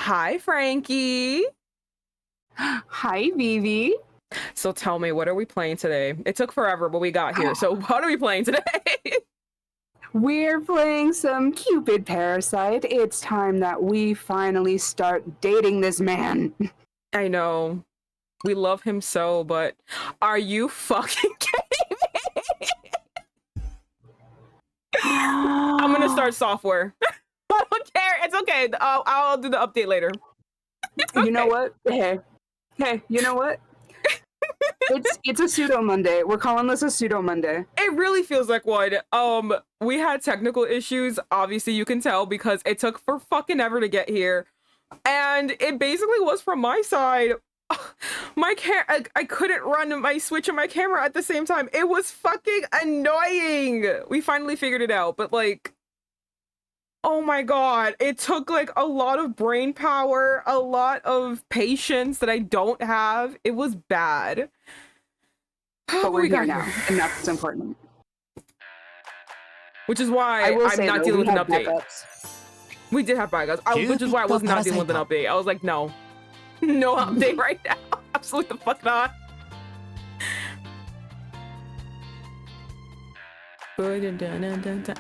Hi, Frankie. Hi, Vivi. So tell me, what are we playing today? It took forever, but we got here. So what are we playing today? We're playing some Cupid Parasite. It's time that we finally start dating this man. I know. We love him so, but are you fucking kidding me? I'm gonna start software. I don't care. It's okay. I'll do the update later. You know what? Hey, you know what? It's a pseudo Monday. We're calling this a pseudo Monday. It really feels like one. We had technical issues, obviously you can tell, because it took for fucking ever to get here. And it basically was from my side. I couldn't run my Switch and my camera at the same time. It was fucking annoying. We finally figured it out, but like, oh my god, it took like a lot of brain power, a lot of patience that I don't have. It was bad. But we're here now, and that's what's important. Which is why I'm not dealing with an update. Backups. We did have backups, which is why I was not dealing with an update. I was like, no update right now. Absolutely the fuck not.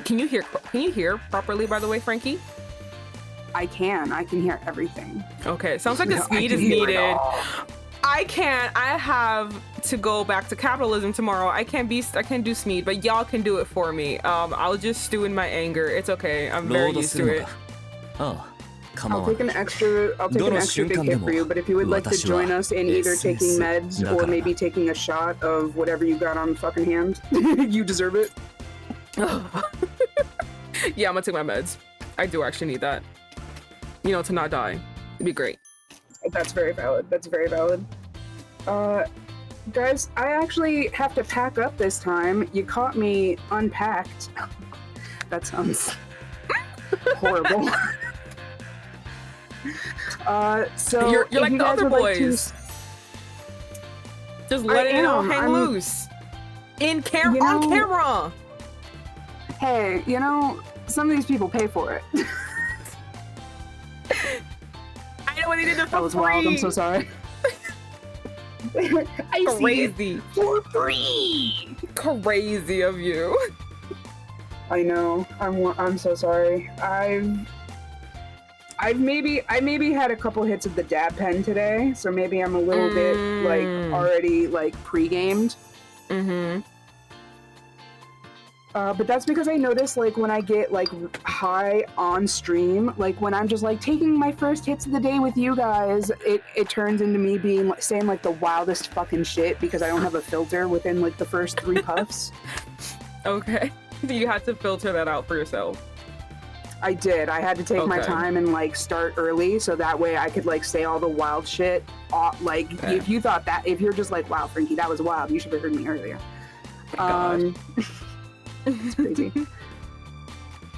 Can you hear properly, by the way, Frankie? I can hear everything. Okay, sounds like a speed is needed. I can't. I have to go back to capitalism tomorrow. I can't do Smeed, but y'all can do it for me. I'll just stew in my anger. It's okay. I'm very used to it. Oh, come on. I'll take an extra big hit for you, but if you would like to join us in either taking meds or maybe taking a shot of whatever you got on fucking hand, you deserve it. Yeah, I'm gonna take my meds. I do actually need that. You know, to not die. It'd be great. That's very valid. That's very valid. Guys, I actually have to pack up this time. You caught me unpacked. That sounds horrible. So you're like the other boys. Just let it all hang loose. On camera. Hey, you know, some of these people pay for it. I know what they did for free. That was wild. I'm so sorry. Crazy. For free. Crazy of you. I know. I'm so sorry. I maybe had a couple hits of the dab pen today, so maybe I'm a little bit like already like pre-gamed. But that's because I notice, like, when I get, like, high on stream, like, when I'm just, like, taking my first hits of the day with you guys, it turns into me being, like, saying, like, the wildest fucking shit because I don't have a filter within, like, the first 3 puffs. Okay. You had to filter that out for yourself. I did. I had to take my time and, like, start early so that way I could, like, say all the wild shit. If you thought that, if you're just like, wow, Frankie, that was wild, you should have heard me earlier. It's crazy.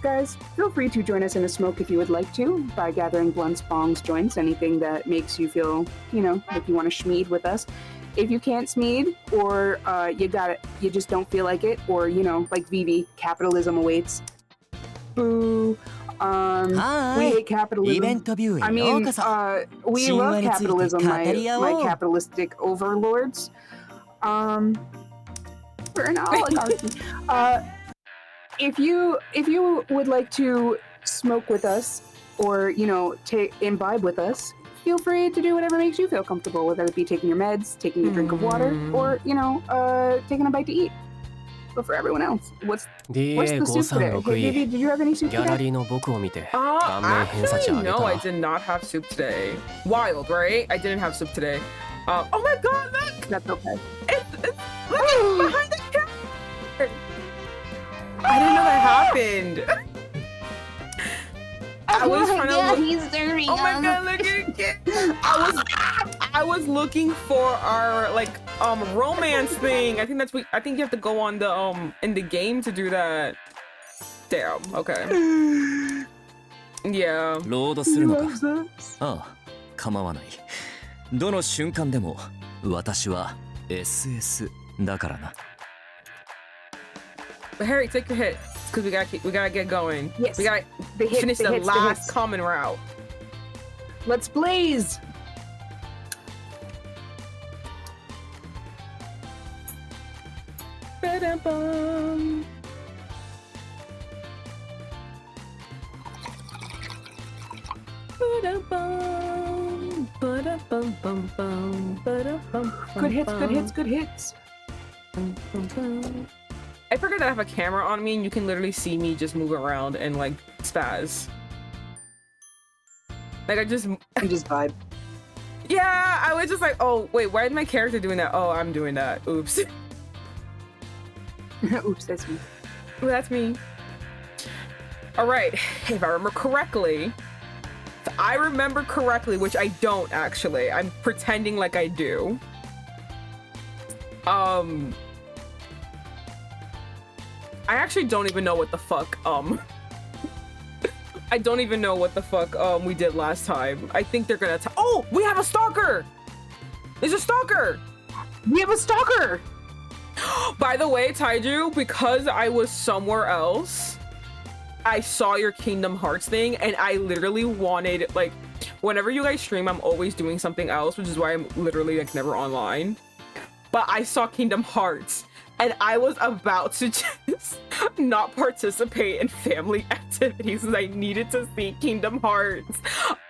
Guys, feel free to join us in a smoke if you would like to by gathering blunts, bongs, joints, anything that makes you feel, you know, like you want to schmeed with us. If you can't schmeed, or you just don't feel like it, or, you know, like Vivi, capitalism awaits. Boo. We hate capitalism. I mean, we love capitalism, my capitalistic overlords. We're an oligarchy. If you would like to smoke with us, or, you know, imbibe with us, feel free to do whatever makes you feel comfortable, whether it be taking your meds, taking a drink of water, or, you know, taking a bite to eat. But for everyone else, what's the soup today? Hey, Vivi, did you have any soup today? Actually, no, I did not have soup today. Wild, right? I didn't have soup today. Oh my god, look! That's okay. Look behind the camera! I didn't know that happened. I was trying to look. He's dirty. Oh my god, look at it! I was looking for our romance thing. I think you have to go on the in the game to do that. Damn. Okay. Yeah. ロードするのか。ああ、構わない。どの瞬間でも私は SS だからな。But Harry, take your hit, because we gotta get going. Yes. We gotta finish the last common route. Let's blaze. Ba-da-bum. Ba-da-bum. Ba-da-bum-bum-bum. Ba-da-bum-bum-bum. Good hits, good hits, good hits. I forget that I have a camera on me and you can literally see me just move around and like spaz. Like I just vibe. Yeah, I was just like, oh wait, why is my character doing that? Oh, I'm doing that. Oops. Oops, that's me. Well, that's me. All right, if I remember correctly, which I don't actually. I'm pretending like I do. I actually don't even know what the fuck, I don't even know what the fuck, we did last time. I think they're gonna oh, we have a stalker! There's a stalker! We have a stalker! By the way, Taiju, because I was somewhere else, I saw your Kingdom Hearts thing, and I literally wanted, like, whenever you guys stream, I'm always doing something else, which is why I'm literally, like, never online. But I saw Kingdom Hearts, and I was about to just not participate in family activities because I needed to see Kingdom Hearts.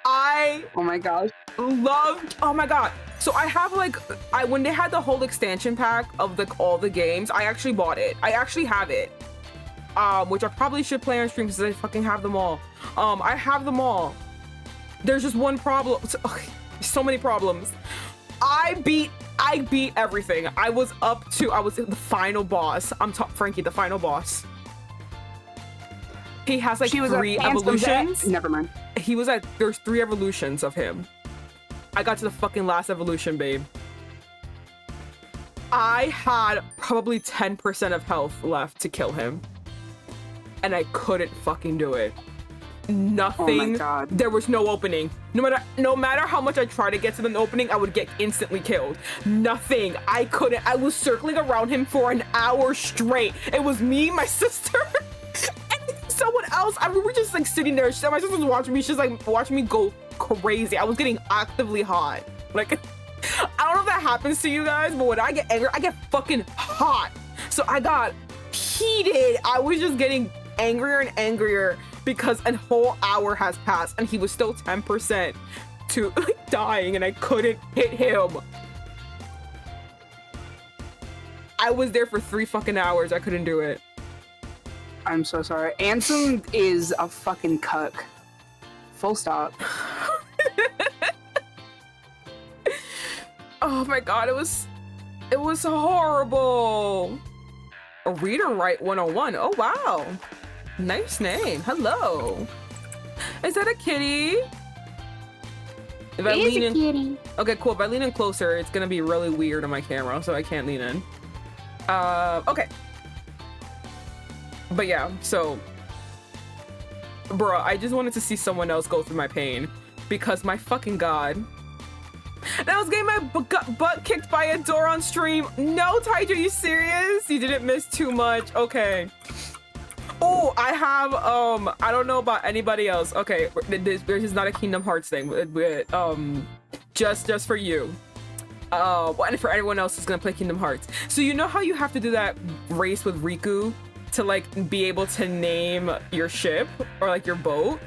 Oh my gosh. Loved, oh my god. So I have like, when they had the whole expansion pack of all the games, I actually bought it. I actually have it. Which I probably should play on stream because I fucking have them all. I have them all. There's just one problem. So many problems. I beat everything. I was the final boss. Frankie, the final boss. He has like 3 evolutions. Never mind. There's 3 evolutions of him. I got to the fucking last evolution, babe. I had probably 10% of health left to kill him. And I couldn't fucking do it. Nothing. Oh my god. There was no opening. No matter how much I tried to get to the opening, I would get instantly killed. Nothing. I couldn't. I was circling around him for an hour straight. It was me, my sister, and someone else. I mean, we were just like sitting there. My sister was watching me. She's like watching me go crazy. I was getting actively hot. Like, I don't know if that happens to you guys, but when I get angry, I get fucking hot. So I got heated. I was just getting angrier and angrier because a whole hour has passed and he was still 10% to dying and I couldn't hit him. I was there for 3 fucking hours. I couldn't do it. I'm so sorry. Ansem is a fucking cuck. Full stop. Oh my god, it was horrible. A reader write 101. Oh wow. Nice name. Hello. Is that a kitty? If I lean in, kitty. Okay, cool. If I lean in closer, it's gonna be really weird on my camera, so I can't lean in. Okay. But yeah, so bruh, I just wanted to see someone else go through my pain because my fucking god. And I was getting my butt kicked by a door on stream. No, Taiju, are you serious? You didn't miss too much. Okay. Oh, I have, I don't know about anybody else. Okay, this is not a Kingdom Hearts thing. Just for you. And for everyone else who's gonna play Kingdom Hearts. So you know how you have to do that race with Riku to like be able to name your ship or like your boat?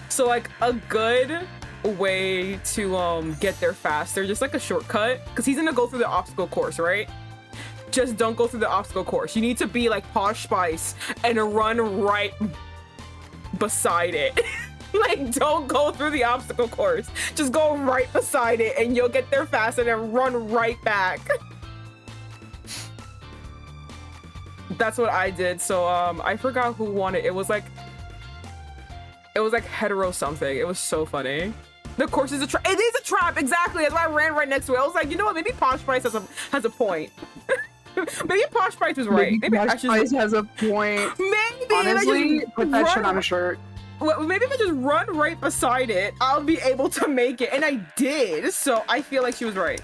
So like a good way to get there faster, just like a shortcut, because he's gonna go through the obstacle course, right? Just don't go through the obstacle course. You need to be like Posh Spice and run right beside it. Like, don't go through the obstacle course. Just go right beside it and you'll get there fast and then run right back. That's what I did. So I forgot who won it. It was like hetero something. It was so funny. The course is a trap. It is a trap, exactly. That's why I ran right next to it. I was like, you know what? Maybe Posh Spice has a point. Maybe Posh Spice was right. Maybe Posh Spice has a point. Maybe. Honestly, put that shit on a shirt. Well, maybe if I just run right beside it, I'll be able to make it. And I did. So I feel like she was right.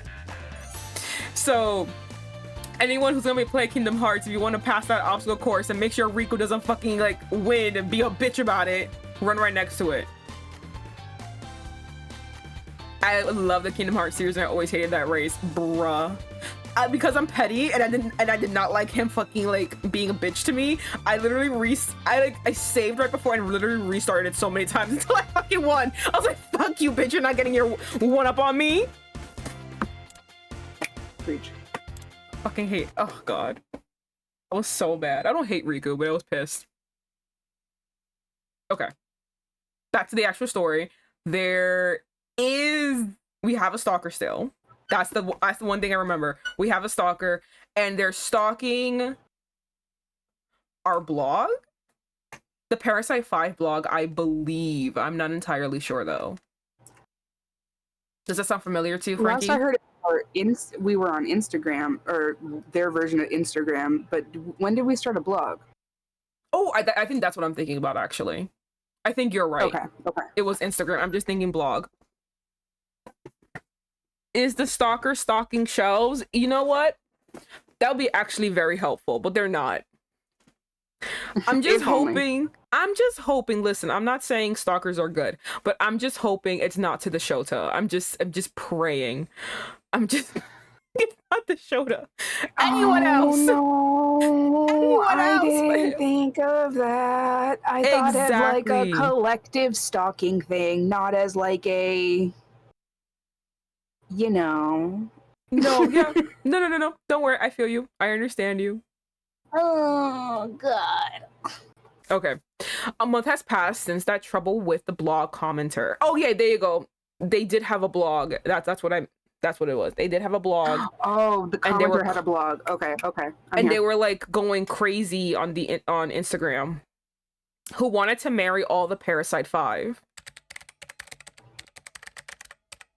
So anyone who's gonna be playing Kingdom Hearts, if you want to pass that obstacle course and make sure Riku doesn't fucking like win and be a bitch about it, run right next to it. I love the Kingdom Hearts series and I always hated that race, bruh. Because I'm petty and I did not like him fucking like being a bitch to me. I literally I saved right before and literally restarted it so many times until I fucking won. I was like, fuck you, bitch, you're not getting your one up on me. Preach. Fucking hate. Oh god. I was so bad. I don't hate Riku, but I was pissed. Okay. Back to the actual story. We have a stalker still. That's the one thing I remember. We have a stalker and they're stalking our blog. The Parasite 5 blog, I believe. I'm not entirely sure though. Does that sound familiar to you, Frankie? Last I heard we were on Instagram, or their version of Instagram, but when did we start a blog? Oh, I think that's what I'm thinking about, actually. I think you're right. Okay. It was Instagram. I'm just thinking blog. Is the stalker stalking shelves? You know what? That would be actually very helpful, but they're not. I'm just hoping. I'm just hoping. Listen, I'm not saying stalkers are good, but I'm just hoping it's not to the Shota. I'm just praying. It's not the Shota. Anyone else? No, Anyone else? I didn't think of that. I thought of like a collective stalking thing, not as like a, you know. No, yeah. No. Don't worry. I feel you. I understand you. Oh, God. Okay. A month has passed since that trouble with the blog commenter. Oh, yeah, there you go. They did have a blog. That's what it was. They did have a blog. Oh, the commenter had a blog. Okay. They were like going crazy on Instagram. Who wanted to marry all the Parasite 5.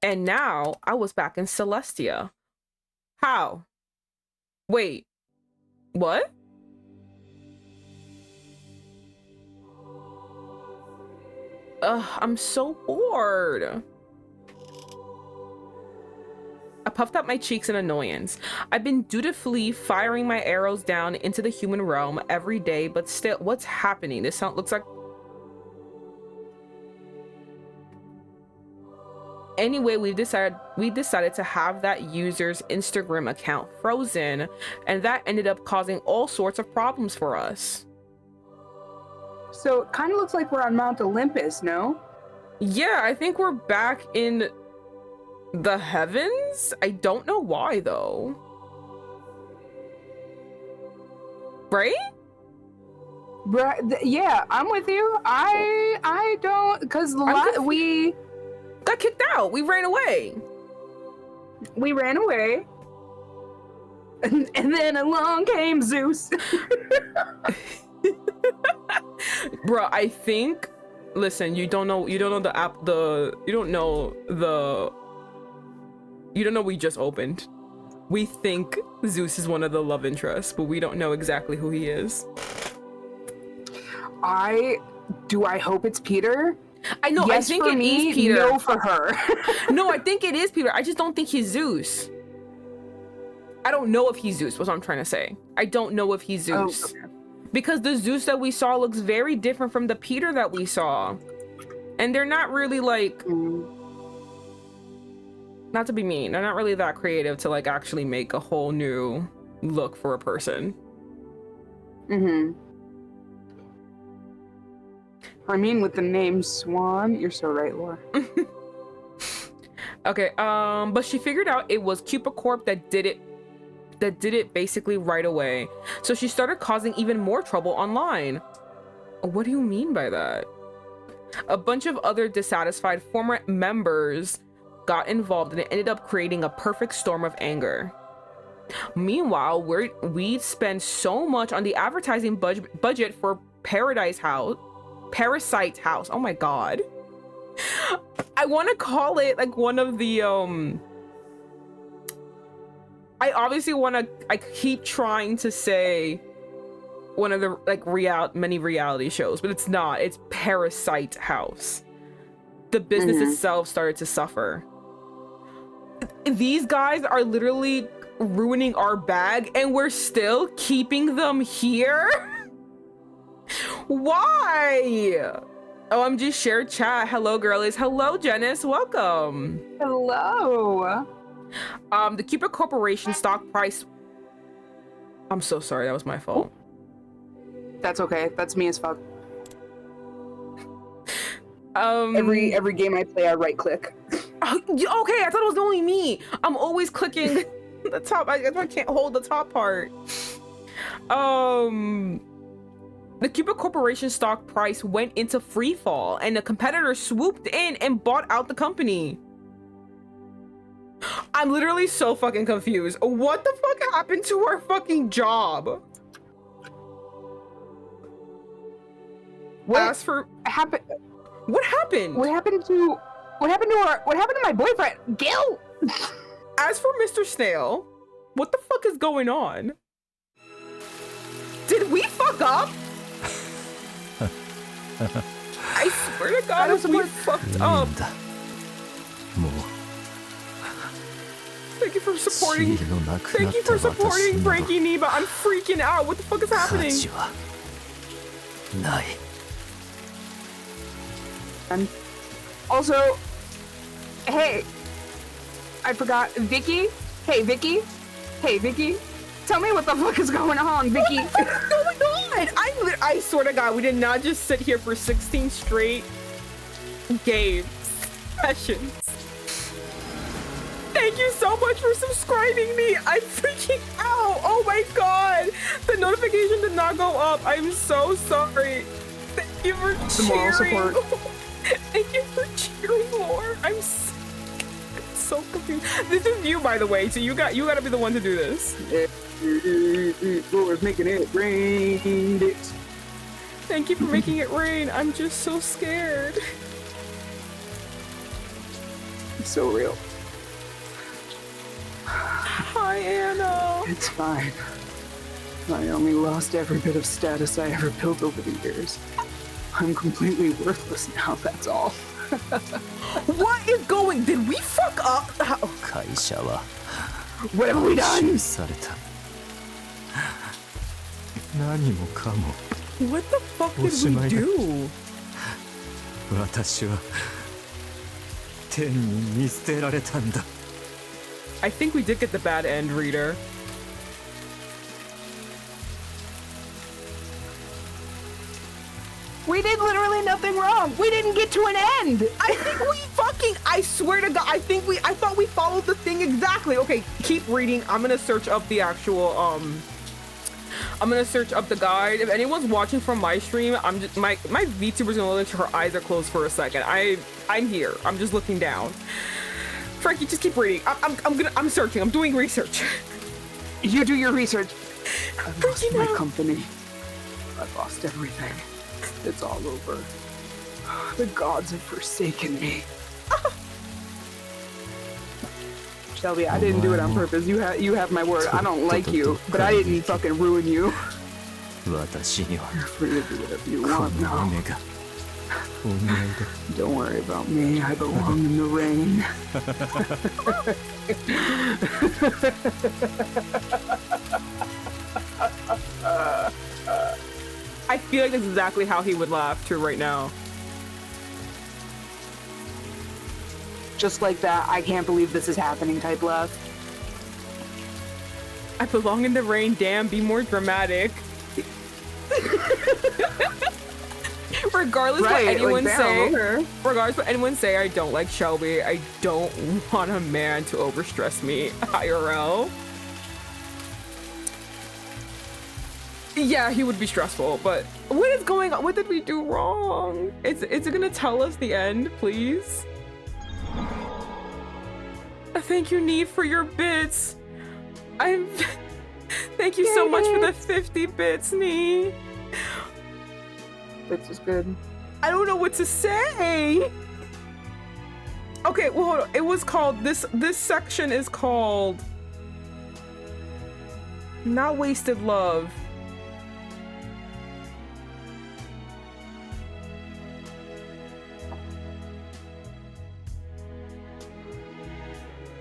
And now I was back in Celestia. How? Wait. What? I'm so bored. I puffed up my cheeks in annoyance. I've been dutifully firing my arrows down into the human realm every day, but still, what's happening? This looks like... Anyway, we decided to have that user's Instagram account frozen, and that ended up causing all sorts of problems for us. So it kind of looks like we're on Mount Olympus, no? Yeah, I think we're back in the heavens. I don't know why though. Right? Yeah, I'm with you. I don't, because we got kicked out. We ran away. And then along came Zeus. Bro, I think, listen, you don't know we just opened. We think Zeus is one of the love interests, but we don't know exactly who he is. I hope it's Peter? I know, yes, I think it is Peter. No for her. No, I think it is Peter. I just don't think he's Zeus. I don't know if he's Zeus, was what I'm trying to say. I don't know if he's Zeus. Oh, okay. Because the Zeus that we saw looks very different from the Peter that we saw. And they're not really like... Not to be mean, they're not really that creative to like actually make a whole new look for a person. I mean, with the name Swan, you're so right, Laura. Okay, but she figured out it was Cupid Corp that did it basically right away. So she started causing even more trouble online. What do you mean by that? A bunch of other dissatisfied former members got involved and it ended up creating a perfect storm of anger. Meanwhile, we spend so much on the advertising budget for Parasite House. Oh my god. I want to call it like one of the I obviously want to, I keep trying to say one of the like many reality shows, but it's not. It's Parasite House. The business itself started to suffer. These guys are literally ruining our bag and we're still keeping them here? Why? OMG shared chat. Hello, girlies. Hello, Janice. Welcome. Hello. The Cupid Corporation stock price. I'm so sorry. That was my fault. That's okay. That's me as fuck. Every game I play, I right click. Okay, I thought it was only me. I'm always clicking the top. I can't hold the top part. The Cupid Corporation stock price went into free fall, and the competitor swooped in and bought out the company. I'm literally so fucking confused. What the fuck happened to our fucking job? What happened? What happened? What happened to my boyfriend, Gill? As for Mr. Snail, what the fuck is going on? Did we fuck up? I swear to God, if we fucked up. Thank you for supporting. Thank you for supporting Frankie Neba. I'm freaking out. What the fuck is happening? And also, hey, I forgot, Vicky. Hey, Vicky. Hey, Vicky. Tell me what the fuck is going on, Vicky. What the fuck is going on? I swear to God, we did not just sit here for 16 straight game sessions. Thank you so much for subscribing me. I'm freaking out. Oh my God. The notification did not go up. I'm so sorry. Thank you for cheering. Support. Thank you for cheering more. I'm so confused. This is you, by the way, so you got to be the one to do this. Lord's making it rain. Thank you for making it rain. I'm just so scared. It's so real. Hi, Anna. It's fine. I only lost every bit of status I ever built over the years. I'm completely worthless now, that's all. What is going? Did we fuck up? What have we done? What the fuck did we do? I think we did get the bad end, reader. We did literally nothing wrong. We didn't get to an end. I think we fucking, I swear to God, I thought we followed the thing exactly. Okay, keep reading. I'm gonna search up the actual, I'm gonna search up the guide. If anyone's watching from my stream, I'm just, my VTuber's gonna look like her eyes are closed for a second. I'm here. I'm just looking down. Frankie, just keep reading. I'm searching. I'm doing research. You do your research. I've lost Freaking my out. company. I've lost everything. It's all over. The gods have forsaken me. Shelby, I didn't do it on purpose. You have my word. I don't like you, but I didn't fucking ruin you. You're free to do whatever you want now. Don't worry about me. I belong in the rain. I feel like that's exactly how he would laugh too right now. Just like that, I can't believe this is happening type laugh. I belong in the rain, damn, be more dramatic. Regardless what anyone say, I don't like Shelby. I don't want a man to overstress me, IRL. Yeah, he would be stressful, but what is going on? What did we do wrong? Is it gonna tell us the end, please? Thank you, Neve, for your bits. Thank you so much for the 50 bits, Neve. Bits is good. I don't know what to say. Okay, well, hold on. It was called, this section is called Not Wasted Love.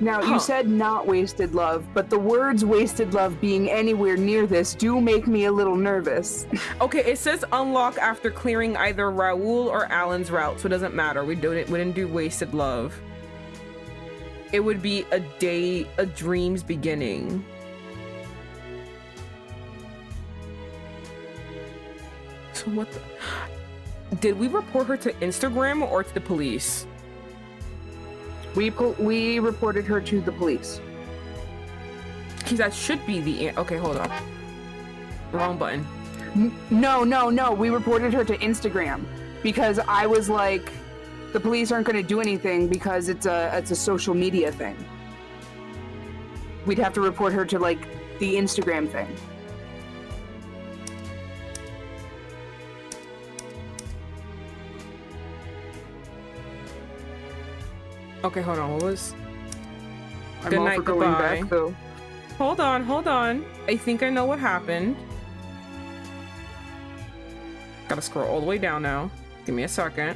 Now, you said not wasted love, but the words wasted love being anywhere near this do make me a little nervous. Okay, it says unlock after clearing either Raul or Alan's route, so it doesn't matter. We didn't do wasted love. It would be a dream's beginning. So what the... Did we report her to Instagram or to the police? We reported her to the police. Because that should be the... Okay, hold on. Wrong button. No. We reported her to Instagram because I was like, the police aren't going to do anything because it's a social media thing. We'd have to report her to like the Instagram thing. Okay, hold on. What was... I'm Good all night, for going goodbye. back, though. Hold on. I think I know what happened. Gotta scroll all the way down now. Give me a second.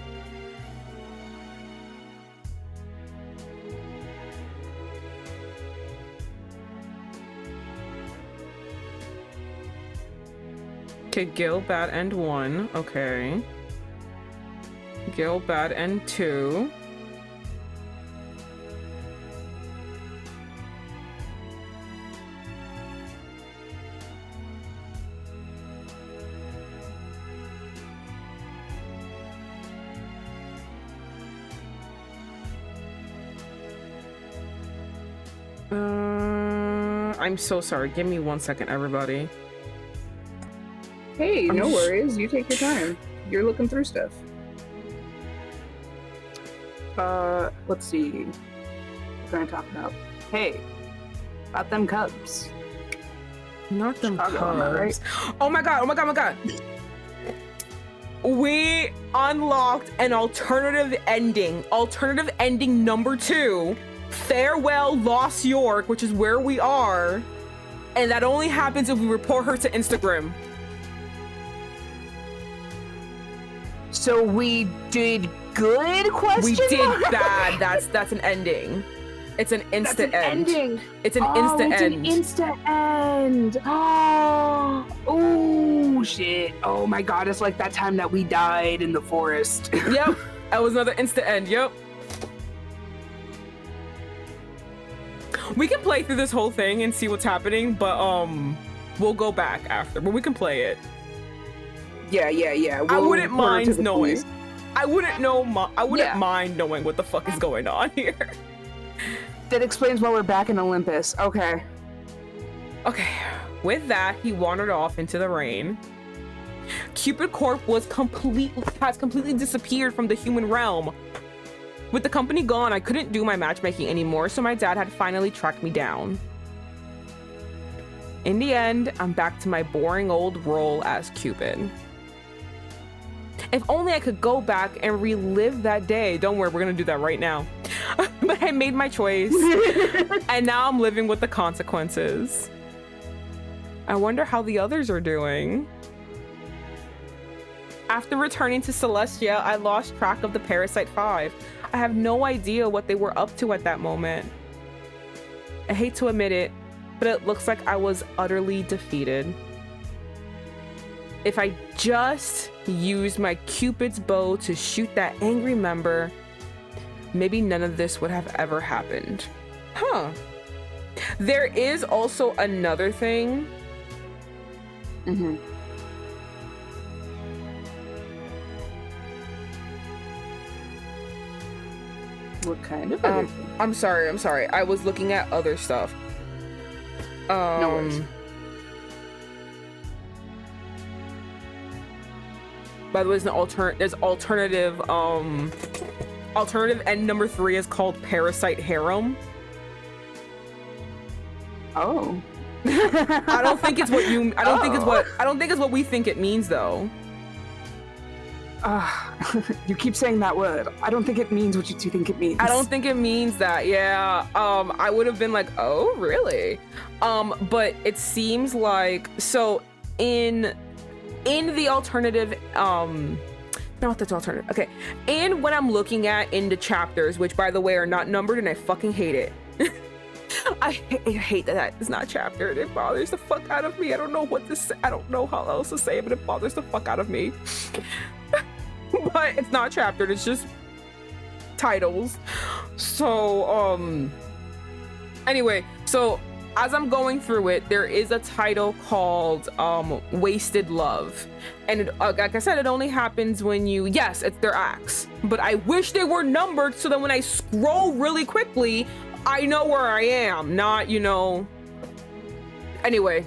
Okay, Gill, bad end 1. Okay. Gill, bad end 2. I'm so sorry. Give me 1 second, everybody. Hey, no worries. You take your time. You're looking through stuff. Let's see. What can I talk about? Hey, about them Cubs. Not them Chicago, Cubs. am I right? Oh my god. We unlocked an alternative ending. Alternative ending number 2. Farewell, Lost York, which is where we are. And that only happens if we report her to Instagram. So we did good? We did bad. That's an ending. It's an insta end. Ending. It's an insta An end. insta end. Oh shit. Oh my god, it's like that time that we died in the forest. Yep. That was another insta end. Yep. We can play through this whole thing and see what's happening, but we'll go back after. But we can play it. Yeah. I wouldn't mind knowing. Police. I wouldn't mind knowing what the fuck is going on here. That explains why we're back in Olympus. Okay. Okay. With that, he wandered off into the rain. Cupid Corp has completely disappeared from the human realm. With the company gone, I couldn't do my matchmaking anymore, so my dad had finally tracked me down. In the end, I'm back to my boring old role as Cupid. If only I could go back and relive that day. Don't worry, we're gonna do that right now. But I made my choice, and now I'm living with the consequences. I wonder how the others are doing. After returning to Celestia, I lost track of the Parasite 5. I have no idea what they were up to at that moment. I hate to admit it, but it looks like I was utterly defeated. If I just used my Cupid's bow to shoot that angry member, maybe none of this would have ever happened. Huh. There is also another thing. Mm-hmm. What kind of other thing? I'm sorry. I was looking at other stuff. No worries. By the way, there's alternative end number 3 is called Parasite Harem. Oh. I don't think it's what you I don't think it's what we think it means though. You keep saying that word. I don't think it means what you two think it means. I don't think it means that. Yeah. I would have been like, "Oh, really?" But it seems like so in the alternative not that's alternative. Okay. And when I'm looking at in the chapters, which by the way are not numbered and I fucking hate it. I hate that it's not chaptered. It bothers the fuck out of me. I don't know what to say. I don't know how else to say it, but it bothers the fuck out of me. But it's not chaptered. It's just titles. So anyway, so as I'm going through it, there is a title called Wasted Love, and it, like I said, it only happens when you, yes, it's their acts, but I wish they were numbered so that when I scroll really quickly I know where I am, not, you know. Anyway,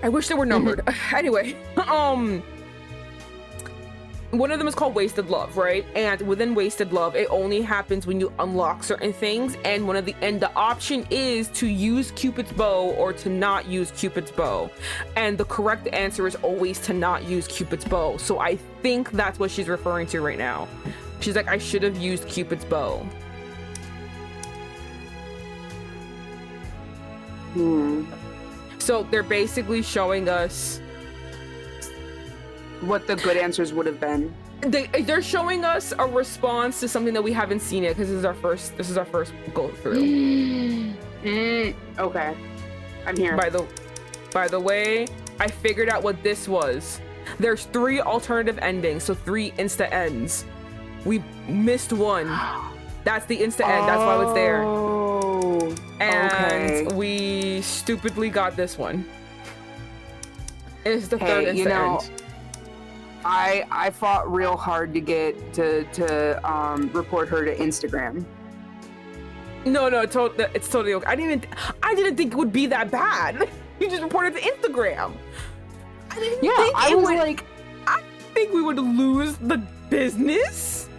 I wish they were numbered. Anyway, one of them is called Wasted Love, right? And within Wasted Love, it only happens when you unlock certain things, and the option is to use Cupid's bow or to not use Cupid's bow. And the correct answer is always to not use Cupid's bow. So I think that's what she's referring to right now. She's like, I should have used Cupid's bow. So they're basically showing us what the good answers would have been. They're showing us a response to something that we haven't seen yet, because this is our first go through. Okay, I'm here. By the way, I figured out what this was. There's 3 alternative endings, so 3 insta ends. We missed one. That's the insta end. That's why it's there. And we stupidly got this one. It's the third insta end. I fought real hard to get to report her to Instagram. No, it's totally okay. I didn't think it would be that bad. You just reported to Instagram. I didn't think we would lose the business.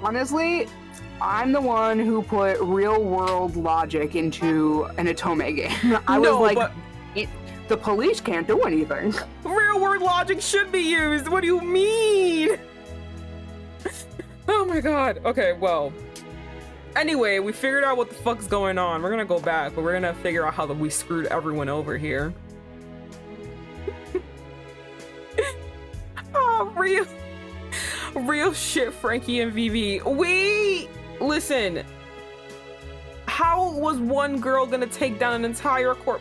Honestly, I'm the one who put real world logic into an Otome game. The police can't do anything. Real world logic should be used. What do you mean? Oh my god. Okay, well. Anyway, we figured out what the fuck's going on. We're gonna go back, but we're gonna figure out how we screwed everyone over here. Oh, real shit, Frankie and Vivi. Listen. How was one girl gonna take down an entire corp?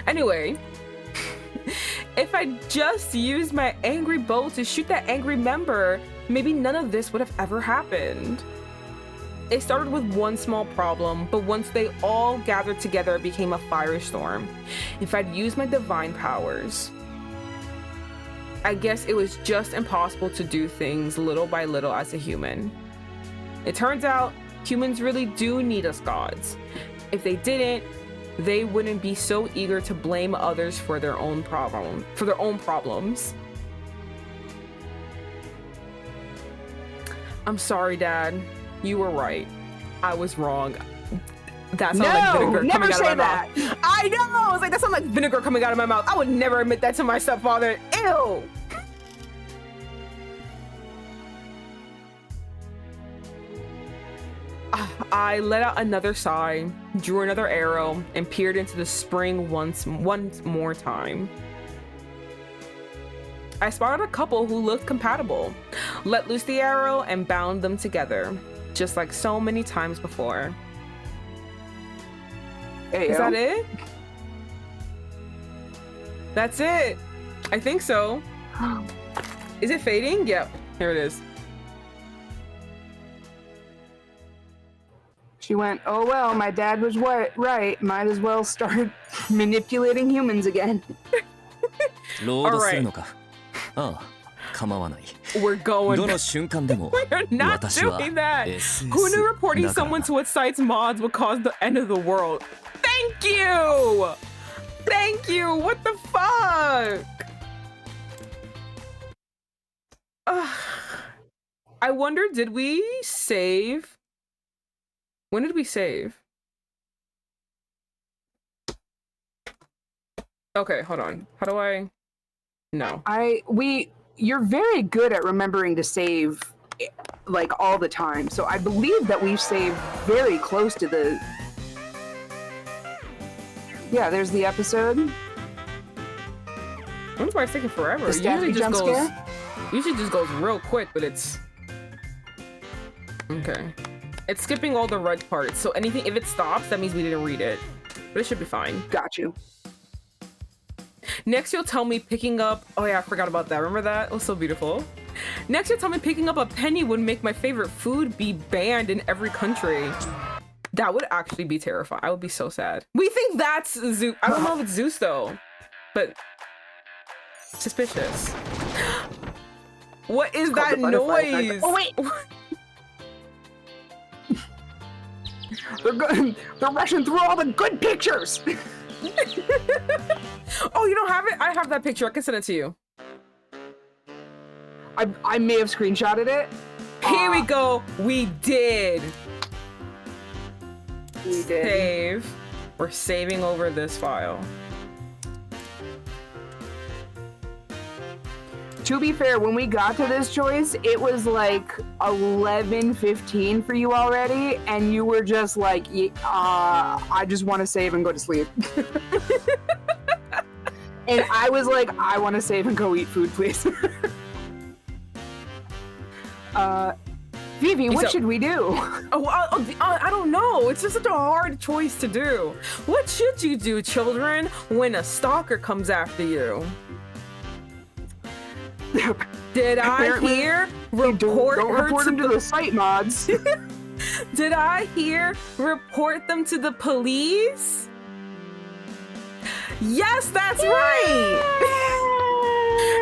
Anyway, if I just used my angry bow to shoot that angry member, maybe none of this would have ever happened. It started with one small problem, but once they all gathered together, it became a firestorm. If I'd used my divine powers, I guess it was just impossible to do things little by little as a human. It turns out humans really do need us gods. If they didn't, they wouldn't be so eager to blame others for their own problems. I'm sorry, Dad. You were right. I was wrong. That sounds like vinegar coming out of my mouth. I know! I was like, that sounds like vinegar coming out of my mouth. I would never admit that to my stepfather. Ew! I let out another sigh, drew another arrow, and peered into the spring once more time. I spotted a couple who looked compatible, let loose the arrow, and bound them together, just like so many times before. Is that it? That's it. I think so. Is it fading? Yep, here it is. She went, oh well, my dad was right. Might as well start manipulating humans again. All right. We're going. We're not doing that. Who knew reporting someone to a site's mods would cause the end of the world? Thank you! Thank you! What the fuck? I wonder, did we save? When did we save? Okay, hold on. How do I? No. You're very good at remembering to save, like, all the time. So I believe that we've saved very close to the... Yeah, there's the episode. I wonder why it's taking forever. The usually just goes real quick, but it's... Okay. It's skipping all the red parts. So anything, if it stops, that means we didn't read it. But it should be fine. Got you. Next, you'll tell me picking up... Oh yeah, I forgot about that. Remember that? It was so beautiful. Next, you'll tell me picking up a penny would make my favorite food be banned in every country. That would actually be terrifying. I would be so sad. We think that's Zeus. I don't know if it's Zeus though, but suspicious. What is that noise? Oh wait! They're rushing through all the good pictures. Oh, you don't have it? I have that picture. I can send it to you. I may have screenshotted it. Here we go. We did. We did. Save. We're saving over this file. To be fair, when we got to this choice, it was like 11:15 for you already, and you were just like, I just want to save and go to sleep. And I was like, I want to save and go eat food, please. Vivi, what should we do? I don't know. It's just such a hard choice to do. What should you do, children, when a stalker comes after you? Did I hear report don't her report to them to the site mods? Did I hear report them to the police? Yes, that's right.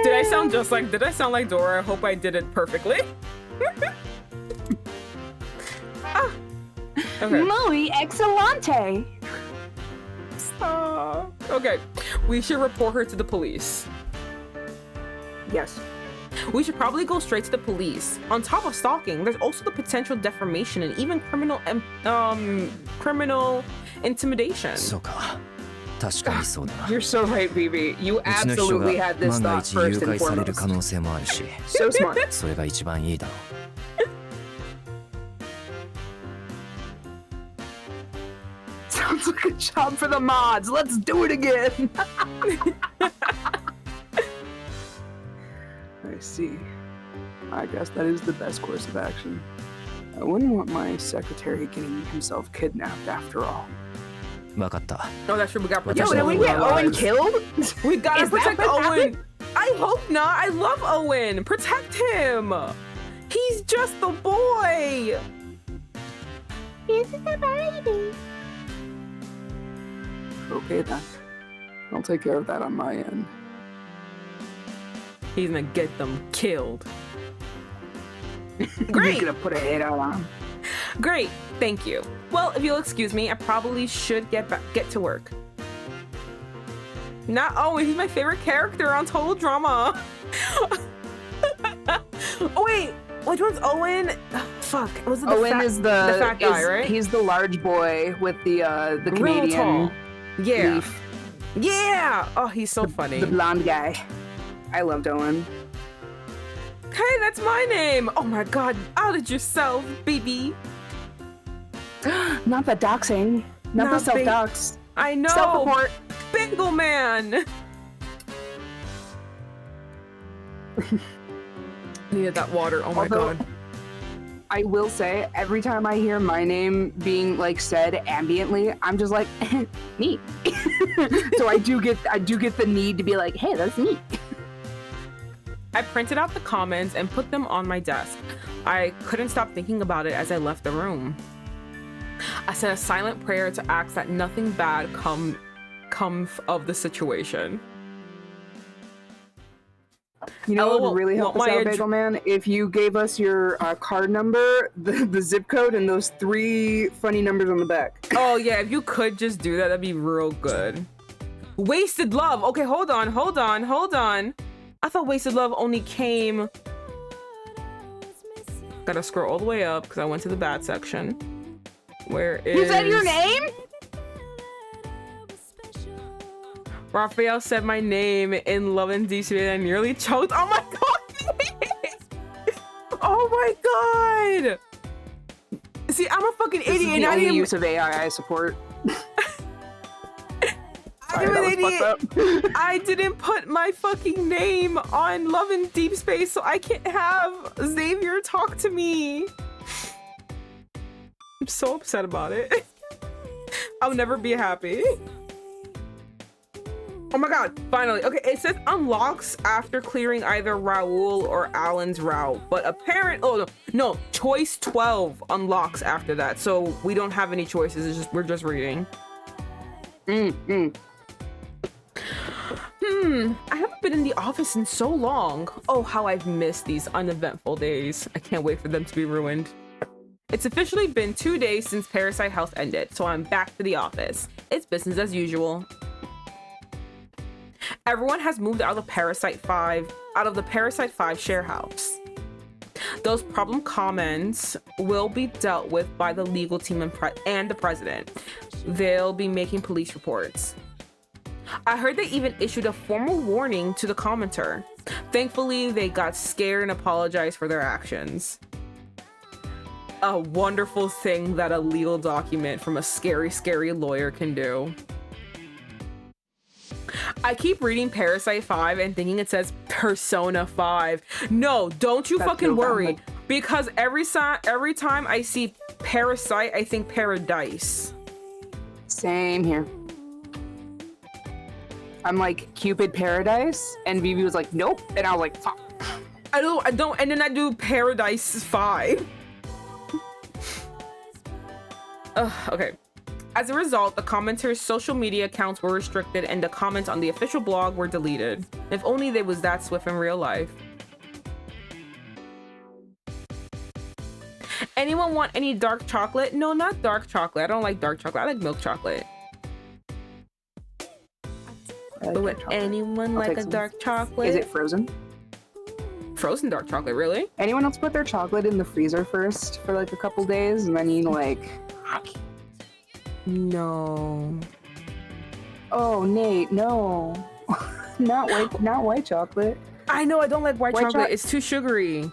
Did I sound like Dora? I hope I did it perfectly. Okay. Muy excelente. Okay, we should report her to the police. Yes. We should probably go straight to the police. On top of stalking, there's also the potential defamation and even criminal intimidation. そうか。確かにそうだな。 You're so right, Vivi. You absolutely had this 万が thought 一誘 first and 拐される可 foremost. 能性もあるし、 So smart. それが一番いいだろう。 Sounds like a job for the mods. Let's do it again. I see. I guess that is the best course of action. I wouldn't want my secretary getting himself kidnapped after all. 分かった。 Oh, that's true. We got Yo, protect did we get Owen lives. killed? We gotta Is that protect what Owen. I hope not. I love Owen. Protect him. He's just the boy. He's the baby. Okay then. I'll take care of that on my end. He's gonna get them killed. You're Great. gonna put a hit out on him. Great. Thank you. Well, if you'll excuse me, I probably should get to work. Not Owen. He's my favorite character on Total Drama. Oh wait, which one's Owen? Fuck. Was it the Owen is the fat guy, right? He's the large boy with the Real Canadian tall. Yeah. leaf. Yeah. Oh, he's so funny. The blonde guy. I loved Owen. Hey, that's my name. Oh my god. Outed yourself, baby. Not the doxing. Not the Not self-dox. I know. Self-report. Bingo man. Needed that water. Oh my Although- god. I will say, every time I hear my name being like said ambiently, I'm just like, neat. So I do get the need to be like, hey, that's neat. I printed out the comments and put them on my desk. I couldn't stop thinking about it as I left the room. I said a silent prayer to ask that nothing bad come of the situation. You know what LOL, would really help us my out, Bagel Man? If you gave us your card number, the zip code, and those 3 funny numbers on the back. Oh yeah, if you could just do that, that'd be real good. Wasted Love. Okay, hold on. I thought Wasted Love only came... Gotta scroll all the way up because I went to the bad section. Where is... You said your name? Raphael said my name in Love and Deep Space and I nearly choked. Oh my god! Oh my god! See, I'm a fucking This idiot. is the I only didn't... use of AI I support. I'm Sorry, an that was fucked up. I didn't put my fucking name on Love and Deep Space, so I can't have Xavier talk to me. so upset about it. I'll never be happy. Oh my god, finally. Okay, it says unlocks after clearing either Raul or Alan's route, but no, choice 12 unlocks after that, so we don't have any choices. It's just we're just reading. I haven't been in the office in so long. Oh, how I've missed these uneventful days. I can't wait for them to be ruined. It's officially been 2 days since Parasite House ended, so I'm back to the office. It's business as usual. Everyone has moved out of the Parasite 5 share house. Those problem comments will be dealt with by the legal team and the president. They'll be making police reports. I heard they even issued a formal warning to the commenter. Thankfully, they got scared and apologized for their actions. A wonderful thing that a legal document from a scary, scary lawyer can do. I keep reading Parasite 5 and thinking it says Persona 5. No, don't you fucking worry. Because every time I see Parasite, I think Paradise. Same here. I'm like, Cupid Paradise? And Vivi was like, nope. And I was like, fuck. I don't, and then I do Paradise 5. Okay. As a result, the commenters' social media accounts were restricted and the comments on the official blog were deleted. If only they was that swift in real life. Anyone want any dark chocolate? No, not dark chocolate. I don't like dark chocolate. I like milk chocolate. Would anyone like a dark chocolate? Is it frozen? Frozen dark chocolate, really? Anyone else put their chocolate in the freezer first for like a couple days and then you like... No. Oh, Nate, no. Not white chocolate. I know, I don't like white chocolate. It's too sugary.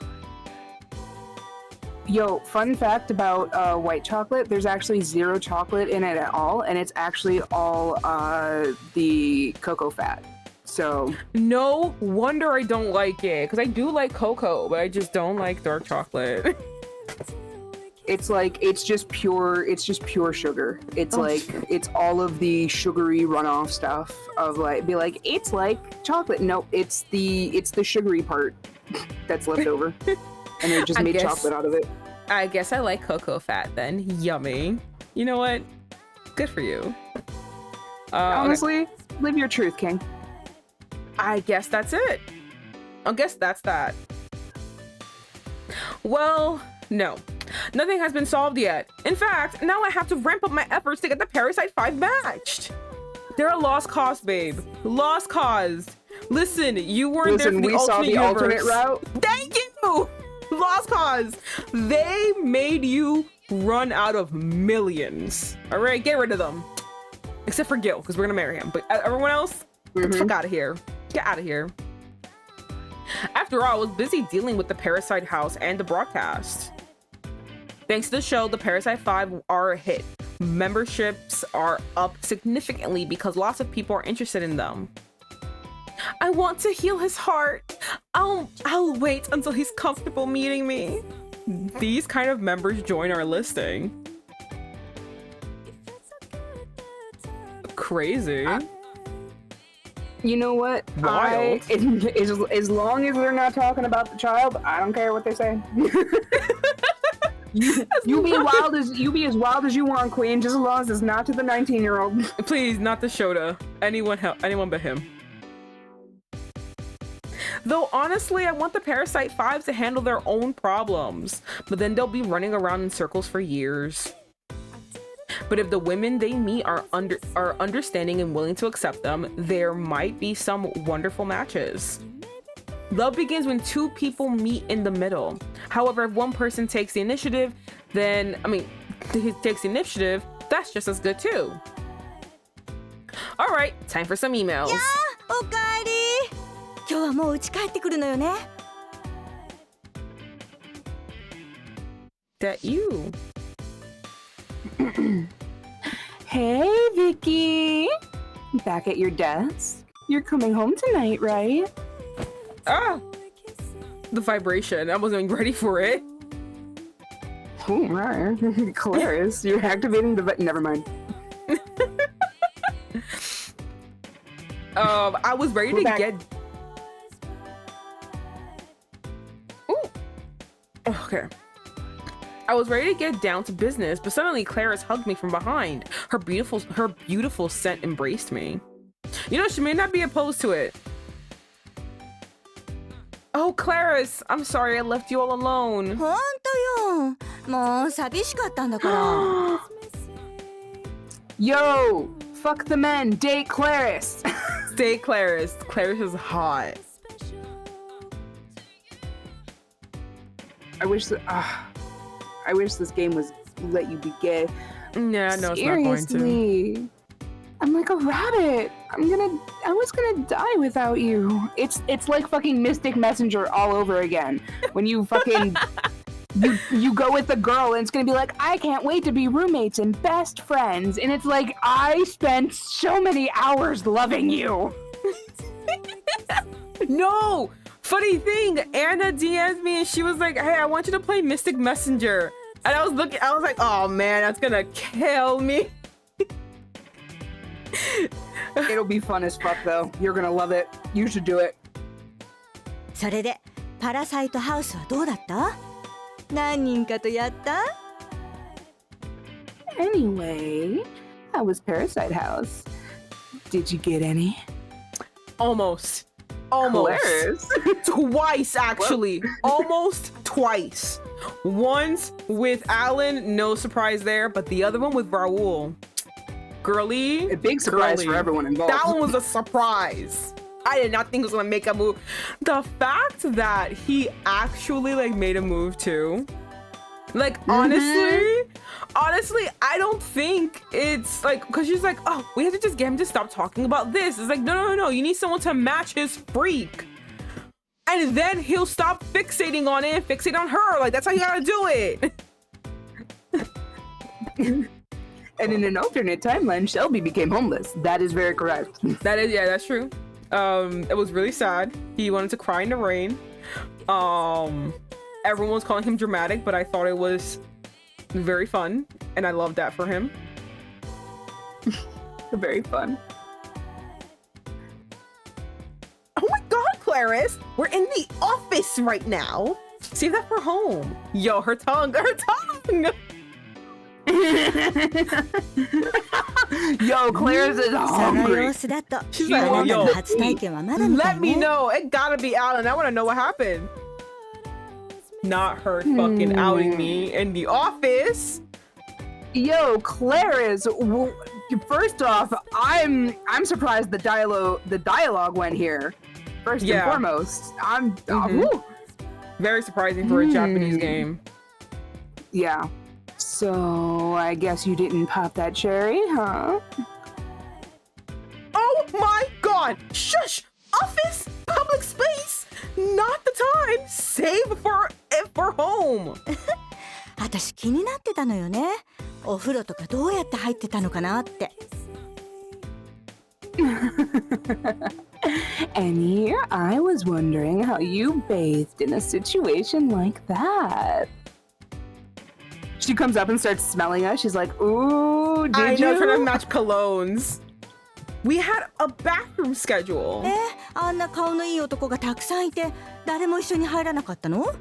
Yo, fun fact about white chocolate, there's actually zero chocolate in it at all, and it's actually all the cocoa fat. So no wonder I don't like it, because I do like cocoa, but I just don't like dark chocolate. It's like it's just pure sugar. It's it's all of the sugary runoff stuff of it's like chocolate. Nope, it's the sugary part that's left over. And they just made chocolate out of it. I guess I like cocoa fat then. Yummy. You know what? Good for you. Honestly, live your truth, King. I guess that's it. I guess that's that. Well, no. Nothing has been solved yet. In fact, now I have to ramp up my efforts to get the Parasite 5 matched. They're a lost cause, babe. Lost cause. Listen, you weren't there for the alternate route. Thank you! Lost cause. They made you run out of millions. All right, get rid of them. Except for Gill, because we're gonna marry him. But everyone else, get the fuck out of here. Get out of here. After all, I was busy dealing with the Parasite House and the broadcast. Thanks to the show, the Parasite 5 are a hit. Memberships are up significantly because lots of people are interested in them. I want to heal his heart. I'll wait until he's comfortable meeting me. These kind of members join our listing. Crazy. You know what? Wild. As long as they're not talking about the child, I don't care what they say. You be as wild as you want, Queen, just as long as it's not to the 19-year-old. Please, not the Shota. Anyone but him. Though honestly, I want the Parasite 5s to handle their own problems, but then they'll be running around in circles for years. But if the women they meet are understanding and willing to accept them, there might be some wonderful matches. Love begins when two people meet in the middle. However, if one person takes the initiative, that's just as good too. All right, time for some emails. Yeah, おかえり。今日はもう家帰ってくるのよね。That you. Hey, Vicky. Back at your desk? You're coming home tonight, right? Ah! The vibration. I wasn't even ready for it. Ooh, right. Clarice, you're activating the... Never mind. I was ready to get... Ooh. Okay. I was ready to get down to business, but suddenly Clarice hugged me from behind. Her beautiful scent embraced me. You know, she may not be opposed to it. Oh, Clarice, I'm sorry I left you all alone. ほんとよ。もう寂しかったんだから。Yo, fuck the men, date Clarice. Date Clarice. Clarice is hot. I wish this game was let you be gay. Yeah, no, it's not going to. Seriously. I'm like a rabbit. I was gonna die without you. It's like fucking Mystic Messenger all over again. When you fucking you go with the girl and it's gonna be like, I can't wait to be roommates and best friends. And it's like, I spent so many hours loving you. No! Funny thing, Anna DM'd me and she was like, hey, I want you to play Mystic Messenger. And I was like, oh man, that's gonna kill me. It'll be fun as fuck though. You're gonna love it. You should do it. それで、パラサイトハウスはどうだった？何人かとやった？ Anyway, how was Parasite House? Did you get any? Almost. Clarice. Twice, actually. Almost twice. Once with Alan, no surprise there, but the other one with Raul. Girly. A big surprise for everyone involved. That one was a surprise. I did not think he was gonna make a move. The fact that he actually like made a move too. Like honestly, I don't think it's like, because she's like, oh, we have to just get him to stop talking about this. It's like, no. You need someone to match his freak. And then he'll stop fixating on it and fixate on her. Like, that's how you gotta do it. And in an alternate timeline, Shelby became homeless. That is very correct. That is, yeah, that's true. It was really sad. He wanted to cry in the rain. Everyone was calling him dramatic, but I thought it was very fun, and I loved that for him. Very fun. Oh my god, Clarice! We're in the office right now! Save that for home. Yo, her tongue! Yo, Clarice is その hungry. 様子だと、 She's like, あなた yo, の初体験はまだみた let い me ね。 know. It gotta be Alan. I wanna know what happened. Not her fucking outing me in the office. Yo, Clarice. First off, I'm surprised the dialogue went here. First and foremost, woo. Very surprising for a Japanese game. Yeah. So I guess you didn't pop that cherry, huh? Oh my god! Shush! Office! Public space! Not the time! Save for home! 私気になってたのよね。お風呂とかどうやって入ってたのかなって。And here I was wondering how you bathed in a situation like that. She comes up and starts smelling us. She's like, ooh, did you? I know, trying to match colognes. We had a bathroom schedule. あんな顔のいい男がたくさんいて、誰も一緒に入らなかったの？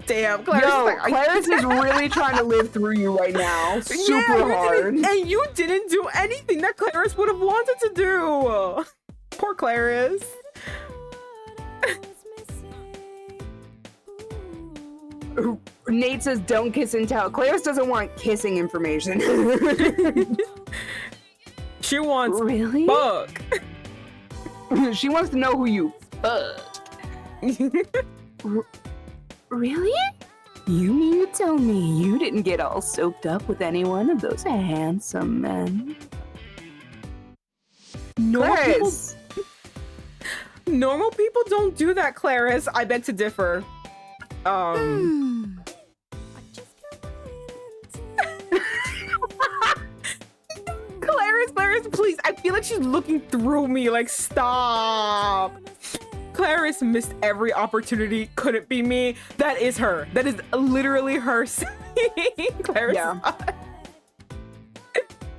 Damn, Clarice. Yo, Like, Clarice is really trying to live through you right now. Super hard. And you didn't do anything that Clarice would have wanted to do. Poor Clarice. Nate says, don't kiss and tell. Clarice doesn't want kissing information. She wants really? fuck. She wants to know who you fucked. Really? You mean to tell me you didn't get all soaked up with any one of those handsome men? Clarice! Normal people don't do that, Clarice. I beg to differ. Clarice, please. I feel like she's looking through me. Like, stop. Clarice missed every opportunity. Couldn't be me. That is her. That is literally her. Clarice Yeah. is us.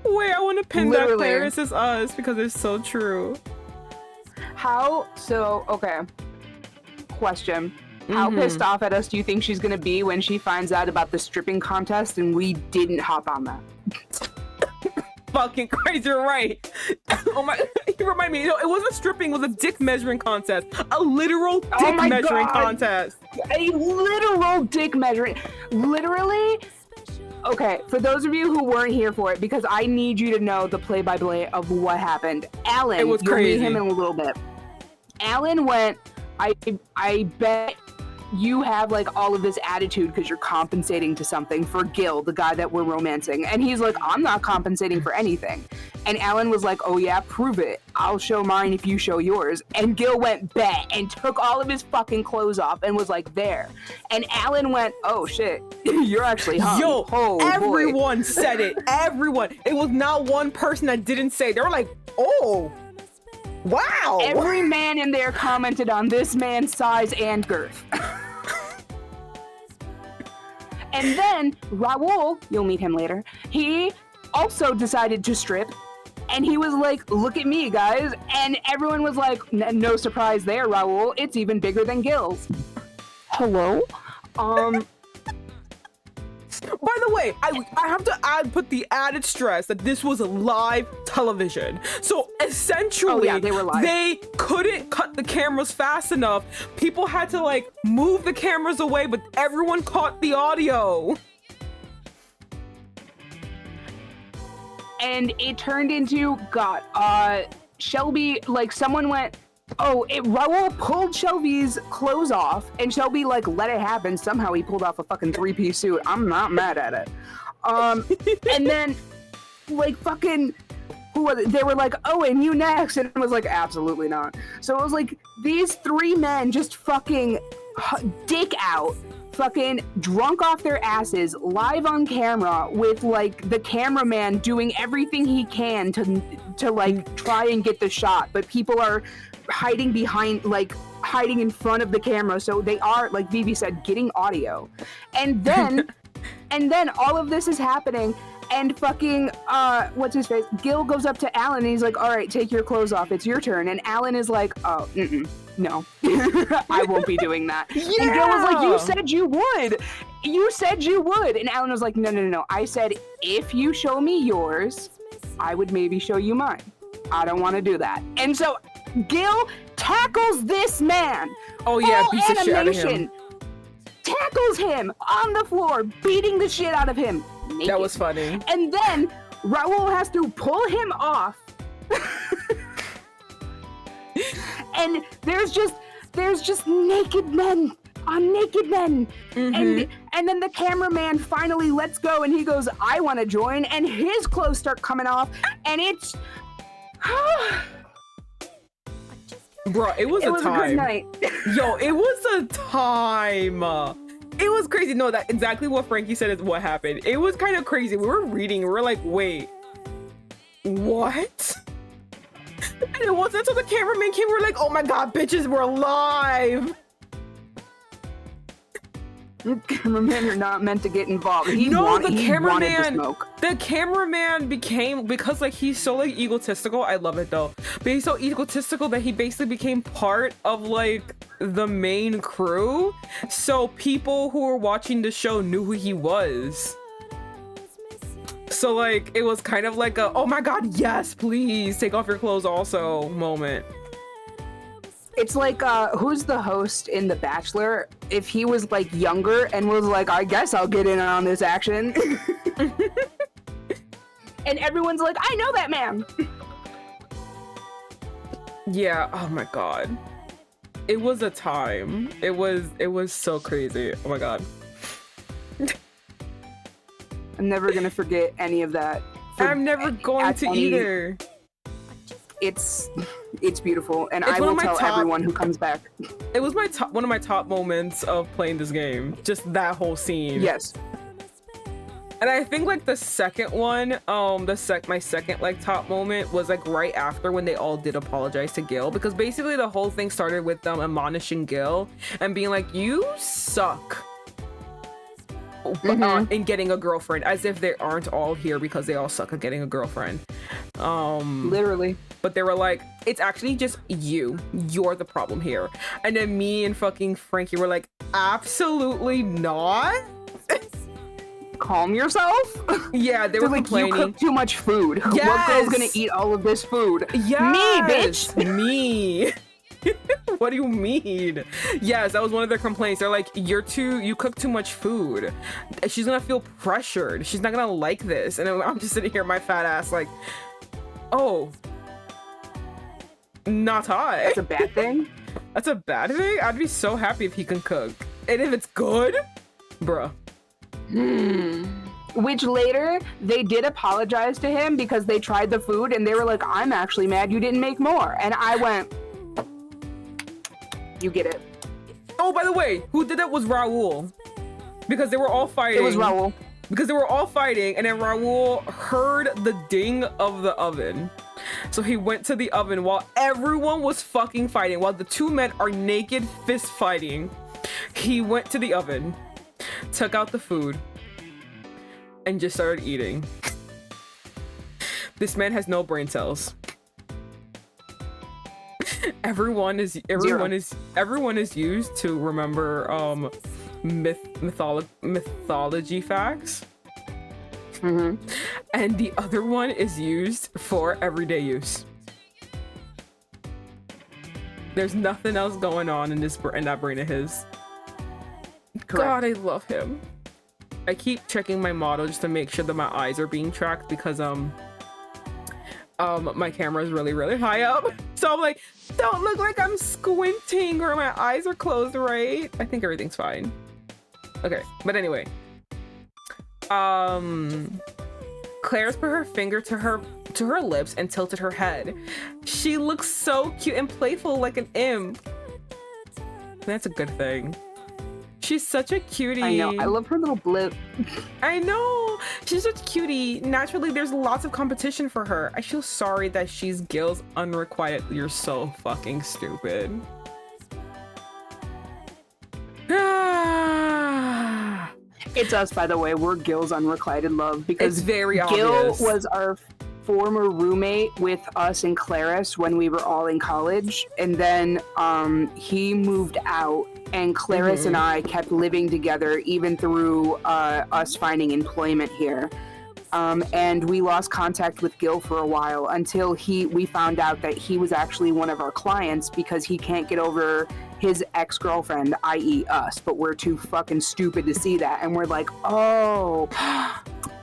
Wait, I want to pin Literally. that Clarice is us because it's so true. Okay. Question. How pissed off at us do you think she's gonna be when she finds out about the stripping contest and we didn't hop on that? Fucking crazy, you're right. Oh my, you remind me, it wasn't stripping, it was a dick measuring contest. A literal dick my measuring God. contest. A literal dick measuring. Literally. Okay, for those of you who weren't here for it, because I need you to know the play-by-play of what happened. Alan, It was you'll meet crazy. him in a little bit. Alan went, I bet you have like all of this attitude because you're compensating to something for Gill, the guy that we're romancing. And he's like, I'm not compensating for anything. And Alan was like, oh yeah, prove it. I'll show mine if you show yours. And Gill went bet and took all of his fucking clothes off and was like, there. And Alan went, oh shit, you're actually hung. Yo, Oh, boy. everyone said it. Everyone. It was not one person that didn't say it. They were like, oh, wow. Every man in there commented on this man's size and girth. And then Raul, you'll meet him later, he also decided to strip. And he was like, look at me, guys. And everyone was like, no surprise there, Raul. It's even bigger than Gill's. Hello? By the way, I have to put the added stress that this was a live television. So essentially, Oh, yeah, they were live. they couldn't cut the cameras fast enough. People had to like move the cameras away, but everyone caught the audio. And it turned into, God, Shelby, like someone went, Raul pulled Shelby's clothes off, and Shelby like let it happen. Somehow he pulled off a fucking 3-piece suit. I'm not mad at it. And then like fucking, who was it? They were like, oh, and you next, and I was like, absolutely not. So it was like these 3 men just fucking dick out, fucking drunk off their asses, live on camera, with like the cameraman doing everything he can to like try and get the shot, but people are hiding behind, like hiding in front of the camera, so they are, like Vivi said, getting audio. And then all of this is happening, and fucking what's his face, Gill goes up to Alan and he's like, all right, take your clothes off, it's your turn. And Alan is like, oh, no. I won't be doing that. Yeah! And Gill was like, you said you would. And Alan was like, no, I said if you show me yours, I would maybe show you mine. I don't want to do that. And so Gill tackles this man. Oh yeah, Full beats the shit out of animation. him. Tackles him on the floor, beating the shit out of him. Naked. That was funny. And then Raul has to pull him off. And there's just naked men on naked men. And then the cameraman finally lets go and he goes, I want to join, and his clothes start coming off, and it's Bro, it was it a was time. a good night. Yo, it was a time. It was crazy. No, that exactly what Frankie said is what happened. It was kind of crazy. We were reading, we were like, wait, what? And it wasn't until the cameraman came, we were like, oh my god, bitches, we're live. Cameramen are not meant to get involved. The He wanted the cameraman, smoke. the cameraman became, because like he's so like egotistical. I love it though, but he's so egotistical that he basically became part of like the main crew. So people who were watching the show knew who he was. So like it was kind of like a, oh my god, yes, please take off your clothes also moment. It's like, who's the host in The Bachelor? If he was like younger and was like, I guess I'll get in on this action. And everyone's like, I know that man. Yeah, oh my god. It was a time. It was so crazy. Oh my god. I'm never gonna forget any of that. I'm never going to either. It's beautiful, and It's I one of will my tell top- everyone who comes back. It was one of my top moments of playing this game. Just that whole scene. Yes. And I think like the second one, my second like top moment was like right after when they all did apologize to Gill, because basically the whole thing started with them admonishing Gill and being like, you suck. in getting a girlfriend, as if they aren't all here because they all suck at getting a girlfriend. Literally. But they were like, it's actually just you. You're the problem here. And then me and fucking Frankie were like, absolutely not. Calm yourself. Yeah, they were like, complaining. You cook too much food. Yes! What girl's gonna eat all of this food? Yes! Me, bitch. Me. What do you mean? Yes, that was one of their complaints. They're like, you cook too much food. She's gonna feel pressured. She's not gonna like this. And I'm just sitting here, my fat ass, like, oh, not I. That's a bad thing. That's a bad thing? I'd be so happy if he can cook. And if it's good, bruh. Which later, they did apologize to him because they tried the food and they were like, I'm actually mad you didn't make more. And I went, you get it. Oh, by the way, who did that was Raul. Because they were all fighting. It was Raul. Because they were all fighting, and then Raul heard the ding of the oven. So he went to the oven while everyone was fucking fighting, while the two men are naked fist fighting. He went to the oven, took out the food, and just started eating. This man has no brain cells. Everyone is used to remember mythology facts. And the other one is used for everyday use. There's nothing else going on in that brain of his. Correct. God, I love him. I keep checking my model just to make sure that my eyes are being tracked because my camera is really, really high up. So I'm like, don't look like I'm squinting or my eyes are closed, right? I think everything's fine. Okay, but anyway. Claire's put her finger to her lips and tilted her head. She looks so cute and playful like an imp. That's a good thing. She's such a cutie. I know. I love her little blip. I know. She's such a cutie. Naturally, there's lots of competition for her. I feel sorry that she's Gill's unrequited. You're so fucking stupid. It's us, by the way. We're Gill's unrequited love because It's very Gill obvious. was our former roommate with us and Claris when we were all in college, and then he moved out, and Claris and I kept living together even through us finding employment here. And we lost contact with Gill for a while until we found out that he was actually one of our clients because he can't get over his ex-girlfriend, i.e. us, but we're too fucking stupid to see that. And we're like, oh,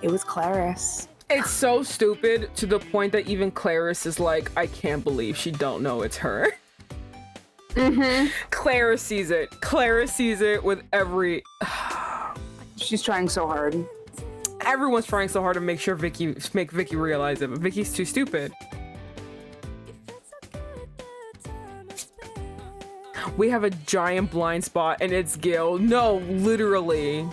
it was Claris. It's so stupid to the point that even Claris is like, I can't believe she don't know it's her. Claris sees it. Claris sees it with every... She's trying so hard. Everyone's trying so hard to make Vicky realize it, but Vicky's too stupid. We have a giant blind spot and it's Gill. No, literally.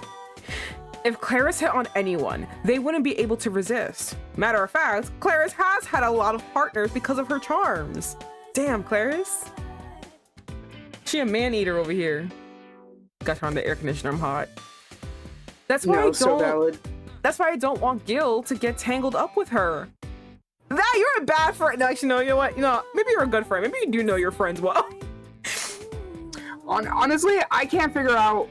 If Claris hit on anyone, they wouldn't be able to resist. Matter of fact, Claris has had a lot of partners because of her charms. Damn, Claris. She a man-eater over here. Got her on the air conditioner, I'm hot. That's why So valid. That's why I don't want Gill to get tangled up with her. That you're a bad friend. No, actually, no, you know what? You know, maybe you're a good friend. Maybe you do know your friends well. Honestly, I can't figure out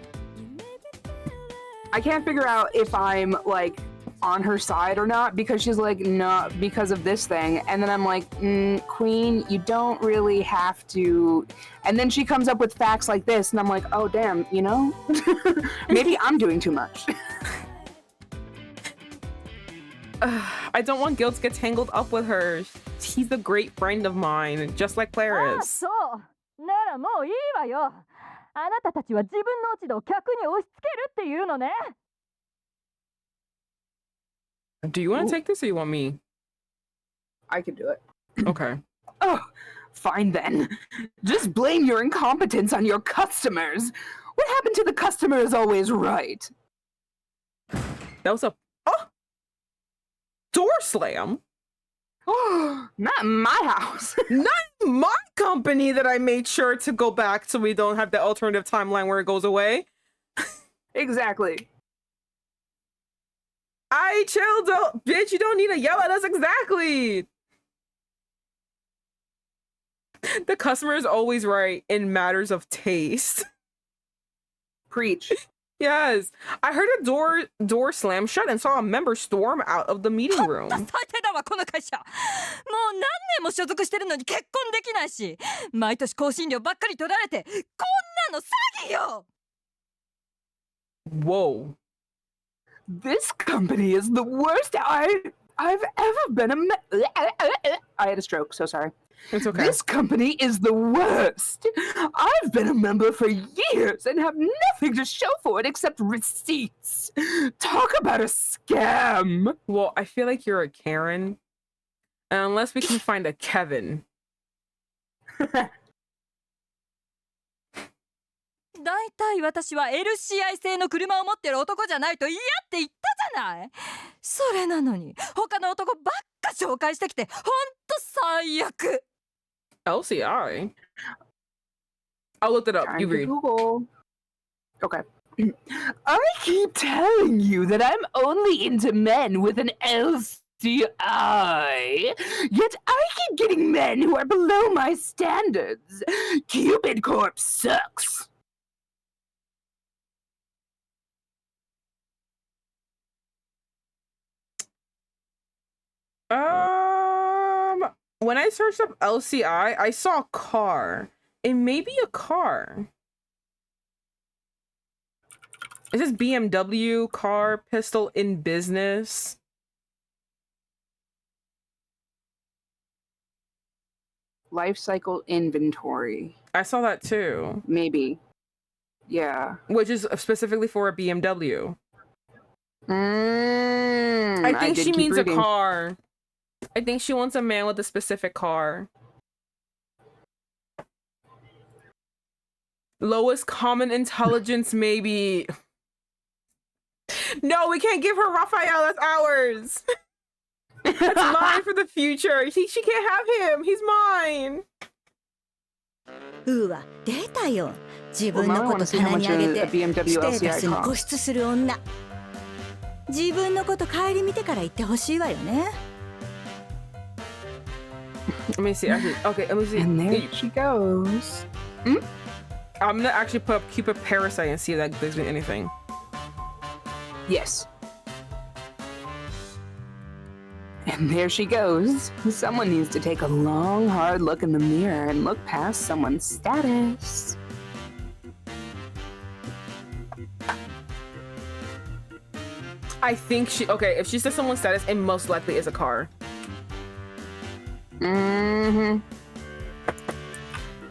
if I'm like on her side or not because she's like, no, because of this thing. And then I'm like, Queen, you don't really have to. And then she comes up with facts like this, and I'm like, oh, damn, you know? Maybe I'm doing too much. I don't want Gill to get tangled up with her. He's a great friend of mine, just like Claris. そうならもういいわよあなたたちは自分の落ち度を客に押し付けるっていうのね Do you want to take this or you want me? I can do it. Okay. Oh, fine then. Just blame your incompetence on your customers. What happened to the customer is always right? That was a door slam. Not in my house. Not my company that I made sure to go back so we don't have the alternative timeline where it goes away. Exactly. Okay, chill, don't, bitch. You don't need to yell at us. Exactly. The customer is always right in matters of taste. Preach. Yes, I heard a door slam shut and saw a member storm out of the meeting room. 最低だわこの会社。もう何年も所属してるのに結婚できないし、毎年更新料ばっかり取られて、こんなの詐欺よ。Whoa. This company is the worst I've ever been I had a stroke, so sorry. It's okay. This company is the worst. I've been a member for years and have nothing to show for it except receipts. Talk about a scam. Well, I feel like you're a Karen. And unless we can find a Kevin. だいたい私は LCI 製の車を持ってる男じゃないと嫌って言ったじゃない。それなのに他の男ばっか紹介してきてほんと最悪。 LCI? I'll look it up. You read. Google. Okay. I keep telling you that I'm only into men with an LCI. Yet I keep getting men who are below my standards. Cupid Corp sucks. When I searched up LCI, I saw a car. It may be a car. Is this BMW car pistol in business? Life cycle inventory. I saw that too. Maybe. Yeah. Which is specifically for a BMW. I I think did she keep means reading. a car. I think she wants a man with a specific car. Lowest common intelligence, maybe. No, we can't give her Raphael. That's ours. That's mine for the future. She can't have him. He's mine. うわ出たよ。自 Well, 分 now の I こ want と to see how 棚に much 上げ a て BMW ステータス LCI に固 costs. 執する女。自分のこと顧みてから言ってほしいわよね。 Let me see. Actually, okay, let me see. And there she goes. I'm gonna actually put up Cupid Parasite and see if that gives me anything. Yes. And there she goes. Someone needs to take a long, hard look in the mirror and look past someone's status. I think she. Okay, if she says someone's status, it most likely is a car.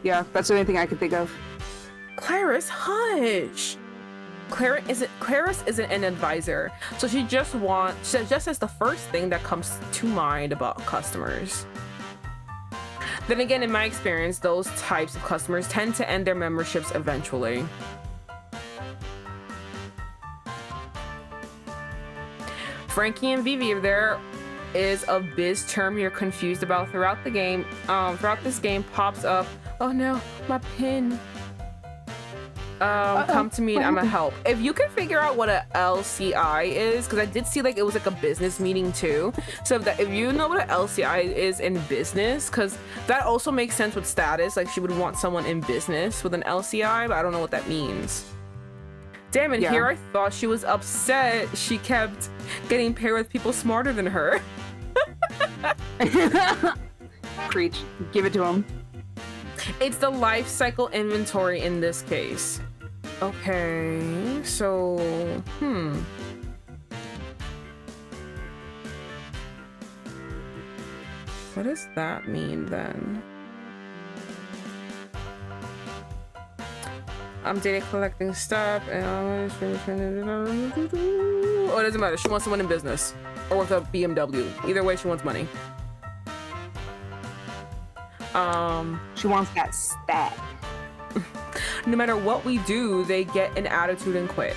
Yeah, that's the only thing I could think of. Clarice, hush. Clarice isn't an advisor, so she just says the first thing that comes to mind about customers. Then again, in my experience, those types of customers tend to end their memberships eventually. Frankie and Vivi, if there is a biz term you're confused about throughout the game, throughout this game pops up. Oh no, my pin. Come to me and I'm gonna help. If you can figure out what a LCI is, because I did see like it was like a business meeting too. So if you know what an LCI is in business, because that also makes sense with status. Like she would want someone in business with an LCI, but I don't know what that means. Damn it, Yeah. Here I thought she was upset she kept getting paired with people smarter than her. Preach. Give it to him. It's the life cycle inventory in this case. Okay, so, what does that mean then? I'm data collecting stuff and oh, it doesn't matter. She wants someone in business or with a BMW. Either way, she wants money. She wants that stat. No matter what we do, they get an attitude and quit.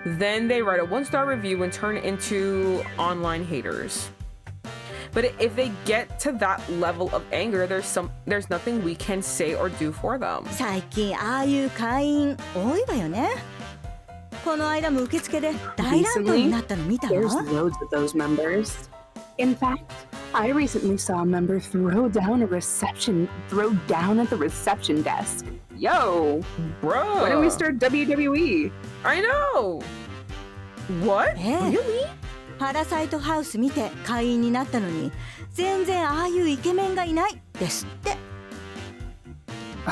Then they write a 1-star review and turn into online haters. But if they get to that level of anger, there's nothing we can say or do for them. 最近ああいう会員多いわよね。この間も受付で大乱闘になったの見た There's わ。 loads of those members. In fact, I recently saw a member throw down at the reception desk. Yo, Bro. when do we start WWE? I know. What? ええ Really? パラサイトハウス見て会員になったのに全然ああいうイケメンがいないですって。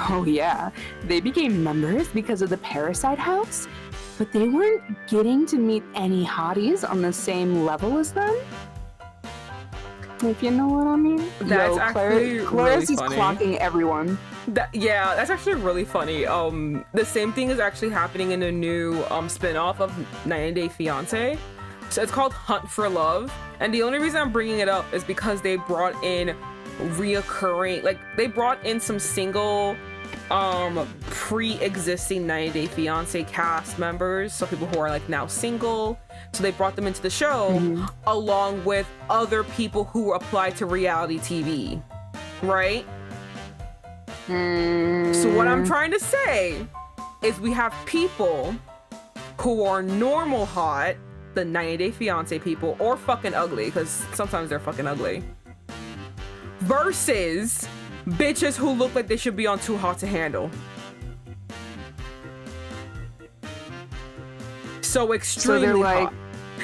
Oh yeah, they became members because of the Parasite House, but they weren't getting to meet any hotties on the same level as them. If you know what I mean. That's actually Clarice really is funny. clocking everyone. Yeah, that's actually really funny. The same thing is actually happening in a new spin-off of 90 Day Fiancé. So it's called Hunt for Love, and the only reason I'm bringing it up is because they brought in reoccurring, like they brought in some single pre-existing 90 Day Fiancé cast members, so people who are like now single, so they brought them into the show along with other people who applied to reality TV, right? So what I'm trying to say is we have people who are normal hot, the 90 Day Fiancé people, or fucking ugly, because sometimes they're fucking ugly, versus bitches who look like they should be on Too Hot to Handle. So extremely hot.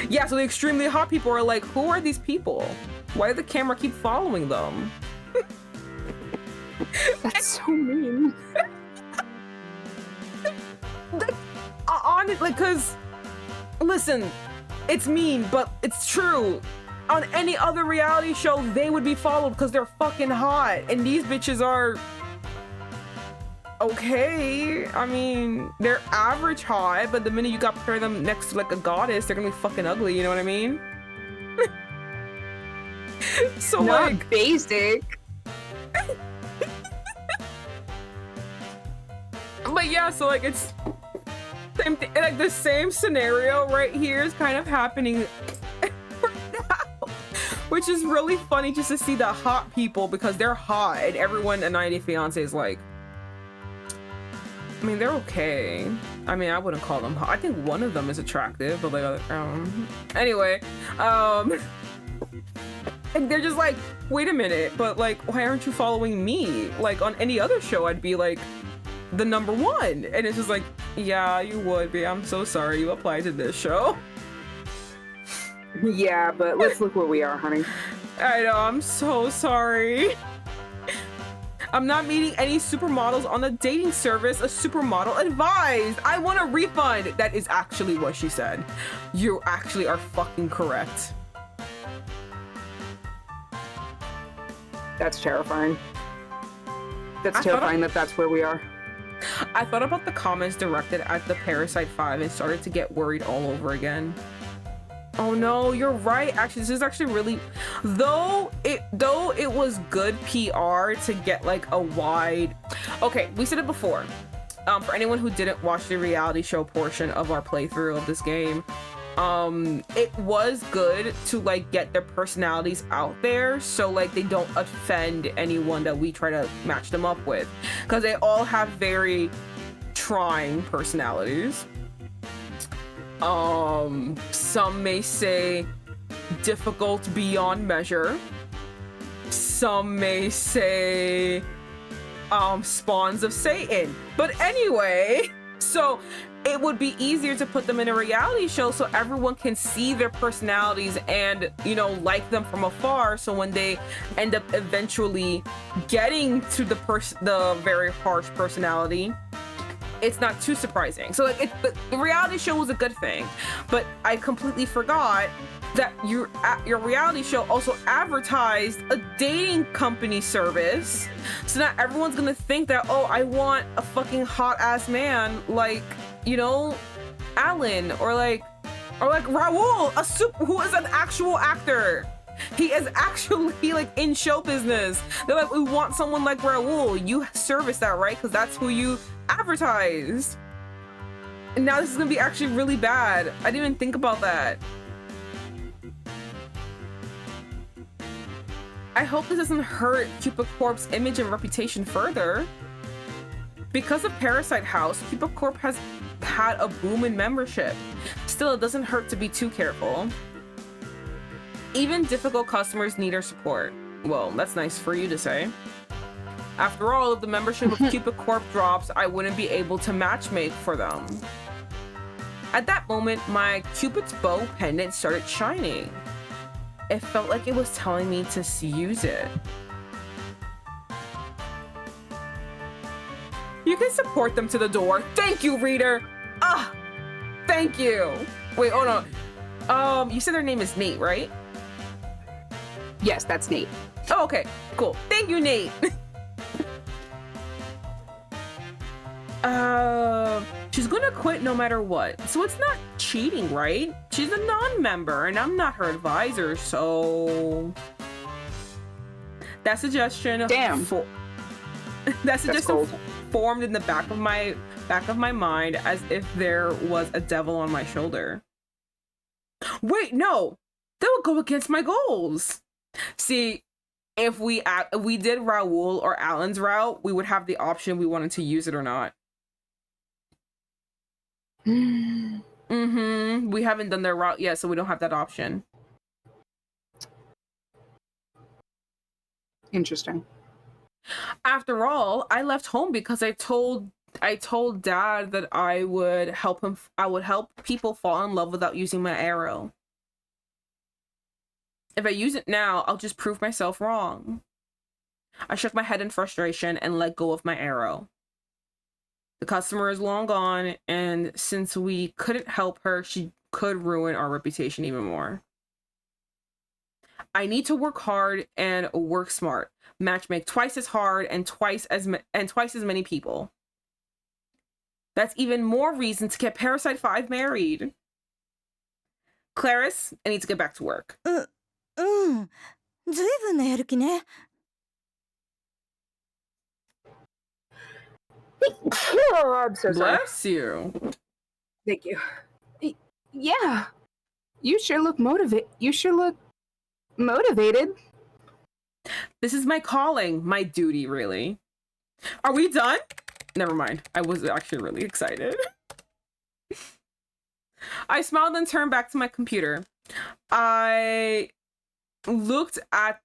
Yeah, so the extremely hot people are like, who are these people? Why did the camera keep following them? That's so mean. Honestly, because, listen, it's mean, but it's true. On any other reality show, they would be followed because they're fucking hot. And these bitches are okay. I mean, they're average hot, but the minute you got pair them next to like a goddess, they're gonna be fucking ugly, you know what I mean? So Not like basic. But yeah, so like it's same thing, like the same scenario right here is kind of happening right now, which is really funny just to see the hot people because they're hot and everyone at 90 Day Fiancé is like, I mean, they're okay. I mean, I wouldn't call them hot. I think one of them is attractive, but like, anyway, and they're just like, wait a minute, but like, why aren't you following me? Like on any other show, I'd be like the number one, and it's just like, yeah, you would be. I'm so sorry you applied to this show. Yeah, but let's look where we are, honey. I know, I'm so sorry. I'm not meeting any supermodels on the dating service. A supermodel advised. I want a refund. That is actually what she said. You actually are fucking correct. That's terrifying. That's terrifying that that's where we are. I thought about the comments directed at the Parasite 5 and started to get worried all over again. Oh no, you're right. Actually, this is actually really, though it was good PR to get like a wide, okay, we said it before. For anyone who didn't watch the reality show portion of our playthrough of this game, it was good to like get their personalities out there so like they don't offend anyone that we try to match them up with, because they all have very trying personalities. Some may say difficult beyond measure. Some may say spawns of Satan. But anyway, so it would be easier to put them in a reality show so everyone can see their personalities and, you know, like them from afar. So when they end up eventually getting to the very harsh personality, it's not too surprising. So like the reality show was a good thing, but I completely forgot that your reality show also advertised a dating company service. So now everyone's gonna think that, oh, I want a fucking hot ass man like, you know, Alan or like Raul, who is an actual actor. He is actually like in show business. They're like, we want someone like Raul. You service that, right? Because that's who you advertised. And now this is gonna be actually really bad. I didn't even think about that. I hope this doesn't hurt Cupid Corp's image and reputation further. Because of Parasite House, Cupid Corp has had a boom in membership. Still, it doesn't hurt to be too careful. Even difficult customers need our support. Well, that's nice for you to say. After all, if the membership of Cupid Corp drops, I wouldn't be able to matchmake for them. At that moment, my Cupid's bow pendant started shining. It felt like it was telling me to use it. You can support them to the door. Thank you, reader. Ah, thank you. Wait, hold on. You said their name is Nate, right? Yes, that's Nate. Oh, okay, cool. Thank you, Nate. She's gonna quit no matter what. So it's not cheating, right? She's a non-member and I'm not her advisor, so... That suggestion... Damn. That suggestion formed in the back of my mind as if there was a devil on my shoulder. Wait, no! That would go against my goals! See, if we did Raoul or Alan's route, we would have the option we wanted to use it or not. We haven't done their route yet, so we don't have that option. Interesting. After all, I left home because I told Dad that I would help people fall in love without using my arrow. If I use it now, I'll just prove myself wrong. I shook my head in frustration and let go of my arrow. The customer is long gone, and since we couldn't help her, she could ruin our reputation even more. I need to work hard and work smart. Matchmake twice as hard and twice as many people. That's even more reason to get Parasite 5 married. Clarice, I need to get back to work. ずいぶんのやる気ね。 Oh, I'm so sorry. Bless you. Thank you. Yeah. You sure look motivated. This is my calling, my duty, really. Are we done? Never mind. I was actually really excited. I smiled and turned back to my computer. I look at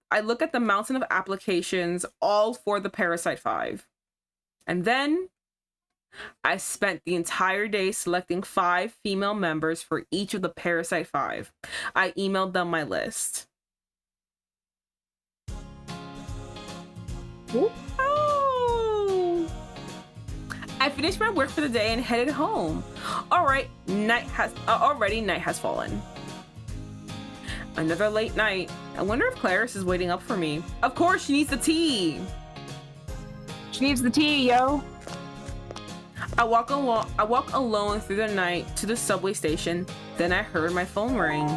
the mountain of applications, all for the Parasite 5. And then I spent the entire day selecting 5 female members for each of the Parasite 5. I emailed them my list. Oh! I finished my work for the day and headed home. Alright, night has fallen. Another late night. I wonder if Clarice is waiting up for me. Of course, she needs the tea. She needs the tea, yo. I walk alone through the night to the subway station. Then I heard my phone ring.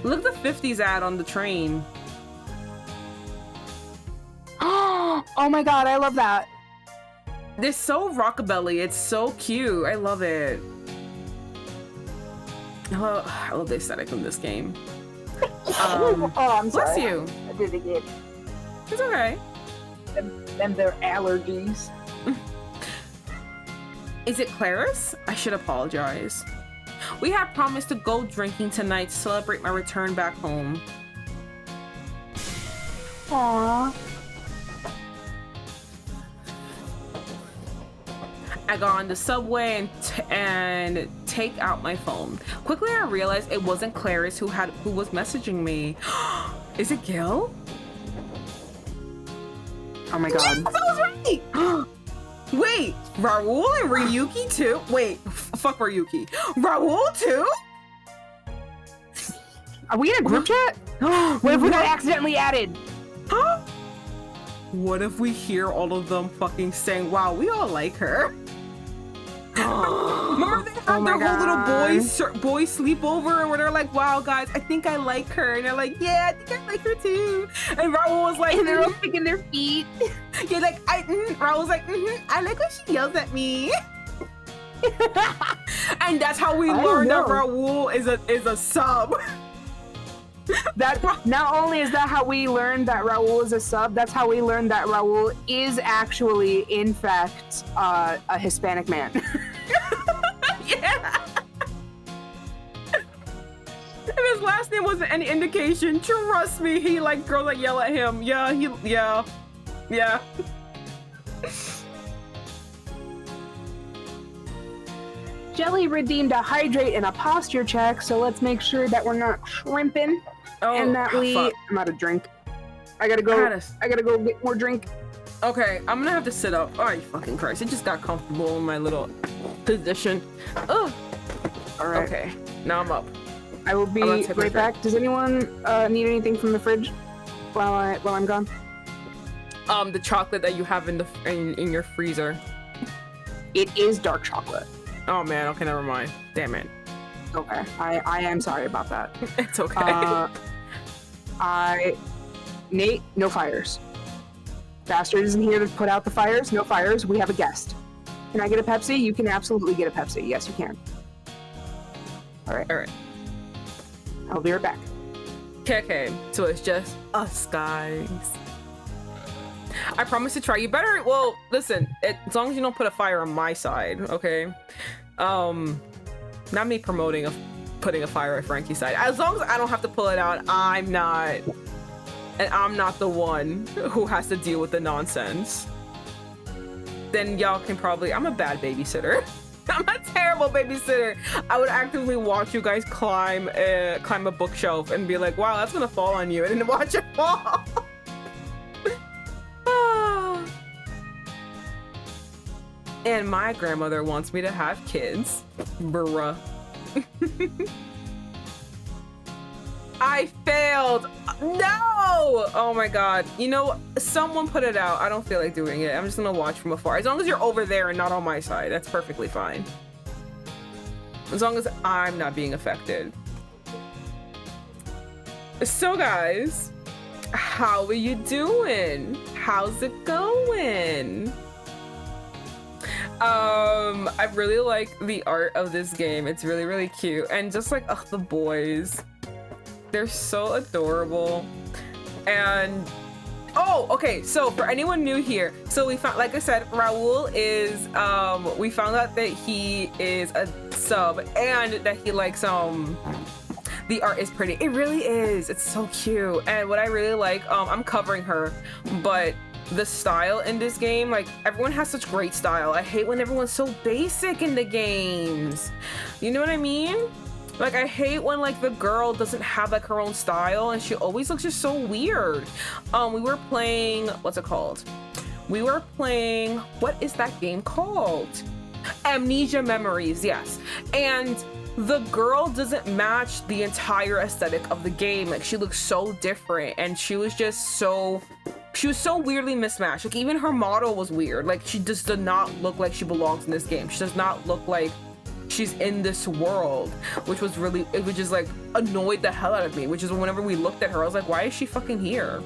Look at the 50s ad on the train. Oh my god, I love that. They're so rockabilly. It's so cute. I love it. Oh, I love the aesthetic of this game. Oh, I'm bless sorry. you. I did it again. It's okay. Them their allergies. Is it Clarice? I should apologize. We had promised to go drinking tonight to celebrate my return back home. Aww. I got on the subway and take out my phone. Quickly, I realized it wasn't Clarice who was messaging me. Is it Gill? Oh my god. Yes, I was right! Wait, Raoul and Ryuki too? Wait, fuck Ryuki. Raoul too? Are we in a group chat? What if we got accidentally added? What if we hear all of them fucking saying, wow, we all like her? Remember they had their whole little boy sleepover where they're like, wow, guys, I think I like her. And they're like, yeah, I think I like her too. And Raoul was like, And they're all picking their feet. Yeah, like, Raoul was like, I like when she yells at me. And that's how we learned that Raoul is a sub. That not only is that how we learned that Raoul is a sub, that's how we learned that Raoul is actually, in fact, a Hispanic man. If his last name wasn't any indication, trust me, he like girls that yell at him. Yeah, yeah. Jelly redeemed a hydrate and a posture check, so let's make sure that we're not shrimping and that fuck. I'm out of drink. I gotta go get more drink. Okay, I'm gonna have to sit up. Oh, fucking Christ. It just got comfortable in my little position. Ugh. All right. Okay, now I'm up. I will be right back. Does anyone need anything from the fridge while I'm gone? The chocolate that you have in your freezer. It is dark chocolate. Oh man, okay, never mind. Damn it. Okay, I am sorry about that. It's okay. Nate, no fires. Bastard isn't here to put out the fires. No fires. We have a guest. Can I get a Pepsi? You can absolutely get a Pepsi. Yes, you can. All right. I'll be right back. Okay, so it's just us guys. I promise to try. You better, well, listen, as long as you don't put a fire on my side, okay? Not me promoting putting a fire at Frankie's side. As long as I don't have to pull it out, I'm not the one who has to deal with the nonsense. Then y'all can probably, I'm a bad babysitter. I'm a terrible babysitter. I would actively watch you guys climb a bookshelf and be like, wow, that's gonna fall on you, and then watch it fall. And my grandmother wants me to have kids. Bruh. I failed. No! Oh my god. You know, someone put it out. I don't feel like doing it. I'm just gonna watch from afar. As long as you're over there and not on my side, that's perfectly fine. As long as I'm not being affected. So guys, how are you doing? How's it going? I really like the art of this game. It's really, really cute. And just like, ugh, the boys. They're so adorable. And oh, okay, so for anyone new here, so we found, like I said, Raul is we found out that he is a sub and that he likes the art is pretty. It really is. It's so cute. And what I really like, I'm covering her, but the style in this game, like, everyone has such great style. I hate when everyone's so basic in the games. You know what I mean? Like, I hate when, like, the girl doesn't have, like, her own style and she always looks just so weird. We were playing, what's it called? We were playing, what is that game called? Amnesia Memories, yes. And the girl doesn't match the entire aesthetic of the game. Like, she looks so different and she was so weirdly mismatched. Like, even her model was weird. Like, she just did not look like she belongs in this game. She does not look like she's in this world, which was really, it was just like annoyed the hell out of me, which is whenever we looked at her, I was like, why is she fucking here?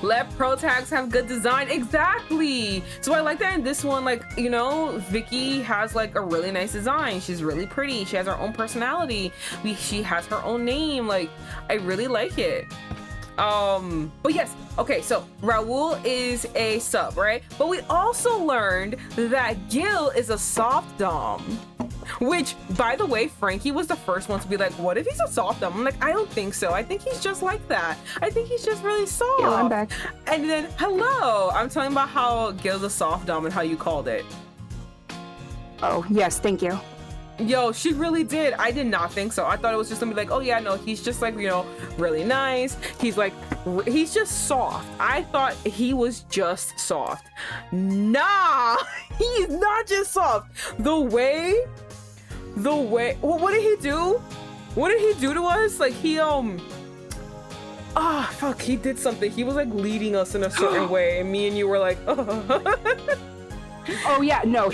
Let pro tags have good design. Exactly. So I like that in this one, like, you know, Vicky has like a really nice design. She's really pretty. She has her own personality. She has her own name. Like, I really like it. But yes, okay, so Raul is a sub, right? But we also learned that Gill is a SoftDom, which, by the way, Frankie was the first one to be like, what if he's a SoftDom? I'm like, I don't think so. I think he's just like that. I think he's just really soft. Yeah, I'm back. And then, hello, I'm telling about how Gill's a SoftDom and how you called it. Oh, yes, thank you. Yo, she really did. I did not think so. I thought it was just gonna be like, oh yeah, no, he's just like, you know, really nice. He's like, he's just soft. I thought he was just soft. Nah, he's not just soft. The way, what did he do? What did he do to us? Like, he, fuck, he did something. He was like leading us in a certain way, and me and you were like, Oh yeah, no,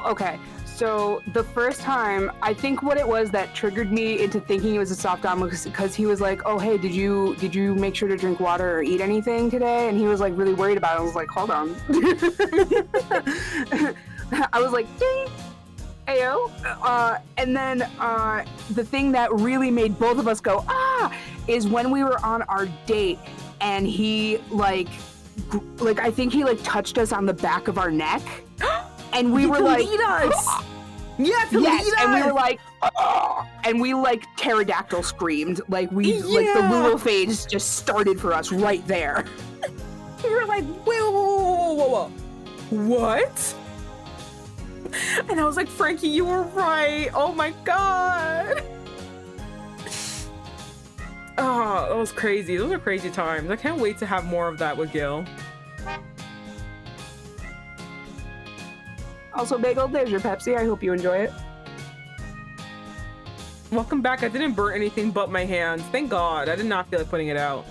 okay. So the first time, I think what it was that triggered me into thinking it was a SoftDom was because he was like, oh, hey, did you make sure to drink water or eat anything today? And he was like really worried about it. I was like, hold on. I was like, ding, ayo. And then the thing that really made both of us go, is when we were on our date and he like I think he like touched us on the back of our neck. And we were like, lead us. Yeah, to lead us. And we were like, and we like pterodactyl screamed. Like we like the lulophage just started for us right there. We were like, whoa. What? And I was like, Frankie, you were right. Oh my god. Oh, that was crazy. Those are crazy times. I can't wait to have more of that with Gill. Also, Bagel, there's your Pepsi. I hope you enjoy it. Welcome back. I didn't burn anything but my hands. Thank God. I did not feel like putting it out.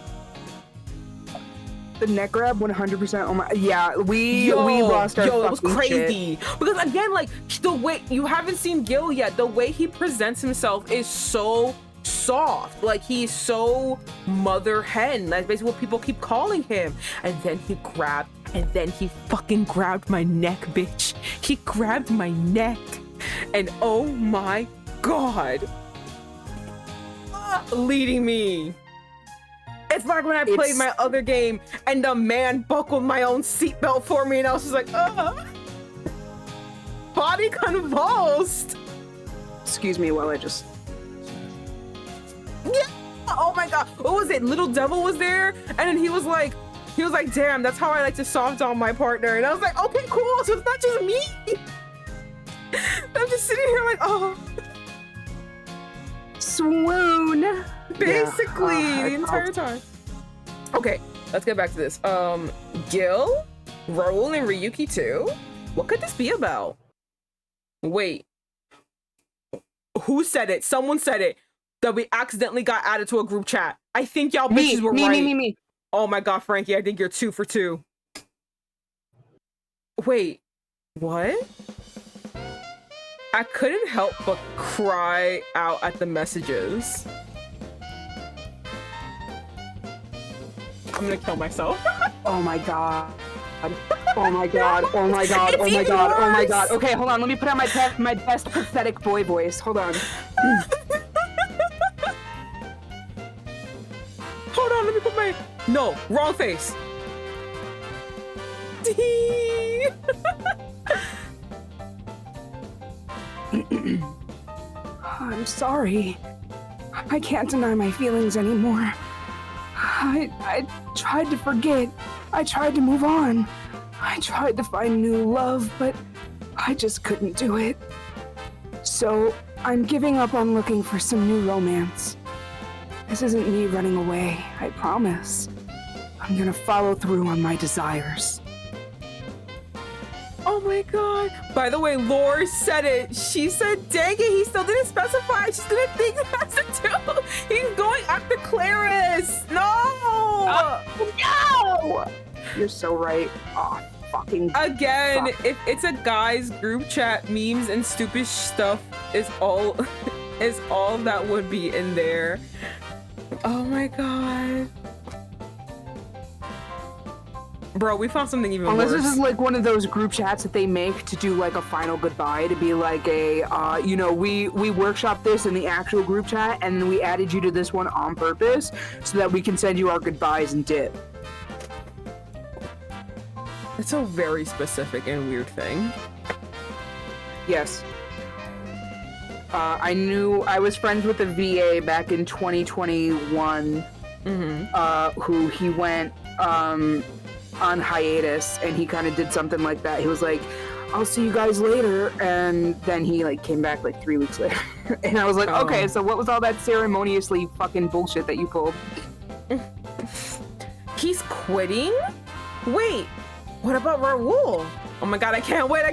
The neck grab, 100%. Oh my, yeah, we lost our fucking it was crazy. shit. Because again, like the way you haven't seen Gill yet, the way he presents himself is so soft. Like he's so mother hen. That's basically what people keep calling him. And then he fucking grabbed my neck, bitch. He grabbed my neck, and oh my God, leading me. It's like when I played my other game and the man buckled my own seatbelt for me and I was just like, body convulsed. Excuse me while I just... Yeah. Oh my God. What was it? Little Devil was there and then he was like, damn, that's how I like to SoftDom my partner. And I was like, okay, cool. So it's not just me. I'm just sitting here like, oh. Swoon. Basically, the entire time. Okay, let's get back to this. Gill, Raul, and Ryuki too? What could this be about? Wait. Who said it? Someone said it. That we accidentally got added to a group chat. I think y'all bitches were right. Me. Oh my God, Frankie, I think you're 2 for 2. Wait, what? I couldn't help but cry out at the messages. I'm gonna kill myself. Oh my God. Oh my God. Oh my God. Oh my God. Oh my God. Okay, hold on. Let me put on my best pathetic boy voice. Hold on. Hold on, let me put my... No, wrong face. I'm sorry. I can't deny my feelings anymore. I tried to forget. I tried to move on. I tried to find new love, but I just couldn't do it. So I'm giving up on looking for some new romance. This isn't me running away, I promise. I'm gonna follow through on my desires. Oh my God. By the way, Lore said it. She said, dang it, he still didn't specify. She's gonna think that's it too. He's going after Claris. No! No! You're so right. Oh, fucking again, fuck. If it's a guy's group chat, memes and stupid stuff is all that would be in there. Oh my God. Bro, we found something even worse. Unless this is like one of those group chats that they make to do like a final goodbye, to be like a, we workshopped this in the actual group chat and then we added you to this one on purpose so that we can send you our goodbyes and dip. It's a very specific and weird thing. Yes. I was friends with a VA back in 2021, who he went, on hiatus and he kind of did something like that. He was like, I'll see you guys later, and then he like came back like 3 weeks later. And I was like, okay, so what was all that ceremoniously fucking bullshit that you pulled? He's quitting? Wait, what about Raul? Oh my God, I can't wait.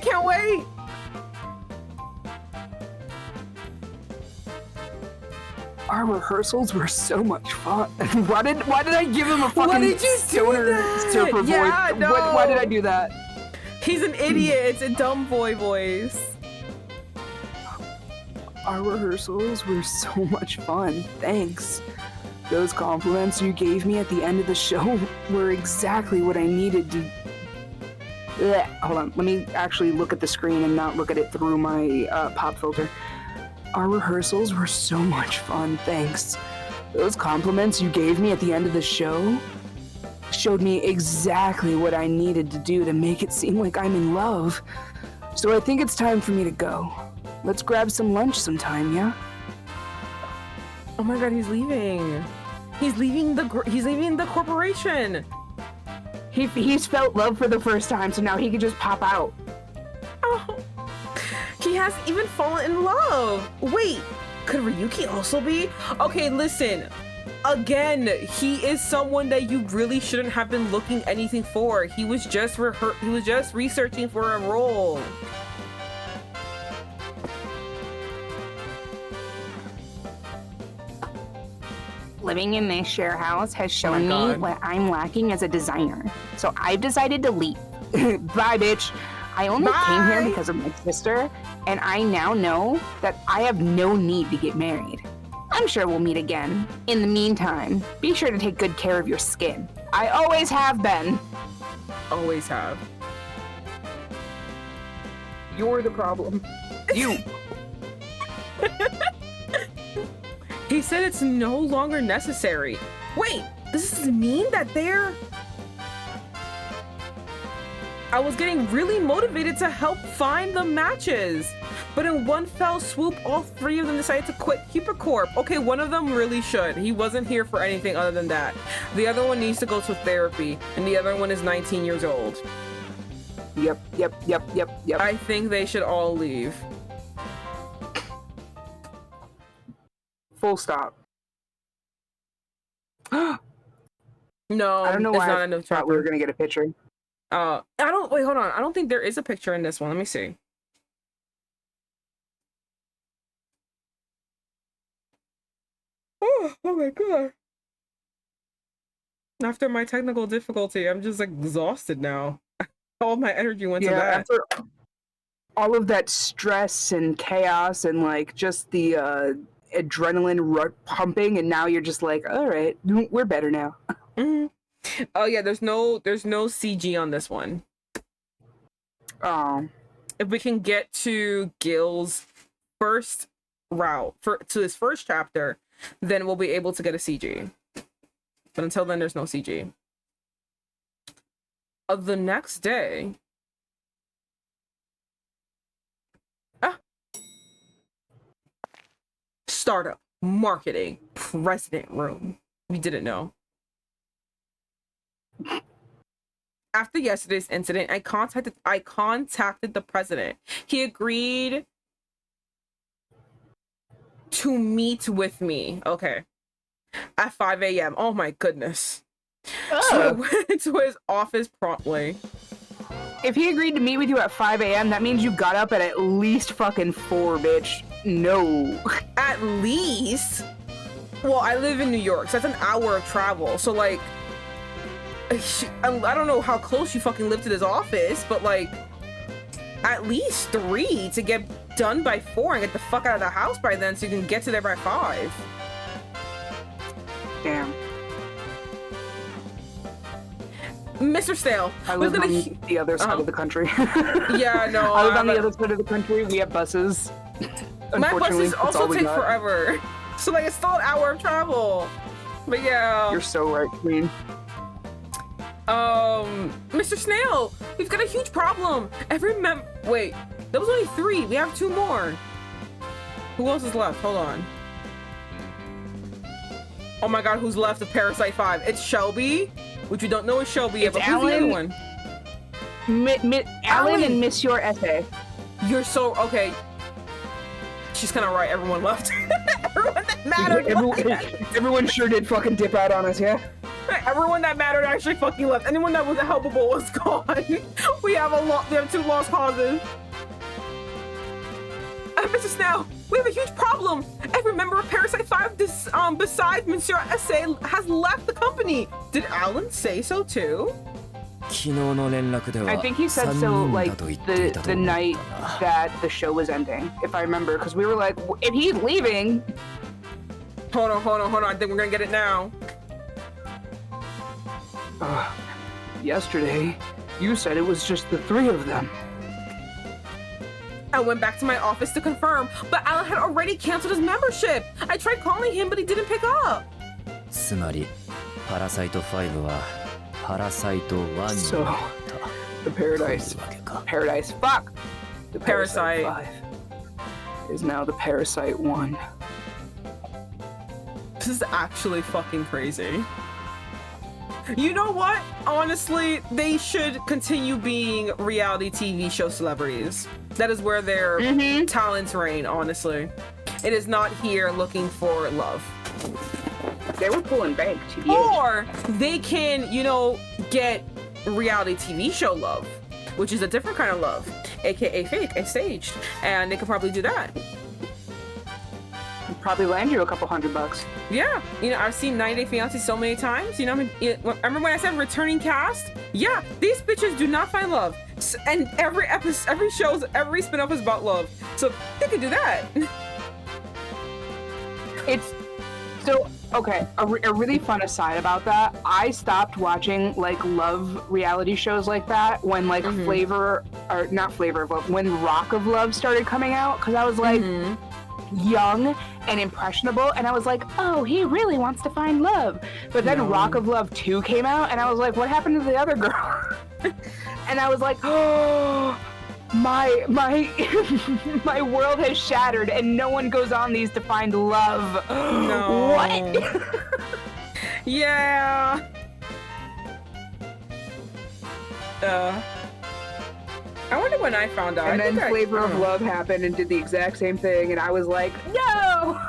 Our rehearsals were so much fun. Why did I give him a fucking stoner surfer voice? Yeah, no. Why did I do that? He's an idiot. It's a dumb boy voice. Our rehearsals were so much fun. Thanks. Those compliments you gave me at the end of the show were exactly what I needed to... Blech. Hold on. Let me actually look at the screen and not look at it through my pop filter. Our rehearsals were so much fun, thanks. Those compliments you gave me at the end of the show showed me exactly what I needed to do to make it seem like I'm in love. So I think it's time for me to go. let's grab some lunch sometime, yeah? Oh my god, he's leaving. He's leaving the corporation. He's felt love for the first time, so now he can just pop out. Oh, he hasn't even fallen in love. Wait, could Ryuki also be? Okay, listen. Again, he is someone that you really shouldn't have been looking anything for. He was just researching for a role. Living in this share house has shown me God. what I'm lacking as a designer. So I've decided to leave. Bye, bitch. I only came here Bye. because of my sister, and I now know that I have no need to get married. I'm sure we'll meet again. In the meantime, be sure to take good care of your skin. I always have been. Always have. You're the problem. You. He said it's no longer necessary. Wait, does this mean that they're... I was getting really motivated to help find the matches. But in one fell swoop, all three of them decided to quit Cupid Corp. Okay, one of them really should. He wasn't here for anything other than that. The other one needs to go to therapy, and the other one is 19 years old. Yep. I think they should all leave. Full stop. No, I don't know it's why not I enough thought we were chapter. gonna get a picture. Wait, hold on. I don't think there is a picture in this one. Let me see. Oh my god. After my technical difficulty, I'm just exhausted now. All my energy went to that. After all of that stress and chaos and like just the adrenaline pumping, and now you're just like, all right, we're better now. Mhm. Oh yeah, there's no CG on this one. Oh, If we can get to Gill's first route to his first chapter, then we'll be able to get a CG. But until then, there's no CG. The next day, startup marketing president room. We didn't know. After yesterday's incident, I contacted the president. He agreed to meet with me. Okay. At 5 a.m. Oh my goodness. So I went to his office promptly. if he agreed to meet with you at 5 a.m., that means you got up at least fucking 4, bitch. No. At least. Well, I live in New York, so that's an hour of travel. So like, I don't know how close you fucking live to this office, but like, at least 3 to get done by 4 and get the fuck out of the house by then, so you can get to there by 5. Damn. Mr. Stale, I live on the other side of the country. Yeah, no. I live on the other side of the country. We have buses. My buses that's also all we take got. forever. So like, it's still an hour of travel. But yeah. You're so right, Queen. Mr. Snail, we've got a huge problem. Wait, that was only 3. We have 2 more. Who else is left? Hold on. Oh my god, who's left of Parasite 5? It's Shelby, which we don't know is Shelby yet, It's but who's the other Alan. one? Alan and Miss Your Essay. You're so okay. She's kind of right. Everyone left. Everyone that mattered. Everyone sure did fucking dip out on us, yeah? Everyone that mattered actually fucking left. Anyone that was helpable was gone. We have 2 lost causes. Mr. Snail, we have a huge problem. Every member of Parasite 5 besides Monsieur Essay has left the company. Did Alan say so too? I think he said so, like, the night that the show was ending, if I remember, because we were like, if he's leaving... Hold on. I think we're gonna get it now. Yesterday, you said it was just the 3 of them. I went back to my office to confirm, but Alan had already canceled his membership. I tried calling him, but he didn't pick up. つまりパラサイト5はパラサイト1になった The Paradise. というわけか Paradise. Fuck! The Parasite. 5. is now the Parasite one. This is actually fucking crazy. You know what? Honestly, they should continue being reality TV show celebrities. That is where their talents reign, honestly. It is not here looking for love. They were pulling bank, TBH. Or they can, you know, get reality TV show love, which is a different kind of love, aka fake and staged. And they could probably do that. Probably land you a couple $100. Yeah, you know, I've seen 90 Day Fiancé so many times. You know, remember when I said returning cast? Yeah, these bitches do not find love, and every episode, every show's, every spin-off is about love. So they could do that. It's so okay. A really fun aside about that. I stopped watching like love reality shows like that when like Flavor or not Flavor of Love, when Rock of Love started coming out, because I was like young and impressionable, and I was like, oh, he really wants to find love. But then Rock of Love 2 came out, and I was like, what happened to the other girl? And I was like, oh, my my world has shattered, and no one goes on these to find love. No. What? Yeah. I wonder when I found out. And then Flavor of Love happened and did the exact same thing, and I was like, no!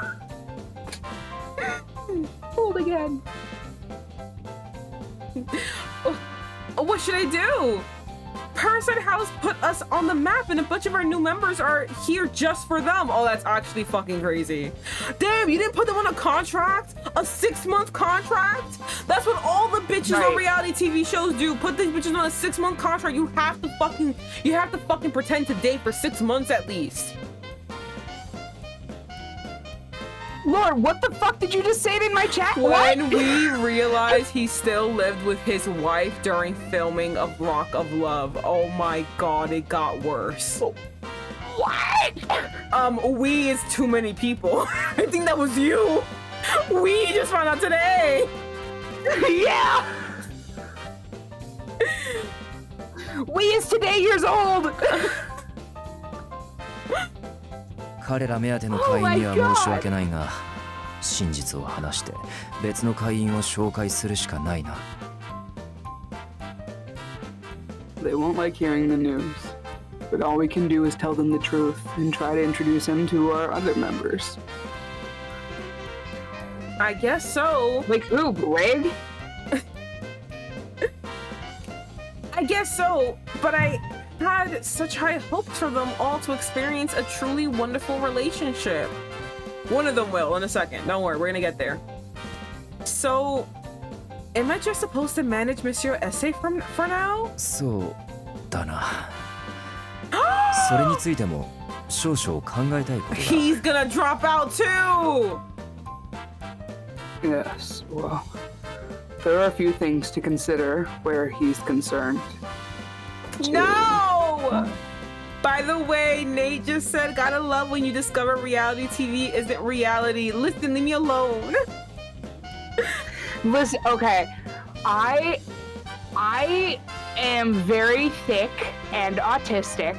Fooled again. What should I do? Parasite House put us on the map, and a bunch of our new members are here just for them. Oh, that's actually fucking crazy. Damn, you didn't put them on a contract? A 6-month contract? That's what all the bitches on reality TV shows do. Put these bitches on a 6-month contract. You have to fucking pretend to date for 6 months at least. Lord, what the fuck did you just say in my chat? When we realized he still lived with his wife during filming of Rock of Love, oh my god, it got worse. What? We is too many people. I think that was you. We just found out today. Yeah. We is today years old. 彼ら目当ての会員には申し訳ないが、真実を話して別の会員を紹介するしかないな。They won't like hearing the news, but all we can do is tell them the truth and try to introduce them to our other members. I guess so. Like who, Greg? I guess so, but I had such high hopes for them all to experience a truly wonderful relationship. One of them will in a second. Don't worry, we're gonna get there. So, am I just supposed to manage Monsieur Essay for now? そうだな。それについても少々考えたいことが。He's gonna drop out too! Yes, well, there are a few things to consider where he's concerned. No! By the way, Nate just said, gotta love when you discover reality TV isn't reality. Listen, leave me alone. Listen, okay, I am very thick and autistic,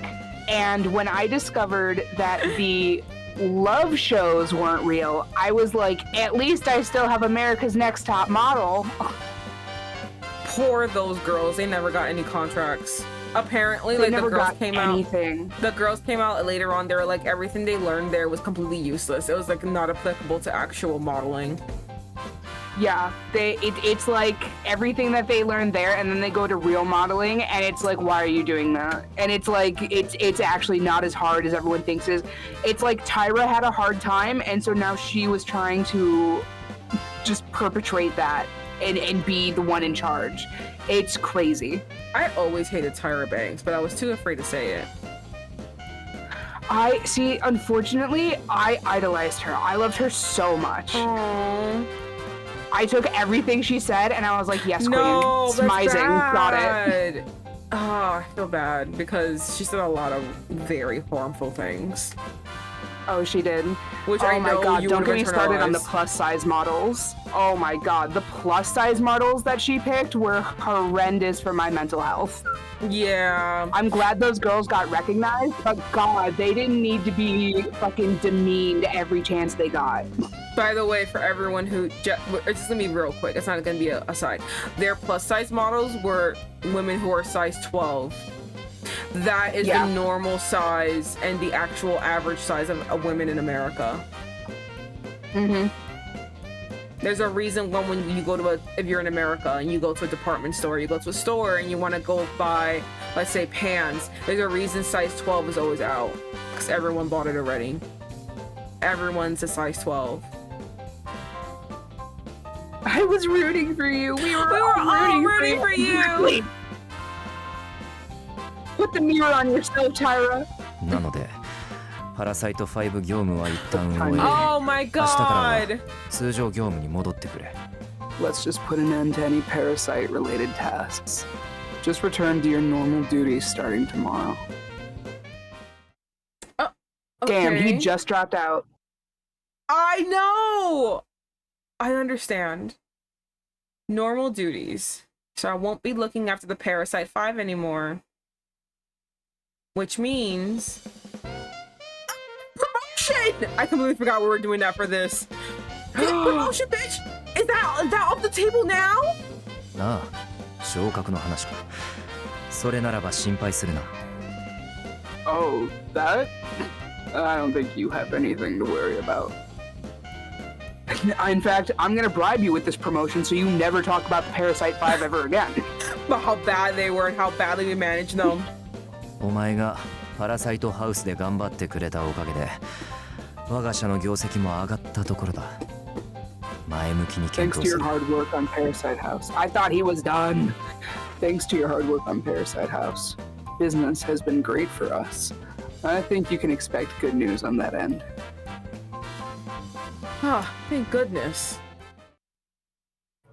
and when I discovered that the love shows weren't real, I was like, at least I still have America's Next Top Model. Poor those girls, they never got any contracts. Apparently, they like never the girls got came anything. out. The girls came out later on. They were like everything they learned there was completely useless. It was like not applicable to actual modeling. Yeah, it's like everything that they learned there, and then they go to real modeling, and it's like, why are you doing that? And it's like it's actually not as hard as everyone thinks it is. It's like Tyra had a hard time, and so now she was trying to just perpetrate that and be the one in charge. It's crazy. I always hated Tyra Banks, but I was too afraid to say it. I see, unfortunately, I idolized her. I loved her so much. Aww. I took everything she said and I was like, yes, no, queen. Smizing. Got it. Oh, I feel bad because she said a lot of very harmful things. Oh, she did. which Oh I my know god, you don't would get me started on the internalize. plus size models. Oh my god, the plus size models that she picked were horrendous for my mental health. Yeah. I'm glad those girls got recognized, but god, they didn't need to be fucking demeaned every chance they got. By the way, for everyone who it's just gonna be real quick. It's not gonna be a aside. Their plus size models were women who are size 12. That is the normal size and the actual average size of women in America. Mm-hmm. There's a reason when you go to if you're in America and you go to a department store, you go to a store and you want to go buy, let's say, pants, there's a reason size 12 is always out. Because everyone bought it already. Everyone's a size 12. I was rooting for you. We were all rooting for you. Put the mirror on yourself, Tyra. なのでパラサイト5業務は一旦終え Oh my 明日からは god. 通常業務に戻ってくれ Let's just put an end to any parasite-related tasks. Just return to your normal duties starting tomorrow. Damn, he Okay. just dropped out. I know. I understand. Normal duties. So I won't be looking after the Parasite 5 anymore. Which means promotion! I completely forgot we were doing that for this. Promotion, bitch! Is that off the table now? ああ昇格の話かそれならば心配するな Oh, that? I don't think you have anything to worry about. In fact, I'm gonna bribe you with this promotion so you never talk about the Parasite 5 ever again. About how bad they were and how badly we managed them. お前がパラサイトハウスで頑張ってくれたおかげで我が社の業績も上がったところだ前向きに Thanks 検 to 討す your る hard work on Parasite House. I thought he was done. Thanks to your hard work on Parasite House. Business has been great for us. I think you can expect good news on that end. Ah, thank goodness.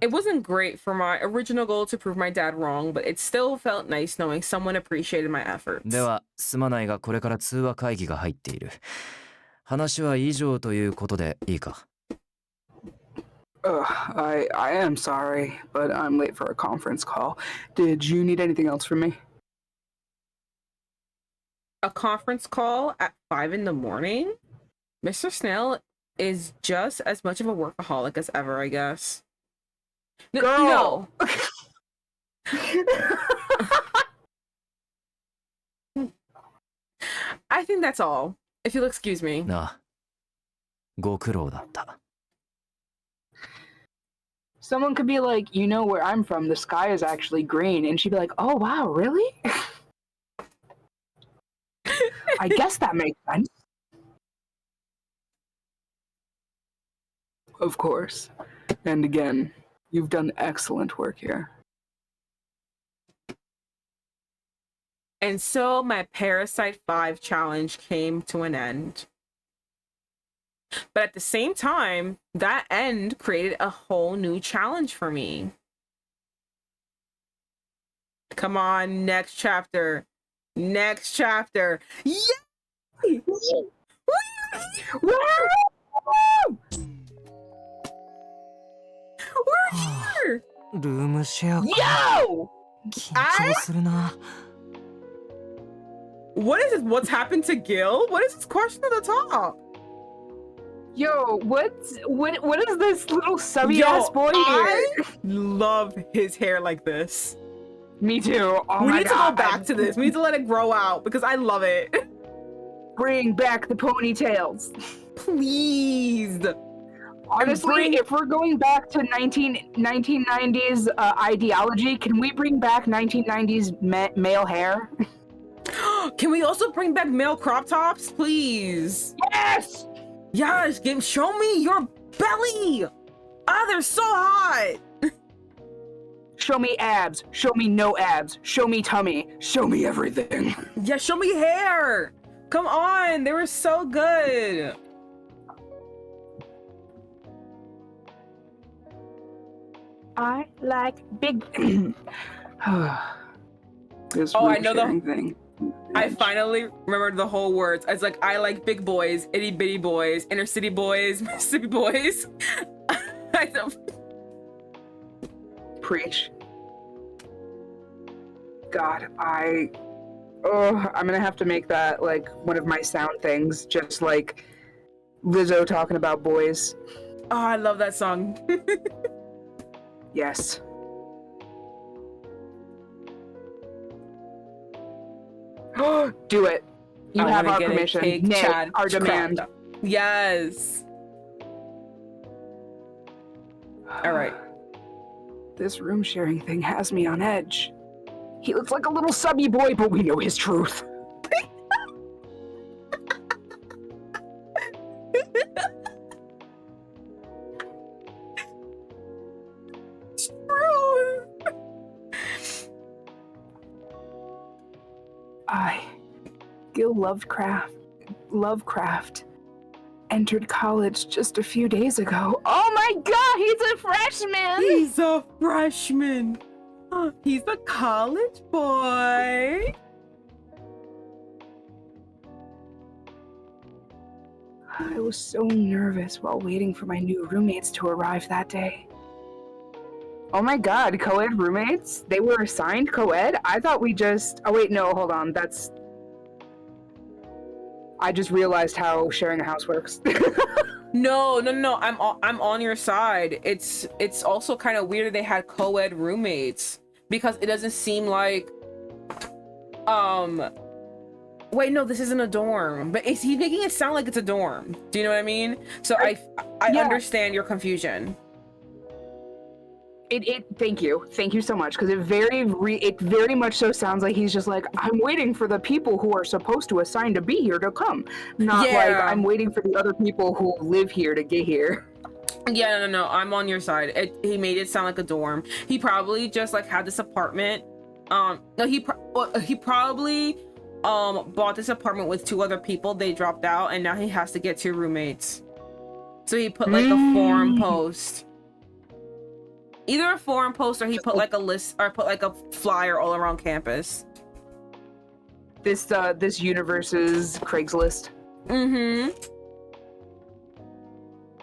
It wasn't great for my original goal to prove my dad wrong, but it still felt nice knowing someone appreciated my efforts. ではすまないがこれから通話会議が入っている話は以上ということでいいか I am sorry, but I'm late for a conference call. Did you need anything else from me? A conference call at 5 in the morning? Mr. Snail is just as much of a workaholic as ever, I guess. Girl! No. I think that's all. If you'll excuse me. なあご苦労だった Someone could be like, you know where I'm from, the sky is actually green. And she'd be like, oh, wow, really? I guess that makes sense. Of course. And again, you've done excellent work here. And so my Parasite 5 challenge came to an end. But at the same time, that end created a whole new challenge for me. Come on, next chapter. Next chapter. Yay! We're here! ルームシェアか Yo! 緊張するな What is this? What's happened to Gill? What is this question at the top? Yo, what is this little subby Yo, ass boy I here? love his hair like this. Me too. Oh We my need to go God. back to this. We need to let it grow out because I love it. Bring back the ponytails. Please. Honestly, if we're going back to 1990s ideology, can we bring back 1990s male hair? Can we also bring back male crop tops, please? Yes! Yes, show me your belly. Ah, they're so hot. Show me abs. Show me no abs. Show me tummy. Show me everything. Yeah, show me hair. Come on, they were so good. I like big. This Oh, I root know sharing thing. I finally remembered the whole words. It's like, I like big boys, itty bitty boys, inner city boys, Mississippi boys. I don't... Preach. God, I'm gonna have to make that like one of my sound things, just like Lizzo talking about boys. Oh, I love that song. Yes. Do it. You I have wanna our get a permission. cake, Nay, Chad, our demand. Yes. All right. This room sharing thing has me on edge. He looks like a little subby boy, but we know his truth. Gill Lovecraft entered college just a few days ago. Oh my god, he's a freshman! He's a freshman. He's a college boy. I was so nervous while waiting for my new roommates to arrive that day. Oh my god, co-ed roommates? They were assigned co-ed? I thought we just... Oh wait, no, hold on, that's... I just realized how sharing a house works. No, I'm on your side. It's also kind of weird that they had co-ed roommates because it doesn't seem like wait, no, this isn't a dorm, but he's making it sound like it's a dorm. Do you know what I mean? So I Yeah. understand your confusion. Thank you so much, because it very much so sounds like he's just like, I'm waiting for the people who are supposed to assign to be here to come, not like I'm waiting for the other people who live here to get here. Yeah, no, I'm on your side. He made it sound like a dorm. He probably just like had this apartment. No, he probably bought this apartment with 2 other people. They dropped out, and now he has to get 2 roommates. So he put like a forum post. Either a forum post or he put like a list or put like a flyer all around campus. This universe's Craigslist. Mm-hmm.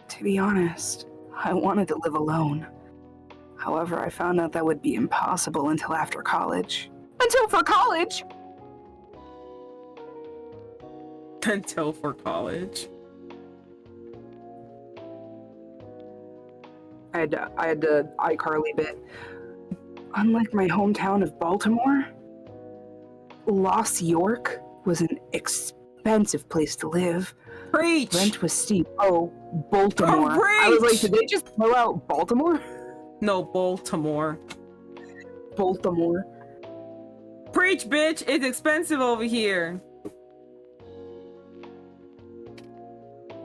To be honest, I wanted to live alone. However, I found out that would be impossible until after college. Until for college! Until for college. I had the iCarly bit. Unlike my hometown of Baltimore, Los York was an expensive place to live. Preach! Rent was steep. Oh, Baltimore. Oh, I was like, did they just throw out Baltimore? No, Baltimore. Baltimore. Preach, bitch! It's expensive over here.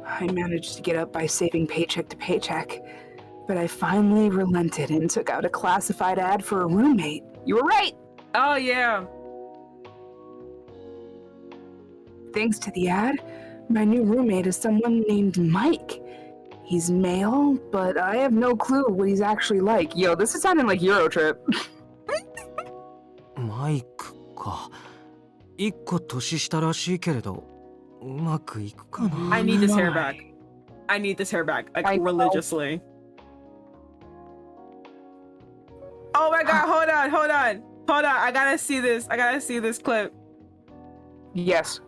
I managed to get up by saving paycheck to paycheck, but I finally relented and took out a classified ad for a roommate. You were right! Oh, yeah. Thanks to the ad, my new roommate is someone named Mike. He's male, but I have no clue what he's actually like. Yo, this is sounding like Eurotrip. マイクか。一個年下らしいけれど、うまくいくかな。I need this hair back. I need this hair back, like, I know. religiously. Oh my god, hold on. I gotta see this. I gotta see this clip. Yes.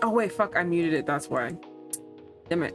Oh wait, fuck, I muted it, that's why. Damn it.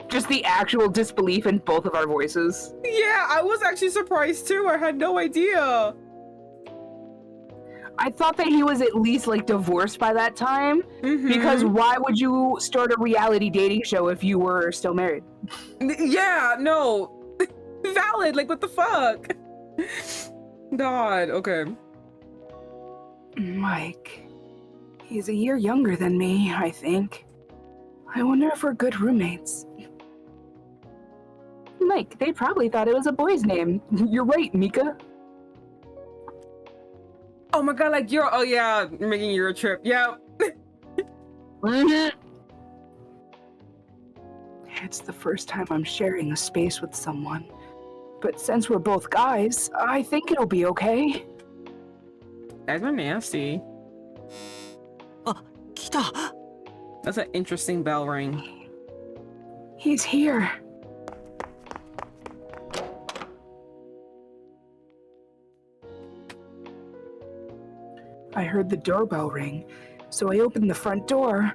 Just the actual disbelief in both of our voices. Yeah, I was actually surprised too. I had no idea. I thought that he was at least like divorced by that time, because why would you start a reality dating show if you were still married? Yeah, no. valid. Like, what the fuck? God, okay. Mike. He's a year younger than me, I think. I wonder if we're good roommates. Mike, they probably thought it was a boy's name. You're right, Mika. Oh my god, like oh yeah, making Euro trip. Yeah. It's the first time I'm sharing a space with someone. But since we're both guys, I think it'll be okay. Guys are nasty. Kita. That's an interesting bell ring. He's here. I heard the doorbell ring, so I opened the front door.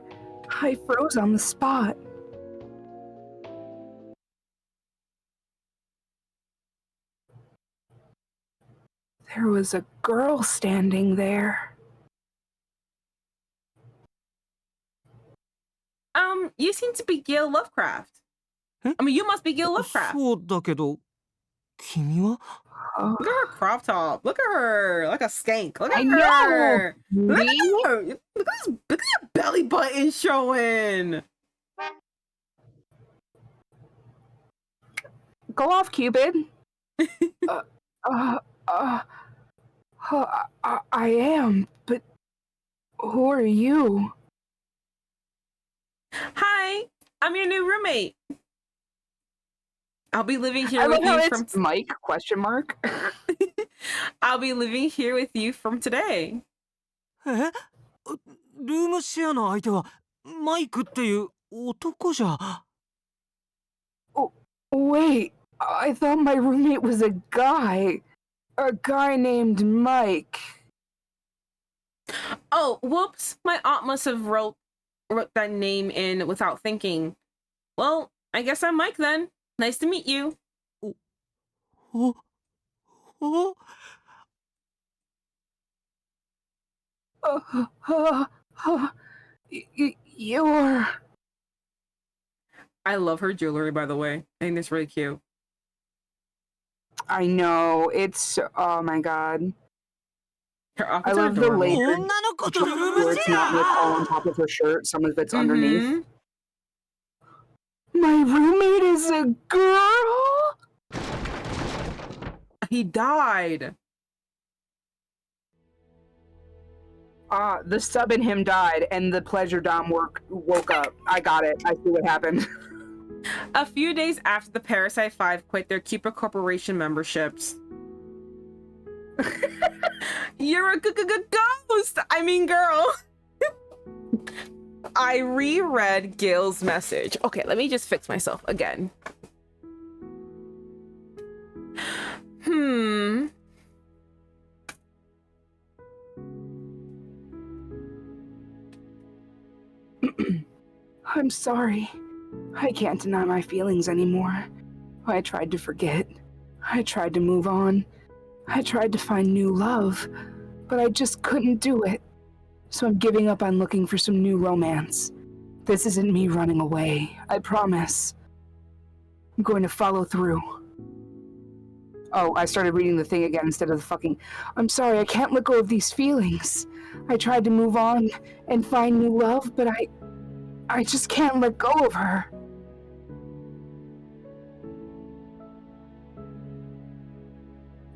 I froze on the spot. There was a girl standing there. You seem to be Gill Lovecraft. I mean, you must be Gill Lovecraft. そうだけど、君は? Look at her crop top. Look at her, like a skank. Look at I her. know. Look at her. Look at that belly button showing. Go off, Cupid. I am, but who are you? Hi, I'm your new roommate. I'll be living here I with love how you it's from Mike ? I'll be living here with you from today. え？ルームシェアの相手はマイクっていう男じゃ。Wait, I thought my roommate was a guy. A guy named Mike. Oh, whoops. My aunt must have wrote that name in without thinking. Well, I guess I'm Mike then. Nice to meet you. Oh. You're... I love her jewelry, by the way. I think it's really cute. I know, it's... Oh my god. Her I outfits are love the adorable. later 女の子とルーム where シ it's ェ not like all on ア。 top of her shirt, some of it's underneath. Mhm. My roommate is a girl? He died. The sub in him died, and the pleasure dom woke up. I got it. I see what happened. A few days after the Parasite 5 quit their Cupid Corporation memberships. You're a ghost! I mean, girl. I reread Gill's message. Okay, let me just fix myself again. I'm sorry. I can't deny my feelings anymore. I tried to forget. I tried to move on. I tried to find new love, but I just couldn't do it. So I'm giving up on looking for some new romance. This isn't me running away, I promise. I'm going to follow through. Oh, I started reading the thing again instead of the fucking... I'm sorry, I can't let go of these feelings. I tried to move on and find new love, but I just can't let go of her.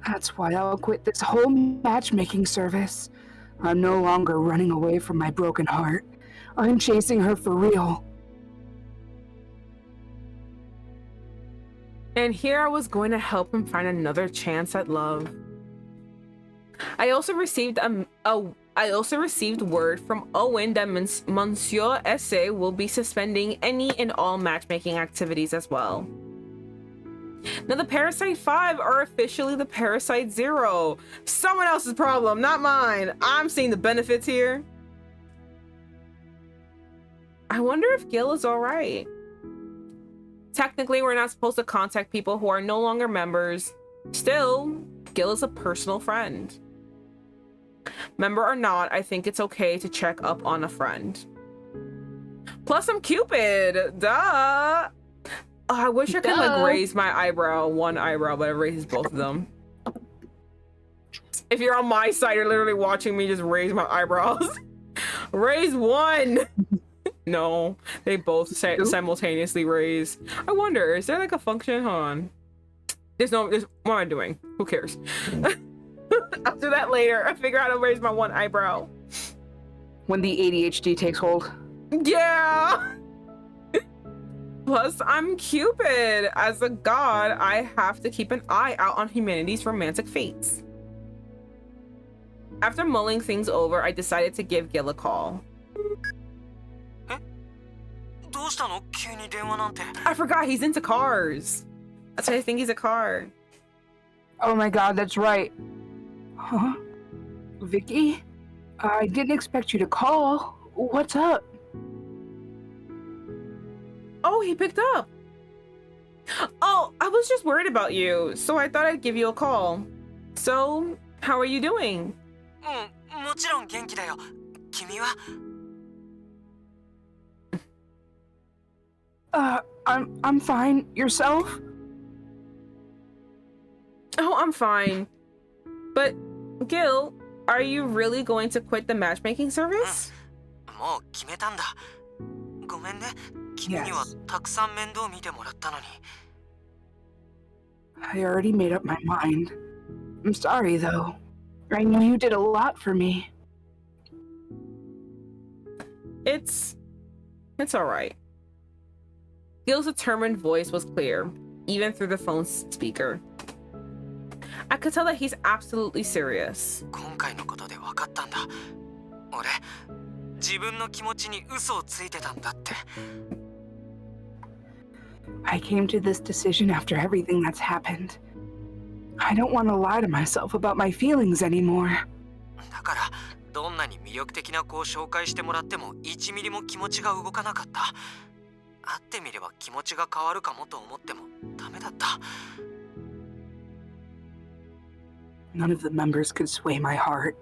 That's why I'll quit this whole matchmaking service. I'm no longer running away from my broken heart. I'm chasing her for real. And here I was going to help him find another chance at love. I also received word from Owen that Monsieur Esse will be suspending any and all matchmaking activities as well. Now the Parasite 5 are officially the Parasite 0. Someone else's problem, not mine. I'm seeing the benefits here. I wonder if Gill is alright. Technically, we're not supposed to contact people who are no longer members. Still, Gill is a personal friend. Member or not, I think it's okay to check up on a friend. Plus, I'm Cupid. Duh. I wish I could like Duh. raise my eyebrow, one eyebrow, but it raises both of them. If you're on my side, you're literally watching me just raise my eyebrows. Raise one. No, they both simultaneously raise. I wonder, is there like a function? Hold on. There's what am I doing? Who cares? I'll do that later. I figure out how to raise my one eyebrow. When the ADHD takes hold. Yeah. Plus, I'm Cupid. As a god, I have to keep an eye out on humanity's romantic fates. After mulling things over, I decided to give Gill a call. I forgot he's into cars. That's why I think he's a car. Oh my god, that's right. Huh? Vicky? I didn't expect you to call. What's up? Oh, he picked up. Oh, I was just worried about you, so I thought I'd give you a call. So, how are you doing? I'm fine. Yourself? Oh, I'm fine. But, Gill, are you really going to quit the matchmaking service? Yes. I already made up my mind. I'm sorry, though. I know you did a lot for me. It's all right. Gill's determined voice was clear, even through the phone's speaker. I could tell that he's absolutely serious. I came to this decision after everything that's happened. I don't want to lie to myself about my feelings anymore. None of the members could sway my heart.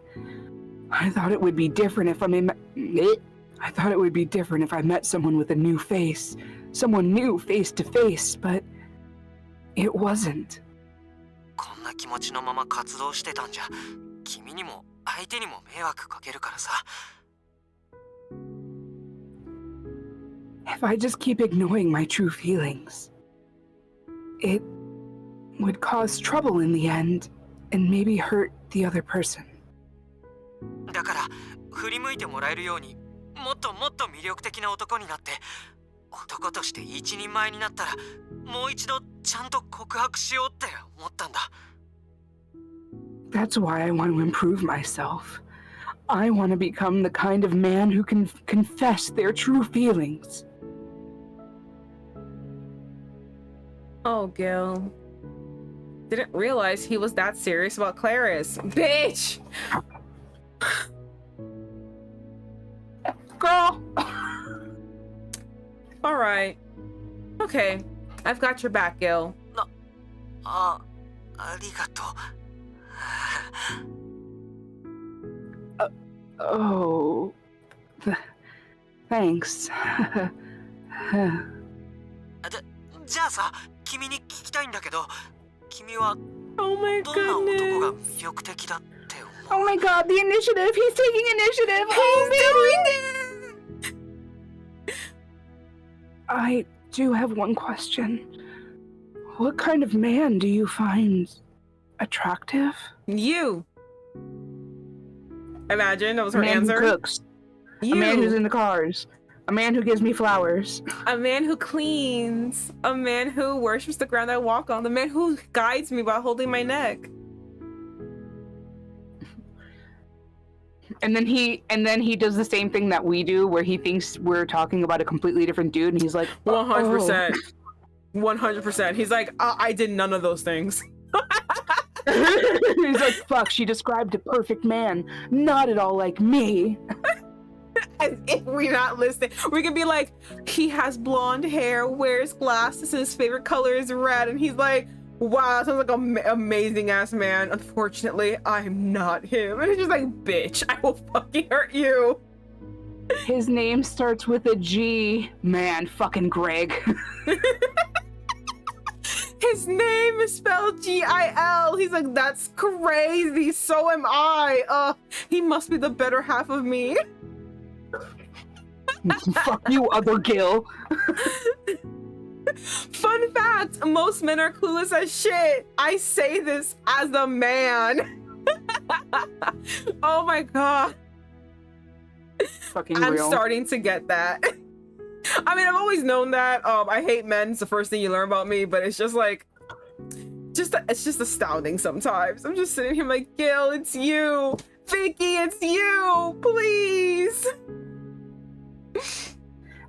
I thought it would be different if I met someone with a new face, someone new face to face, but it wasn't. If I just keep ignoring my true feelings, it would cause trouble in the end and maybe hurt the other person. That's why I want to improve myself. I want to become the kind of man who can confess their true feelings. Oh, Gill. Didn't realize he was that serious about Clarice. Bitch! Girl! Alright. Okay. I've got your back, Gill. Oh... Thanks. Oh my goodness. Oh my god, the initiative! He's taking initiative! He's doing it! I do have one question. What kind of man do you find attractive? You. Imagine that was A her man answer. who cooks. You. A man who's in the cars. A man who gives me flowers. A man who cleans. A man who worships the ground I walk on. The man who guides me by holding my neck. And then he does the same thing that we do, where he thinks we're talking about a completely different dude, and he's like, 100%. 100%. He's like, I did none of those things. He's like, fuck, she described a perfect man. Not at all like me. As if we're not listening. We could be like, he has blonde hair, wears glasses, and his favorite color is red. And he's like, wow, that sounds like an amazing ass man. Unfortunately, I'm not him. And it's just like, bitch, I will fucking hurt you. His name starts with a G. Man, fucking Greg. His name is spelled Gil. He's like, that's crazy. So am I. He must be the better half of me. Fuck you, other Gill. Fun fact, most men are clueless as shit. I say this as a man. Oh my god. Fucking I'm real. starting to get that. I mean, I've always known that. I hate men. It's the first thing you learn about me, but it's just like, it's just astounding sometimes. I'm just sitting here like, Gill, it's you. Vicky, it's you. Please.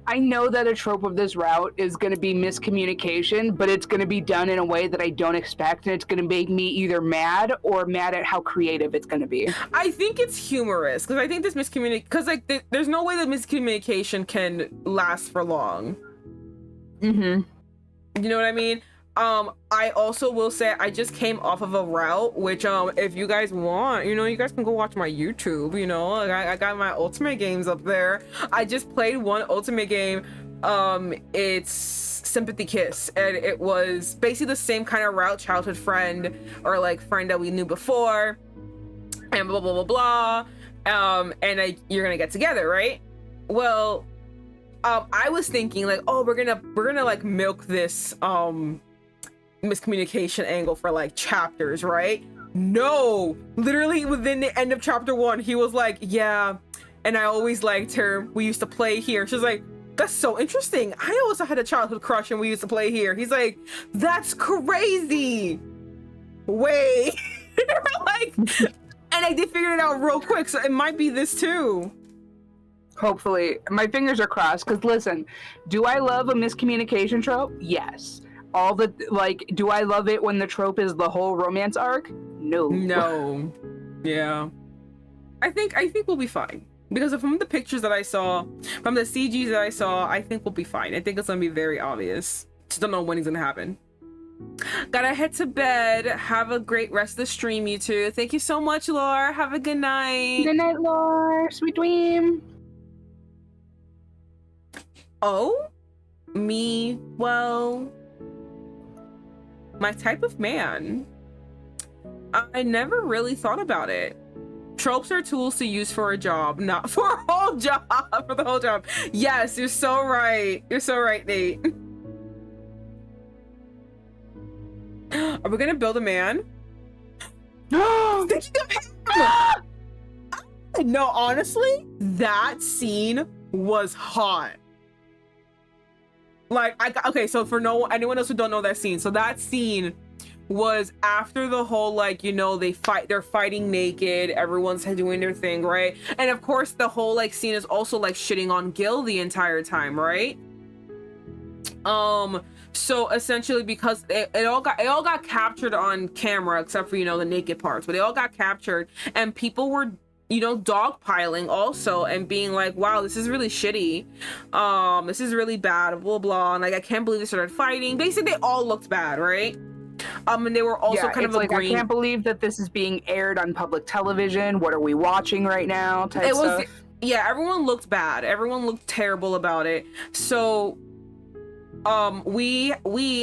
I know that a trope of this route is going to be miscommunication, but it's going to be done in a way that I don't expect, and it's going to make me either mad or mad at how creative it's going to be. I think it's humorous because I think this because like there's no way that miscommunication can last for long. Mm-hmm. You know what I mean? I also will say I just came off of a route, which if you guys want, you know, you guys can go watch my YouTube. You know, like, I got my ultimate games up there. I just played one ultimate game. It's Sympathy Kiss, and it was basically the same kind of route, childhood friend or like friend that we knew before, and blah blah blah blah. And you're gonna get together, right? Well, I was thinking like, oh, we're gonna like milk this miscommunication angle for like chapters, right? No, literally within the end of chapter 1, he was like, yeah, and I always liked her. We used to play here. She's like, that's so interesting. I also had a childhood crush and we used to play here. He's like, that's crazy. Wait. Like, and I did figure it out real quick, so it might be this too. Hopefully. My fingers are crossed, because listen, do I love a miscommunication trope? Yes. All the, like, do I love it when the trope is the whole romance arc? No. Yeah. I think we'll be fine. Because from the pictures that I saw, from the CGs that I saw, I think we'll be fine. I think it's gonna be very obvious. Just don't know when it's gonna happen. Gotta head to bed. Have a great rest of the stream, you two. Thank you so much, Laura. Have a good night. Good night, Lore. Sweet dream. Oh? Me? Well, my type of man. I never really thought about it. Tropes are tools to use for a job, not for a whole job. For the whole job. Yes, you're so right. You're so right, Nate. Are we gonna build a man? Thinking of him. No, honestly, that scene was hot. Like, okay, so for anyone else who don't know that scene, so that scene was after the whole, like, you know, they're fighting naked, everyone's doing their thing, right? And of course the whole like scene is also like shitting on Gill the entire time, right? So essentially, because it all got captured on camera, except for, you know, the naked parts, but they all got captured, and people were, you know, dogpiling also and being like, wow, this is really shitty, this is really bad, blah blah, and like, I can't believe they started fighting. Basically, they all looked bad, right? And they were also kind of like, agreeing, I can't believe that this is being aired on public television. What are we watching right now? Type stuff. Yeah, everyone looked bad. Everyone looked terrible about it. So we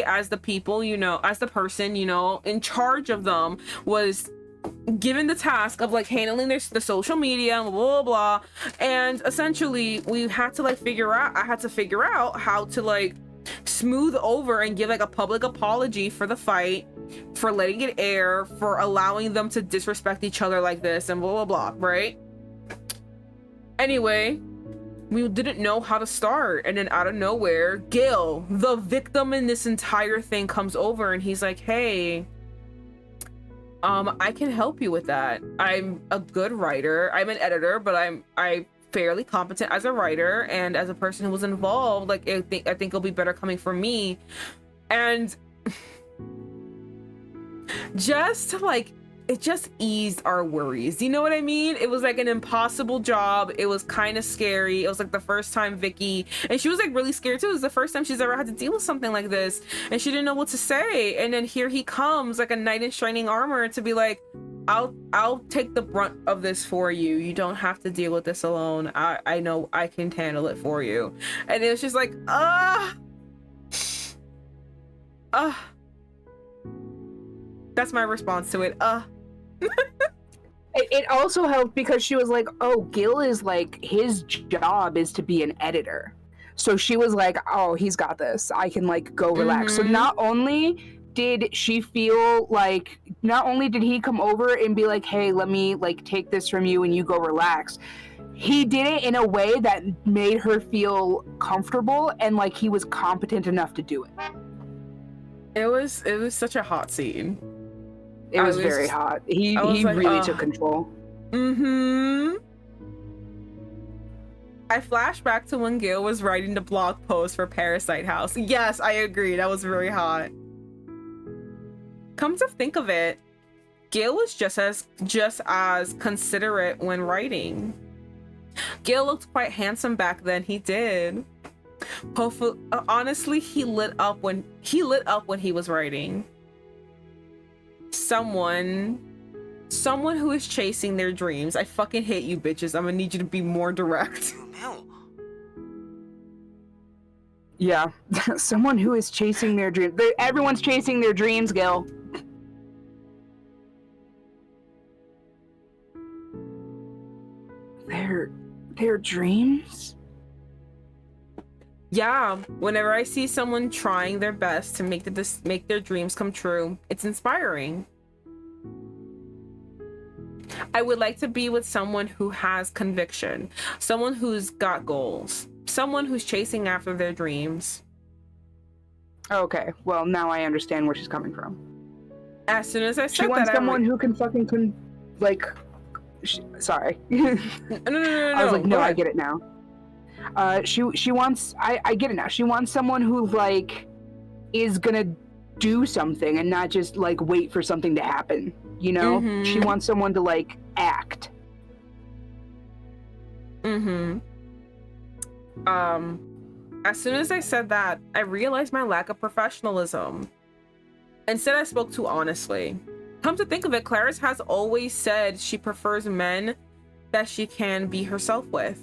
as the people, you know, as the person, you know, in charge of them, was given the task of like handling the social media, blah blah blah, and essentially we had to like I had to figure out how to like smooth over and give like a public apology for the fight, for letting it air, for allowing them to disrespect each other like this, and blah blah blah, right? Anyway, we didn't know how to start, and then out of nowhere, Gill, the victim in this entire thing, comes over and he's like, hey, I can help you with that. I'm a good writer. I'm an editor, but I'm fairly competent as a writer and as a person who was involved. Like, I think it'll be better coming from me. And just to like, it just eased our worries. You know what I mean? It was like an impossible job. It was kind of scary. It was like the first time Vicky, and she was like really scared too. It was the first time she's ever had to deal with something like this, and she didn't know what to say. And then here he comes, like a knight in shining armor, to be like, I'll take the brunt of this for you. You don't have to deal with this alone. I know I can handle it for you. And it was just like, That's my response to it. It also helped because she was like, oh, Gill is like, his job is to be an editor. So she was like, oh, he's got this. I can like go relax. So not only did she feel like, not only did he come over and be like, hey, let me like take this from you and you go relax. He did it in a way that made her feel comfortable and like he was competent enough to do it. It was such a hot scene. It was very hot. He like, really took control. I flashed back to when Gill was writing the blog post for Parasite House. Yes, I agree. That was very hot. Come to think of it, Gill was just as considerate when writing. Gill looked quite handsome back then. He did. Hopefully, honestly, he lit up when he was writing. Someone who is chasing their dreams. I fucking hate you bitches. I'm gonna need you to be more direct. Yeah, someone who is chasing their dreams. Everyone's chasing their dreams, Gill. Their dreams? Yeah, whenever I see someone trying their best to make their dreams come true, it's inspiring. I would like to be with someone who has conviction, someone who's got goals, someone who's chasing after their dreams. Okay, well, now I understand where she's coming from. As soon as I said she wants someone who can fucking sorry. No. I was like, no, I get it now. She wants, I get it now. She wants someone who like is gonna do something and not just like wait for something to happen, you know? She wants someone to like act. As soon as I said that, I realized my lack of professionalism. Instead, I spoke too honestly. Come to think of it, Clarice has always said she prefers men that she can be herself with.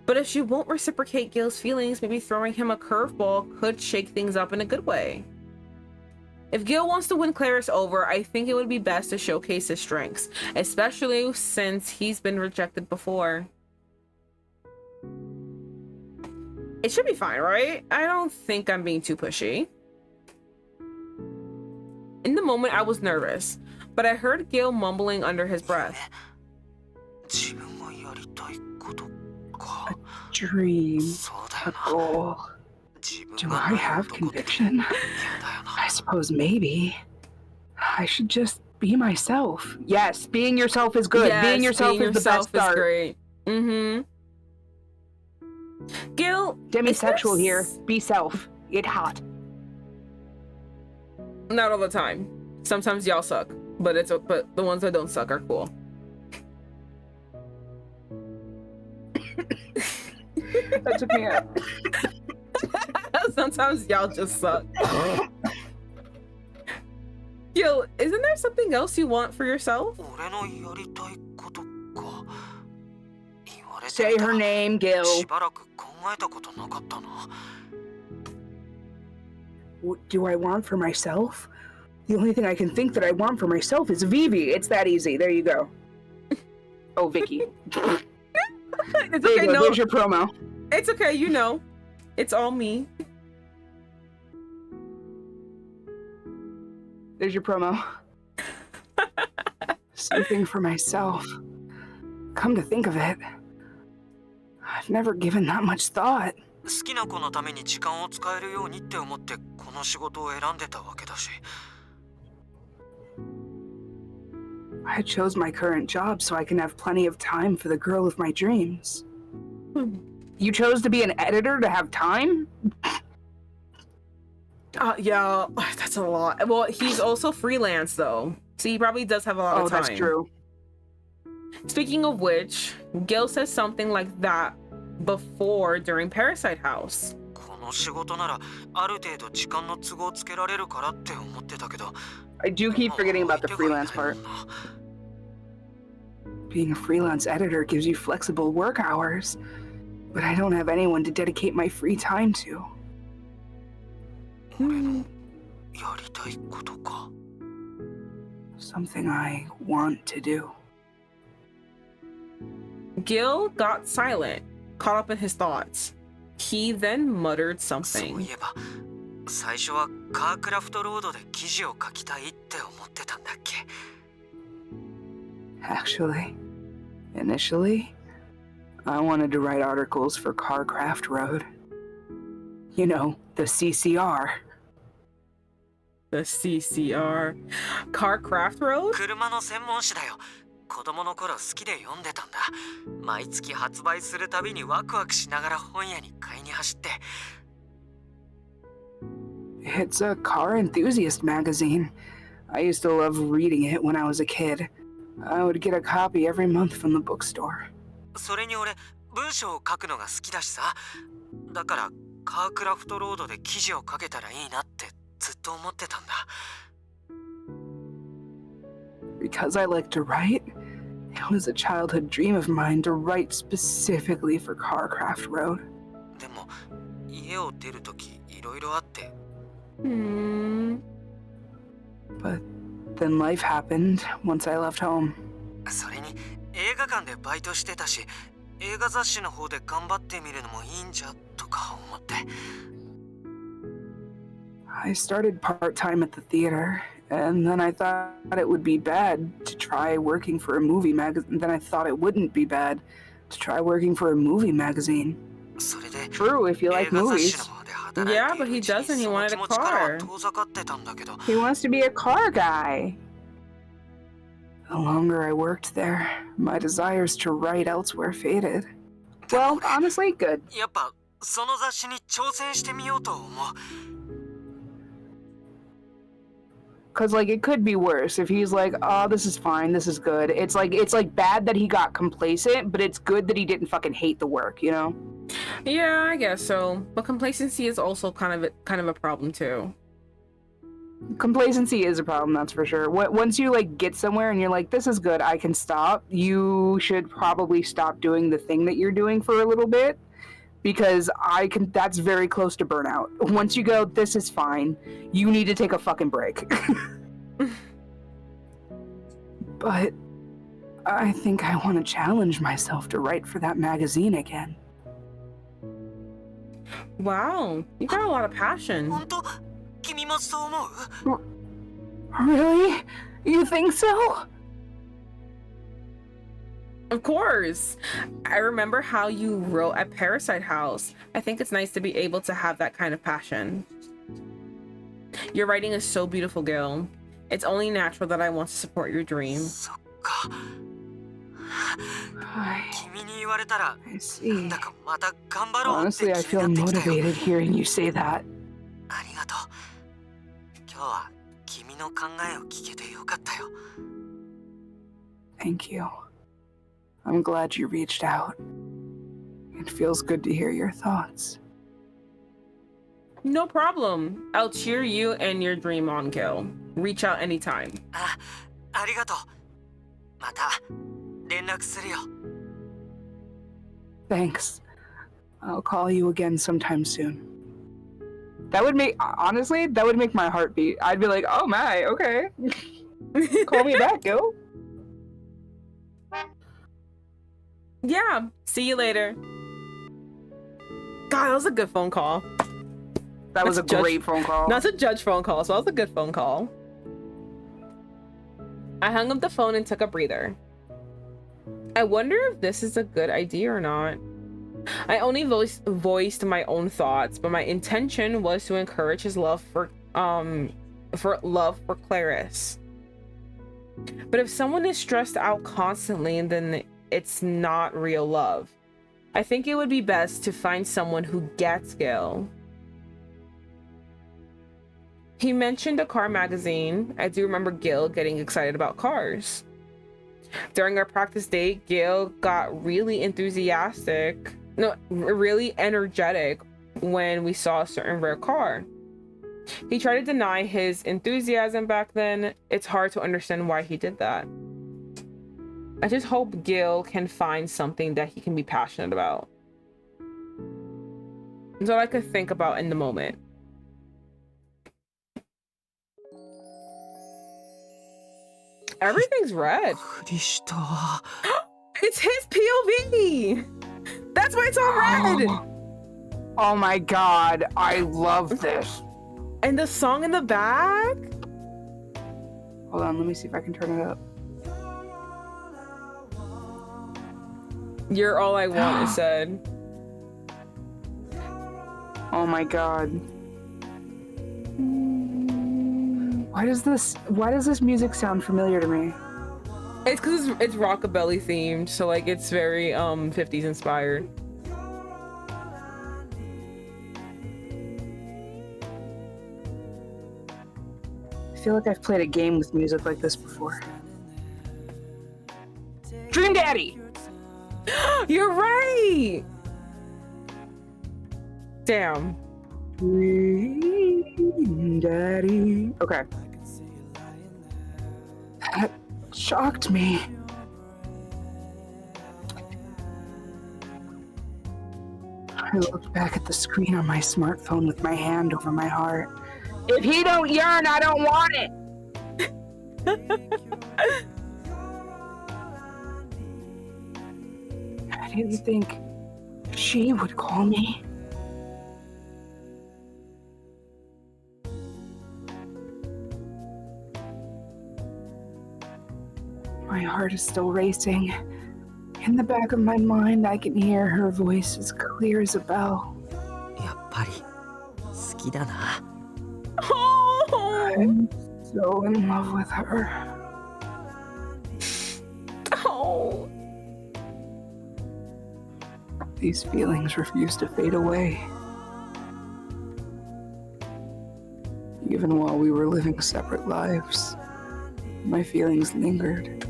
But if she won't reciprocate Gill's feelings, maybe throwing him a curveball could shake things up in a good way. If Gill wants to win Clarice over, I think it would be best to showcase his strengths, especially since he's been rejected before. It should be fine, right? I don't think I'm being too pushy. In the moment, I was nervous, but I heard Gill mumbling under his breath. A dream, a goal. Do I have conviction? I suppose maybe. I should just be myself. Yes, being yourself is good. Yes, being yourself is the best start. Great. Gill, demisexual here. Be self. It hot. Not all the time. Sometimes y'all suck, but the ones that don't suck are cool. That took me out. Sometimes y'all just suck. Gill, isn't there something else you want for yourself? Say her name, Gill. What do I want for myself? The only thing I can think that I want for myself is Vivi. It's that easy. There you go. Oh, Vicky. It's okay, no. There's your promo. It's okay, you know. It's all me. There's your promo. Something for myself. Come to think of it, I've never given that much thought. I chose my current job so I can have plenty of time for the girl of my dreams. You chose to be an editor to have time? Yeah, that's a lot. Well, he's also freelance though, so he probably does have a lot of time. Oh, that's true. Speaking of which, Gill says something like that before during Parasite House. I do keep forgetting about the freelance part. Being a freelance editor gives you flexible work hours, but I don't have anyone to dedicate my free time to. やりたいことか。 Something I want to do. Gill got silent, caught up in his thoughts. He then muttered そう something. いえば最初はカークラフトロードで記事を書きたいって思ってたんだっけ。 Actually, initially, I wanted to write articles for Carcraft Road. You know, the CCR. The CCR. Carcraft Road? 車の専門誌だよ。子供の頃好きで読んでたんだ。毎月発売するたびにワクワクしながら本屋に買いに走って。 It's a car enthusiast magazine. I used to love reading it when I was a kid. I would get a copy every month from the bookstore. それに俺文章を書くのが好きだしさ。だからカークラフトロードで記事を書けたらいいなってずっと思ってたんだ。 Because I like to write, it was a childhood dream of mine to write specifically for Carcraft Road. でも家を出るときいろいろあって。 Hmm. But then life happened once I left home. それに映画館でバイトしてたし、映画雑誌の方で頑張ってみるのもいいんじゃとか思って。 I started part-time at the theater, and then I thought it would be bad to try working for a movie magazine. Then I thought it wouldn't be bad to try working for a movie magazine. それで True, if you 映 like 画雑誌の movies. 方で働いて Yeah, い but る he うちに doesn't. He その wanted 気 a 持ちからは car. 遠ざかってたんだけど。 He wants to be a car guy. The longer I worked there, my desires to write elsewhere faded. Well, honestly, good. やっぱその雑誌に挑戦してみようと思う。 Cause like it could be worse if he's like, oh, this is fine, this is good. It's like bad that he got complacent, but it's good that he didn't fucking hate the work, you know? Yeah, I guess so. But complacency is also kind of a problem too. Complacency is a problem, that's for sure. Once you like get somewhere and you're like, this is good, I can stop, you should probably stop doing the thing that you're doing for a little bit, because that's very close to burnout. Once you go, this is fine, you need to take a fucking break. But I think I want to challenge myself to write for that magazine again. Wow, you got a lot of passion. 本当？君もそう思う？ Really? You think so? Of course. I remember how you wrote at Parasite House. I think it's nice to be able to have that kind of passion. Your writing is so beautiful, Gill. It's only natural that I want to support your dream. そっか。 君に言われたら I なん see. だかまた頑張ろうって Honestly, I 気に feel なってきたよ。 motivated hearing you say that. ありがとう。今日は君の考えを聞けてよかったよ。 Thank you. I'm glad you reached out. It feels good to hear your thoughts. No problem. I'll cheer you and your dream on, Gill. Reach out anytime. ありがとう。また連絡するよ。 Thanks. I'll call you again sometime soon. That would make, honestly, that would make my heart beat. I'd be like, oh my, okay. Call me back, Gil. Yeah, see you later. God, that was a good phone call. That was a That's great phone call. Not to judge phone calls, so that was a good phone call. I hung up the phone and took a breather. I wonder if this is a good idea or not. I only voiced my own thoughts, but my intention was to encourage his love for Clarice. But if someone is stressed out constantly, then it's not real love. I think it would be best to find someone who gets Gill. He mentioned a car magazine. I do remember Gill getting excited about cars. During our practice date, Gill got really really energetic when we saw a certain rare car. He tried to deny his enthusiasm back then. It's hard to understand why he did that. I just hope Gill can find something that he can be passionate about. That's all I could think about in the moment. Everything's red. びっくりした。 It's his POV. That's why it's all red. Oh my god, I love this. And the song in the back. Hold on, let me see if I can turn it up. You're all I want, it said. Oh my god. Why does this music sound familiar to me? It's because it's rockabilly themed, so like it's very 50s inspired. I feel like I've played a game with music like this before. Dream Daddy! You're right! Damn. Dream Daddy. Okay. That shocked me. I looked back at the screen on my smartphone with my hand over my heart. If he don't yearn, I don't want it. I didn't think she would call me. My heart is still racing. In the back of my mind, I can hear her voice as clear as a bell. やっぱり好きだな。 Oh! I'm so in love with her. Oh! These feelings refuse to fade away. Even while we were living separate lives, my feelings lingered.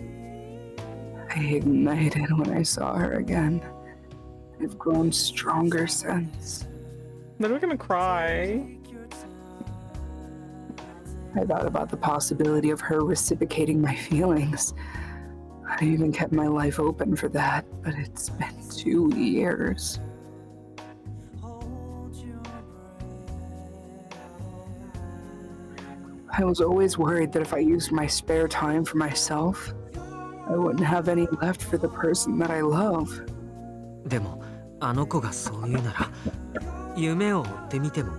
I ignited when I saw her again. I've grown stronger since. Then we're gonna cry. I thought about the possibility of her reciprocating my feelings. I even kept my life open for that, but it's been 2 years. I was always worried that if I used my spare time for myself, I wouldn't have any left for the person that I love. でもあの子がそう言うなら夢を追ってみても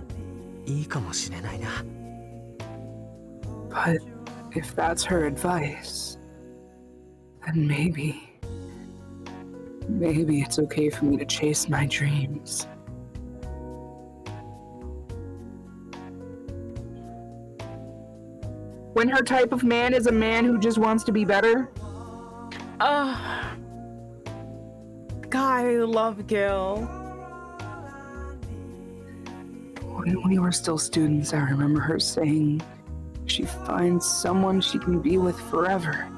いいかもしれないな。 But if that's her advice, then maybe it's okay for me to chase my dreams. When her type of man is a man who just wants to be better? God, I love Gill. When we were still students, I remember her saying she finds someone she can be with forever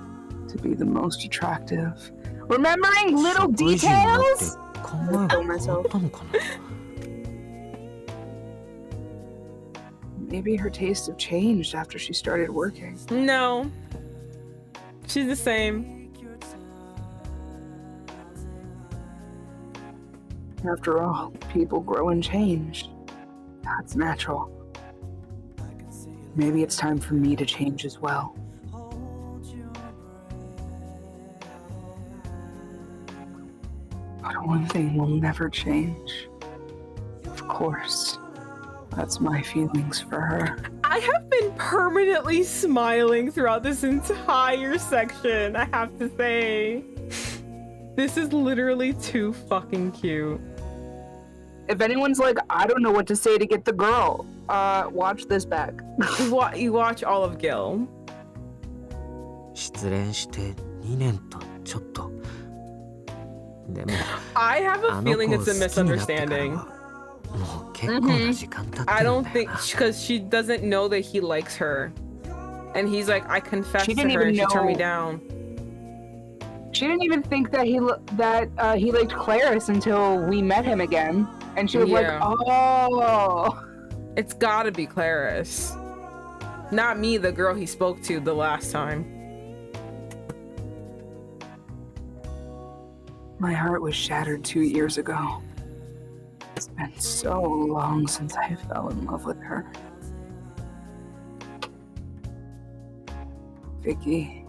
to be the most attractive. Remembering little details? I told myself. Maybe her tastes have changed after she started working. No. She's the same. After all, people grow and change. That's natural. Maybe it's time for me to change as well. But one thing will never change. Of course, that's my feelings for her. I have been permanently smiling throughout this entire section, I have to say. This is literally too fucking cute. If anyone's like, I don't know what to say to get the girl, watch this back. You watch all of Gill. 失恋して2年とちょっと。でも I have a あの子 feeling を it's a 好きになってから misunderstanding. はもう結構な時間経ってるんだ I よ don't think, な。 because she doesn't know that he likes her. And he's like, I confessed She to didn't her and even she turned me know. down. She didn't even think that he liked Clarice until we met him again, and she was Yeah. like, "Oh." It's gotta be Clarice. Not me, the girl he spoke to the last time. My heart was shattered 2 years ago. It's been so long since I fell in love with her. Vicky,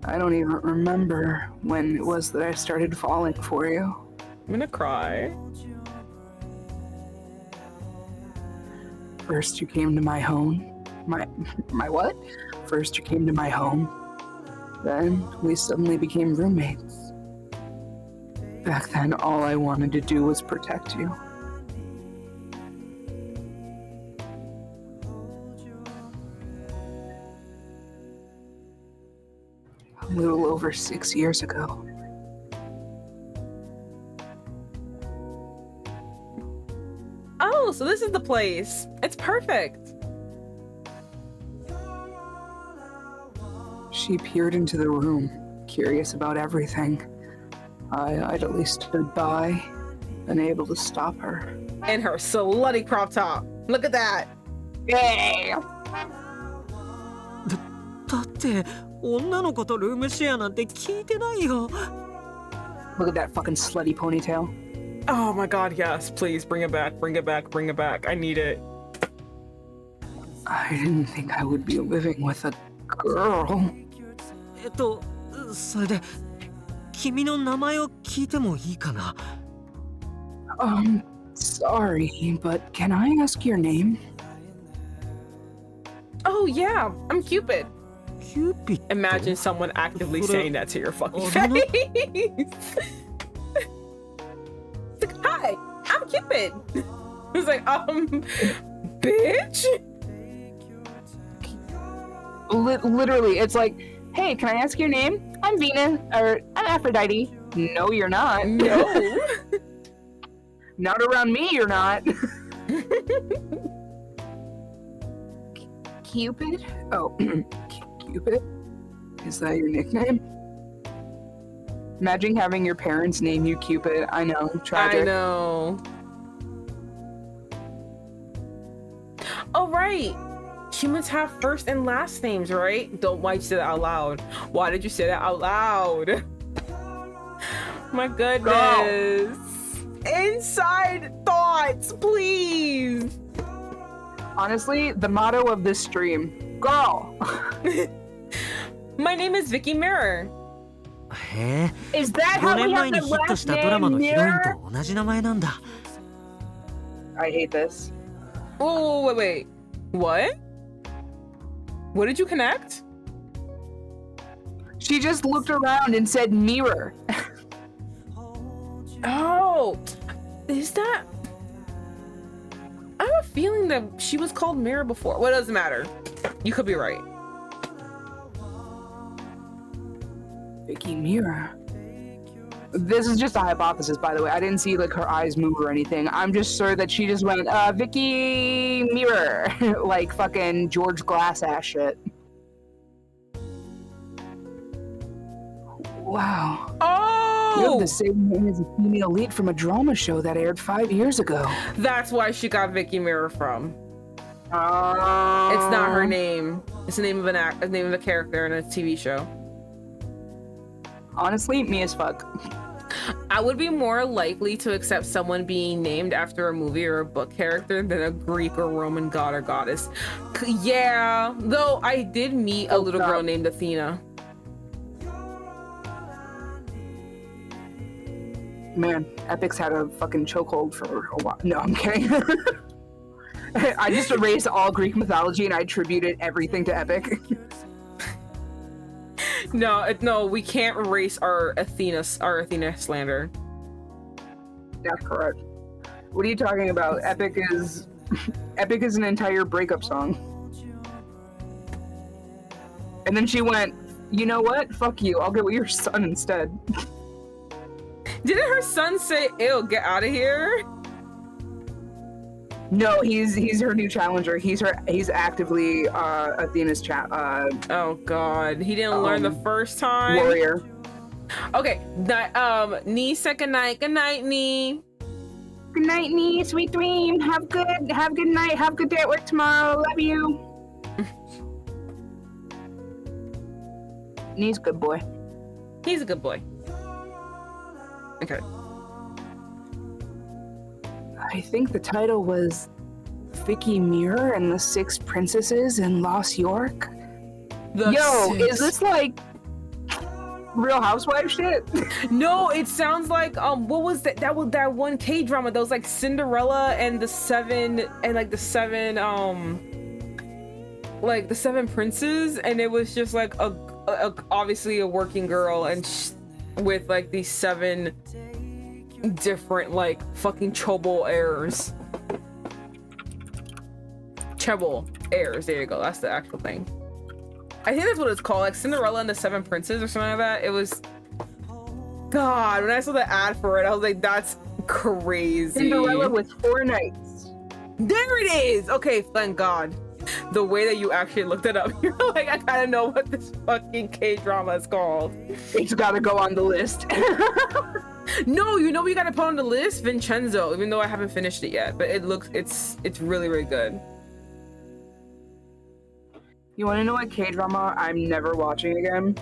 I don't even remember when it was that I started falling for you. I'm gonna cry. First you came to my home. My what? First you came to my home. Then we suddenly became roommates. Back then, all I wanted to do was protect you. A little over 6 years ago. Oh, so this is the place. It's perfect. She peered into the room, curious about everything. I'd at least stood by, unable to stop her. And her slutty crop top. Look at that. Yay! だって女の子とルームシェアなんて聞いてないよ。 Look at that fucking slutty ponytail. Oh my god, yes. Please bring it back, bring it back, bring it back. I need it. I didn't think I would be living with a girl. それで君の名前を聞いてもいいかな？ Sorry, but can I ask your name? Oh yeah, I'm Cupid. Cupid. Imagine someone actively saying that to your fucking Oh, face. no, no. It's like, hi, I'm Cupid. It's like, bitch. Literally, it's like, hey, can I ask your name? I'm Venus, or I'm Aphrodite. No, you're not. No. Not around me, you're not. Cupid? Oh, Cupid? Is that your nickname? Imagine having your parents name you Cupid. I know, tragic. I know. Oh, right. Humans have first and last names, right? Don't why you say that out loud. Why did you say that out loud? My goodness. Inside thoughts, please. Honestly, the motto of this stream, girl. My name is Vicky Mirror. へえ。 Is that 5 how 年 we 前 have に the ヒット last したドラマ name のヒロイン Mirror? と同じ名前なんだ。 I hate this. Oh, wait. What? What did you connect? She just looked around and said mirror. Oh, is that? I have a feeling that she was called Mirror before. Well, it doesn't matter. You could be right. Vicky Mirror. This is just a hypothesis, by the way. I didn't see like her eyes move or anything. I'm just sure that she just went, Vicky Mirror, like fucking George Glass ass shit. Wow. You have Oh, the same name as a female lead from a drama show that aired 5 years ago. that's why she got Vicky Mirror from. It's not her name. It's the name of the name of a character in a TV show. Honestly, me as fuck. I would be more likely to accept someone being named after a movie or a book character than a Greek or Roman god or goddess. Yeah, though I did meet a little girl named Athena. Man, Epic's had a fucking chokehold for a while. No, I'm kidding. I just erased all Greek mythology and I attributed everything to Epic. No, we can't erase our Athena slander. That's correct. What are you talking about? Epic is an entire breakup song. And then she went, you know what? Fuck you. I'll get with your son instead. Didn't her son say, ew, get out of here? No, he's her new challenger. He's actively Athena's Oh god, he didn't learn the first time. warrior. Okay, Nee said good night, Nee. Good night, Nee. Sweet dream. Have a good night. Have a good day at work tomorrow. Love you. Nee's a good boy. He's a good boy. Okay. I think the title was Vicky Mirror and the Six Princesses in Lost York. Yo, is this like Real Housewife shit. No, it sounds like what was that? That was that one K drama that was like Cinderella and the seven princes, and it was just like a obviously a working girl and with like these 7 different like fucking Chobol heirs. Chebol heirs. There you go. That's the actual thing. I think that's what it's called, like Cinderella and the 7 Princes or something like that. It was, God, when I saw the ad for it, I was like, that's crazy. Cinderella with 4 knights. There it is. Okay, thank God. The way that you actually looked it up, you're like, I kind of know what this fucking K-drama is called. It's gotta go on the list. No, you know what you gotta put on the list? Vincenzo, even though I haven't finished it yet, but it's really, really good. You want to know what K-drama I'm never watching again?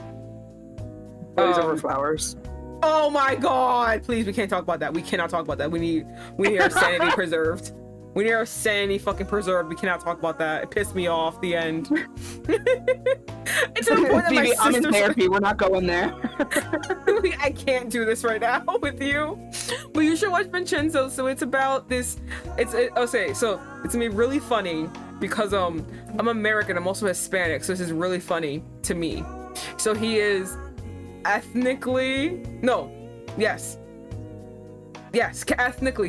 Boys Over Flowers. Oh my God! Please, we can't talk about that. We cannot talk about that. We need our sanity preserved. We need our sanity fucking preserved. We cannot talk about that. It pissed me off. The end. It's important that my I'm in sister's therapy. We're not going there. I can't do this right now with you. But you should watch Vincenzo. So it's about this. Okay. So it's gonna be really funny because I'm American. I'm also Hispanic. So this is really funny to me. So he is ethnically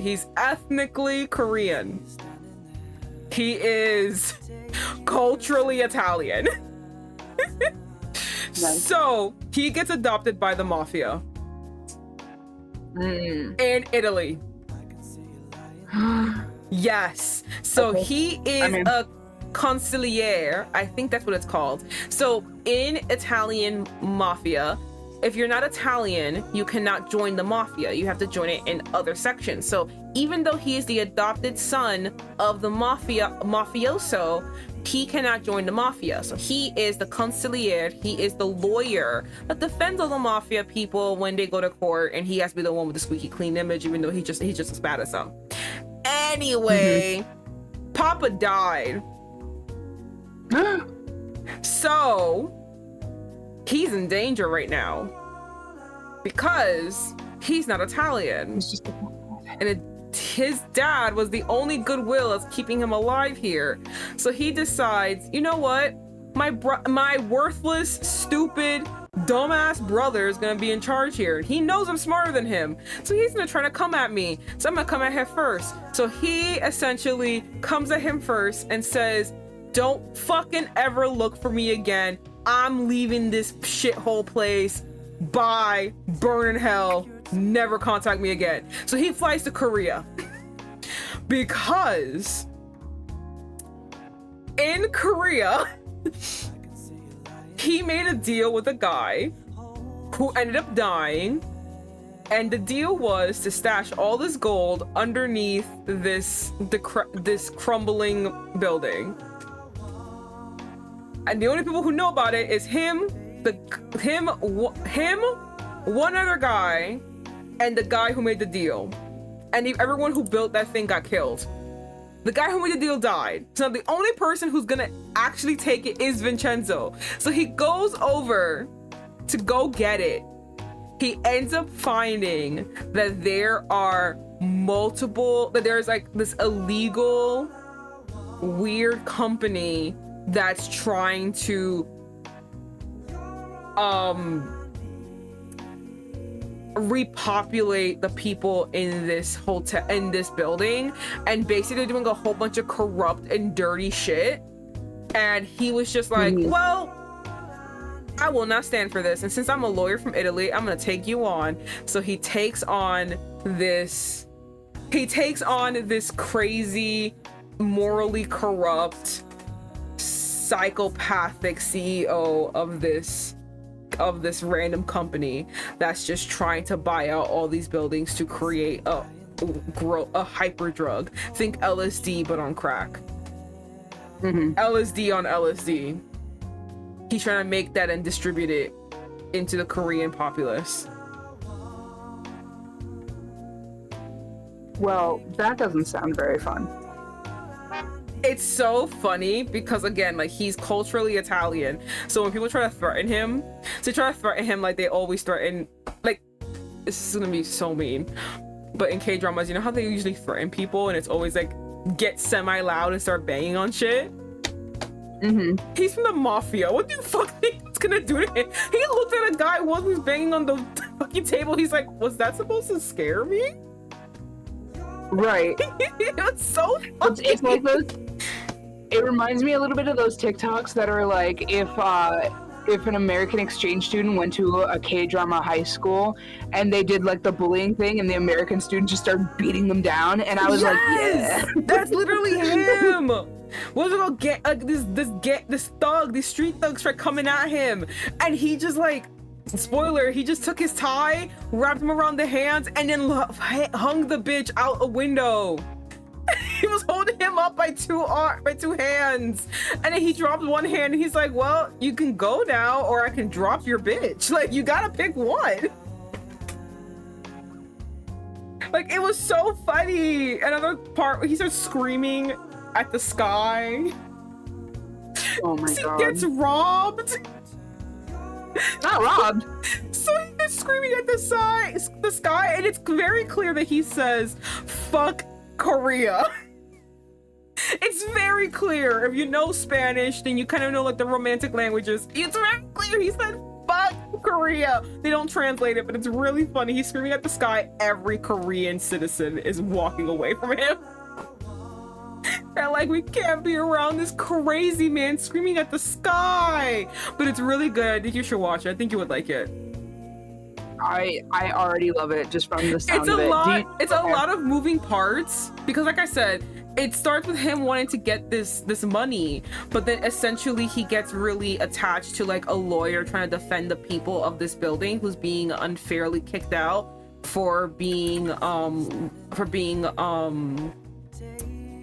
he's ethnically Korean. He is culturally Italian. Nice. So he gets adopted by the mafia in Italy. Yes. So Okay. he is a consigliere. I think that's what it's called. So in Italian mafia, if you're not Italian, you cannot join the mafia. You have to join it in other sections. So even though he is the adopted son of the mafioso, he cannot join the mafia. So he is the consigliere. He is the lawyer that defends all the mafia people when they go to court, and he has to be the one with the squeaky clean image, even though he's just as bad as them. Anyway, Papa died. So he's in danger right now because he's not Italian, and his dad was the only goodwill that's keeping him alive here. So he decides, you know what, my worthless, stupid, dumbass brother is gonna be in charge here. He knows I'm smarter than him, so he's gonna try to come at me. So I'm gonna come at him first. So he essentially comes at him first and says, don't fucking ever look for me again. I'm leaving this shithole place. Bye. Burn in hell. Never contact me again. So he flies to Korea because in Korea he made a deal with a guy who ended up dying, and the deal was to stash all this gold underneath this crumbling building. And the only people who know about it is him, one other guy, and the guy who made the deal. And everyone who built that thing got killed. The guy who made the deal died. So the only person who's gonna actually take it is Vincenzo. So he goes over to go get it. He ends up finding that there's like this illegal, weird company that's trying to repopulate the people in this building, and basically doing a whole bunch of corrupt and dirty shit. And he was just like, well, I will not stand for this, and since I'm a lawyer from Italy, I'm gonna take you on. So he takes on this crazy, morally corrupt, psychopathic CEO of this random company that's just trying to buy out all these buildings to create a hyper drug. Think LSD but on crack. LSD on LSD. He's trying to make that and distribute it into the Korean populace. Well, that doesn't sound very fun. It's so funny because again, like he's culturally Italian. So when people try to threaten him, like they always threaten, like this is gonna be so mean. But in K-dramas, you know how they usually threaten people and it's always like get semi-loud and start banging on shit? He's from the mafia. What do you fuck think it's gonna do to him? He looked at a guy once who's banging on the fucking table. He's like, was that supposed to scare me? Right. It's so funny. It's like those. It reminds me a little bit of those TikToks that are like if an American exchange student went to a K-drama high school and they did like the bullying thing and the American student just started beating them down, and I was like, yeah, that's literally him. What's it called? These street thugs start coming at him, and he just like, spoiler, he just took his tie, wrapped him around the hands, and then hung the bitch out a window. He was holding him up by two hands, and then he dropped one hand and he's like, well, you can go now or I can drop your bitch. Like, you gotta pick one. Like, it was so funny. Another part where he starts screaming at the sky. oh my god, He gets robbed. not robbed. So he's screaming at the sky, and it's very clear that he says, fuck Korea. It's very clear. If you know Spanish, then you kind of know like the romantic languages. It's very clear he said fuck Korea. They don't translate it, but it's really funny. He's screaming at the sky. Every Korean citizen is walking away from him. And like, we can't be around this crazy man screaming at the sky. But it's really good. I think you should watch it. I think you would like it. I already love it just from the sound of it. It's a lot of moving parts because, like I said, it starts with him wanting to get this money, but then essentially he gets really attached to like a lawyer trying to defend the people of this building who's being unfairly kicked out for being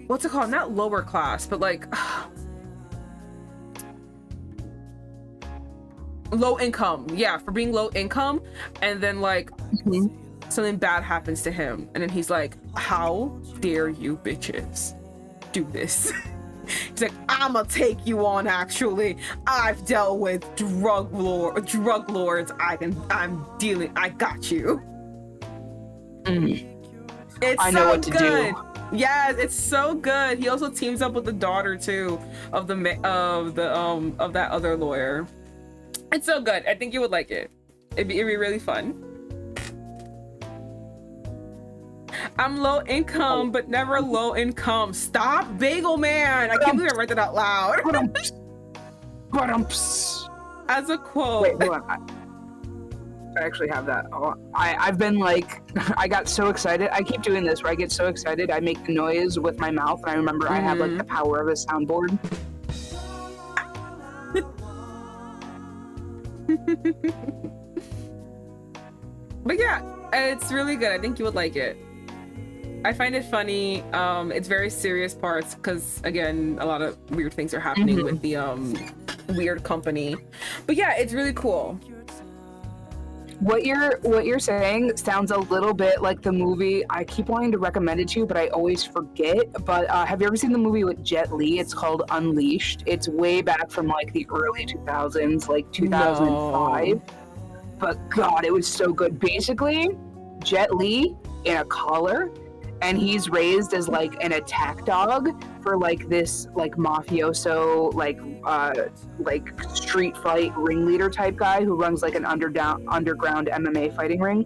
what's it called? Not lower class, but like low income. Yeah, for being low income. And then like something bad happens to him, and then he's like, how dare you bitches do this? He's like, I'ma take you on. Actually, I've dealt with drug lords. I got you. It's I know so what to good. do. Yes, it's so good. He also teams up with the daughter too of that other lawyer. It's so good. I think you would like it. It'd be really fun. I'm low income, but never low income. Stop, Bagel Man. I can't believe I read that out loud. As a quote. Wait, hold on. I actually have that. I've been like, I got so excited. I keep doing this where I get so excited. I make the noise with my mouth, and I remember I have like the power of a soundboard. But yeah, it's really good. I think you would like it. I find it funny. It's very serious parts because again, a lot of weird things are happening with the weird company. But yeah, it's really cool. What you're saying sounds a little bit like the movie. I keep wanting to recommend it to you, but I always forget. But have you ever seen the movie with Jet Li? It's called Unleashed. It's way back from like the early 2000s, like 2005. No. But God, it was so good. Basically, Jet Li in a collar, and he's raised as like an attack dog for like this like mafioso like street fight ringleader type guy who runs like an underground MMA fighting ring.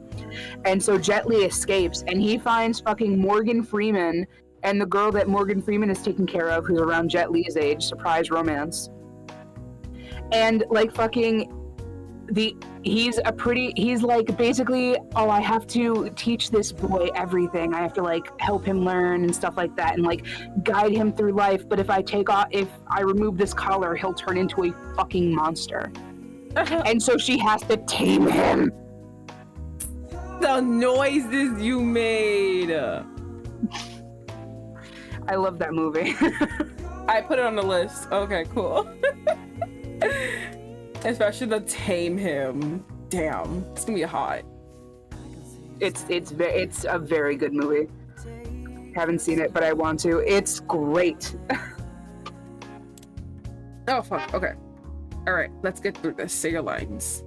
And so Jet Li escapes, and he finds fucking Morgan Freeman and the girl that Morgan Freeman is taking care of, who's around Jet Li's age. Surprise romance. And like fucking he's like basically, oh, I have to teach this boy everything. I have to like help him learn and stuff like that, and like guide him through life. But if I remove this collar, he'll turn into a fucking monster. And so she has to tame him. The noises you made. I love that movie. I put it on the list. Okay, cool. Especially the tame him. Damn, it's gonna be hot. It's a very good movie. Haven't seen it, but I want to. It's great. Oh, fuck. Okay. All right, let's get through this. Say your lines.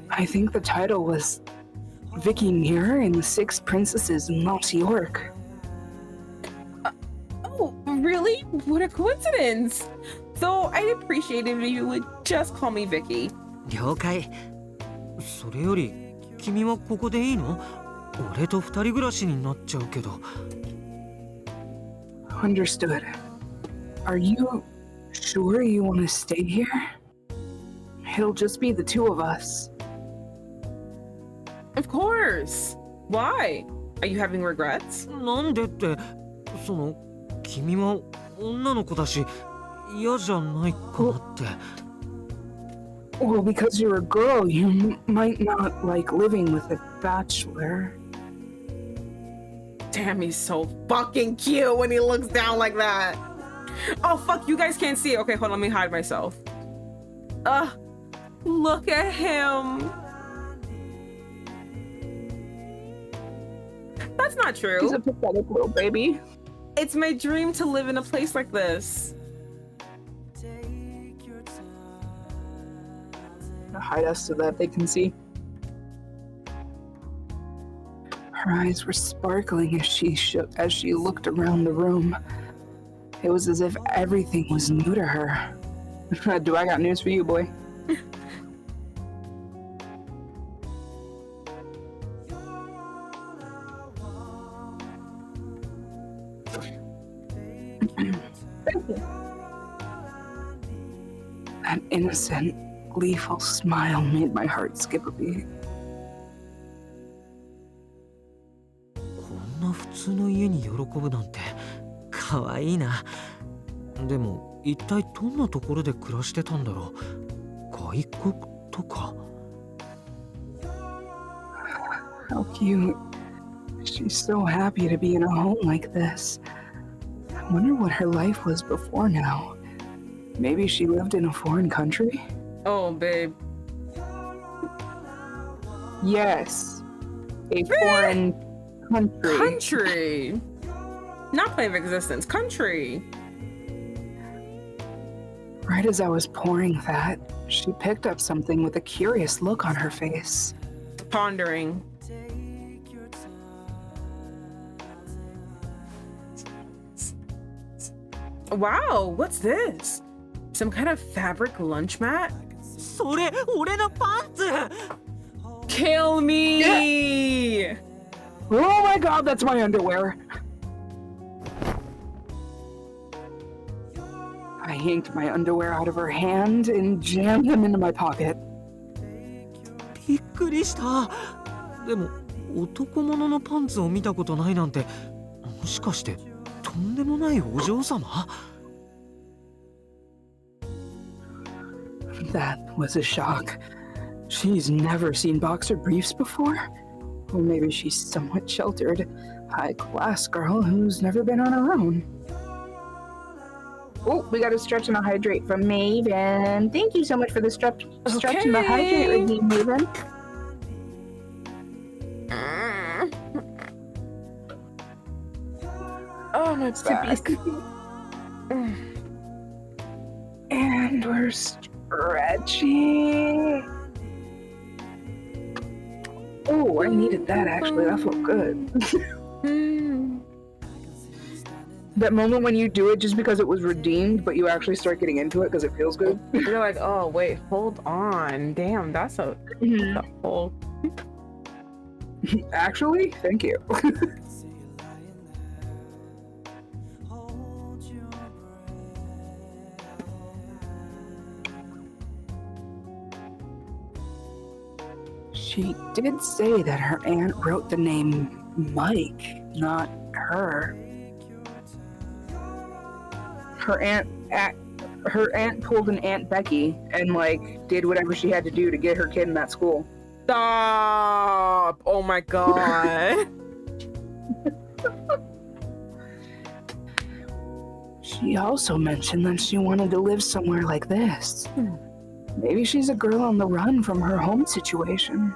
I think the title was Vicky Mirror and the Six Princesses in Lost York. Oh, really? What a coincidence. Though I'd appreciate it if you would just call me Vicky. 了解。それより君はここでいいの？俺と二人暮らしになっちゃうけど。Understood. Are you sure you want to stay here? It'll just be the two of us. Of course. Why? Are you having regrets? なんでって、その君は女の子だし嫌じゃないかなって。Well, because you're a girl, you might not like living with a bachelor. Damn, he's so fucking cute when he looks down like that. Oh, fuck, you guys can't see it. Okay, hold on, let me hide myself. Look at him. That's not true. He's a pathetic little baby. It's my dream to live in a place like this. Hide us so that they can see. Her eyes were sparkling as she looked around the room. It was as if everything was new to her. Do I got news for you, boy? Thank you. That innocent, gleeful smile made my heart skip a beat. こんな普通の家に喜ぶなんて可愛いな。でも一体どんなところで暮らしてたんだろう。外国とか。How cute. She's so happy to be in a home like this. I wonder what her life was before now. Maybe she lived in a foreign country? Oh, babe. Yes. A foreign country. Country. Not plane of existence. Country. Right as I was pouring that, she picked up something with a curious look on her face. Pondering. Wow, what's this? Some kind of fabric lunch mat? それ俺のパンツ。 Kill me! Oh my god, that's my underwear! I yanked my underwear out of her hand and jammed them into my pocket. びっくりした。でも男物のパンツを見たことないなんて、もしかしてとんでもないお嬢様？ That was a shock. She's never seen boxer briefs before. Or maybe she's somewhat sheltered, high-class girl who's never been on her own. Oh, we got a stretch and a hydrate from Maven. Thank you so much for the stretch and the hydrate redeem, Maven. Oh, my back. And we're stretching. Oh, I needed that actually. That felt good. That moment when you do it just because it was redeemed, but you actually start getting into it because it feels good. You're like, oh, wait, hold on. Damn, that's a whole... Actually, thank you. She did say that her aunt wrote the name Mike, not her. Her aunt pulled an Aunt Becky and like did whatever she had to do to get her kid in that school. Stop! Oh my god. She also mentioned that she wanted to live somewhere like this. Maybe she's a girl on the run from her home situation.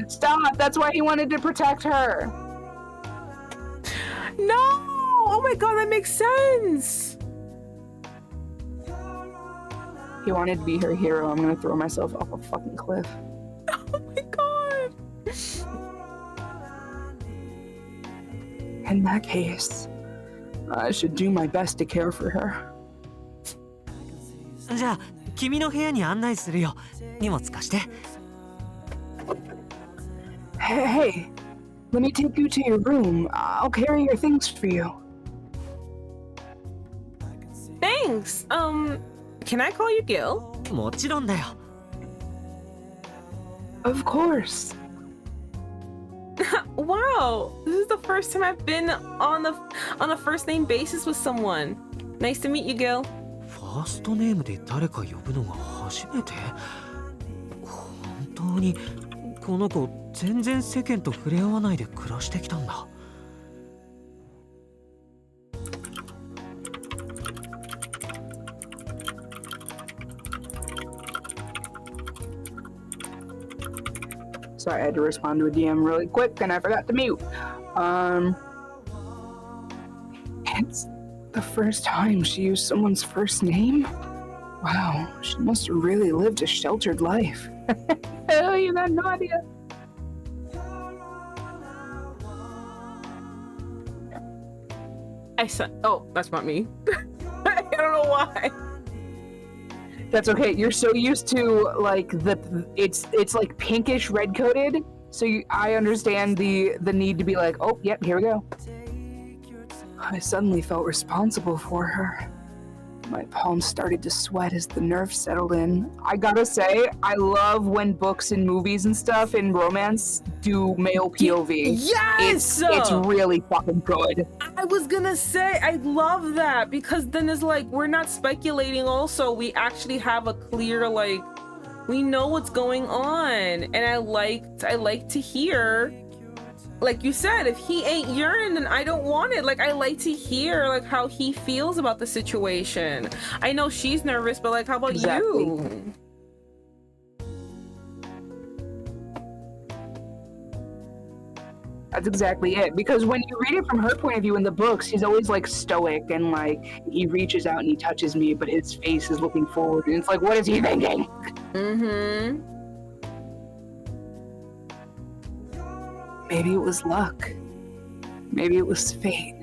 Stop! That's why he wanted to protect her! No! oh my god, that makes sense. He wanted to be her hero. I'm gonna throw myself off a fucking cliff. Oh my god. In that case, I should do my best to care for her. じゃあ君の部屋に案内するよ。荷物貸して。Hey, let me take you to your room. I'll carry your things for you. Thanks. Can I call you Gill? もちろんだよ。Of course. Wow, this is the first time I've been on a first name basis with someone. Nice to meet you, Gill. ファーストネームで誰か呼ぶのが初めて？本当にこの子全然世間と触れ合わないで暮らしてきたんだ。Sorry, I had to respond to a DM really quick and I forgot to mute. It's the first time she used someone's first name? Wow, she must have really lived a sheltered life. Oh, you got no idea. Oh, that's not me. I don't know why. That's okay. You're so used to like it's like pinkish red coated, so I understand the need to be like, oh, yep, here we go. I suddenly felt responsible for her. My palms started to sweat as the nerves settled in. I gotta say, I love when books and movies and stuff in romance do male POV. Yes! It's really fucking good. I was gonna say, I love that because then it's like, we're not speculating also, we actually have a clear, like, we know what's going on. And I like to hear, like you said, if he ain't urine, then I don't want it. Like, I like to hear like how he feels about the situation. I know she's nervous, but like, how about you? That's exactly it. Because when you read it from her point of view in the books, he's always like stoic and like he reaches out and he touches me, but his face is looking forward. And it's like, what is he thinking? Mm-hmm. Maybe it was luck. Maybe it was fate.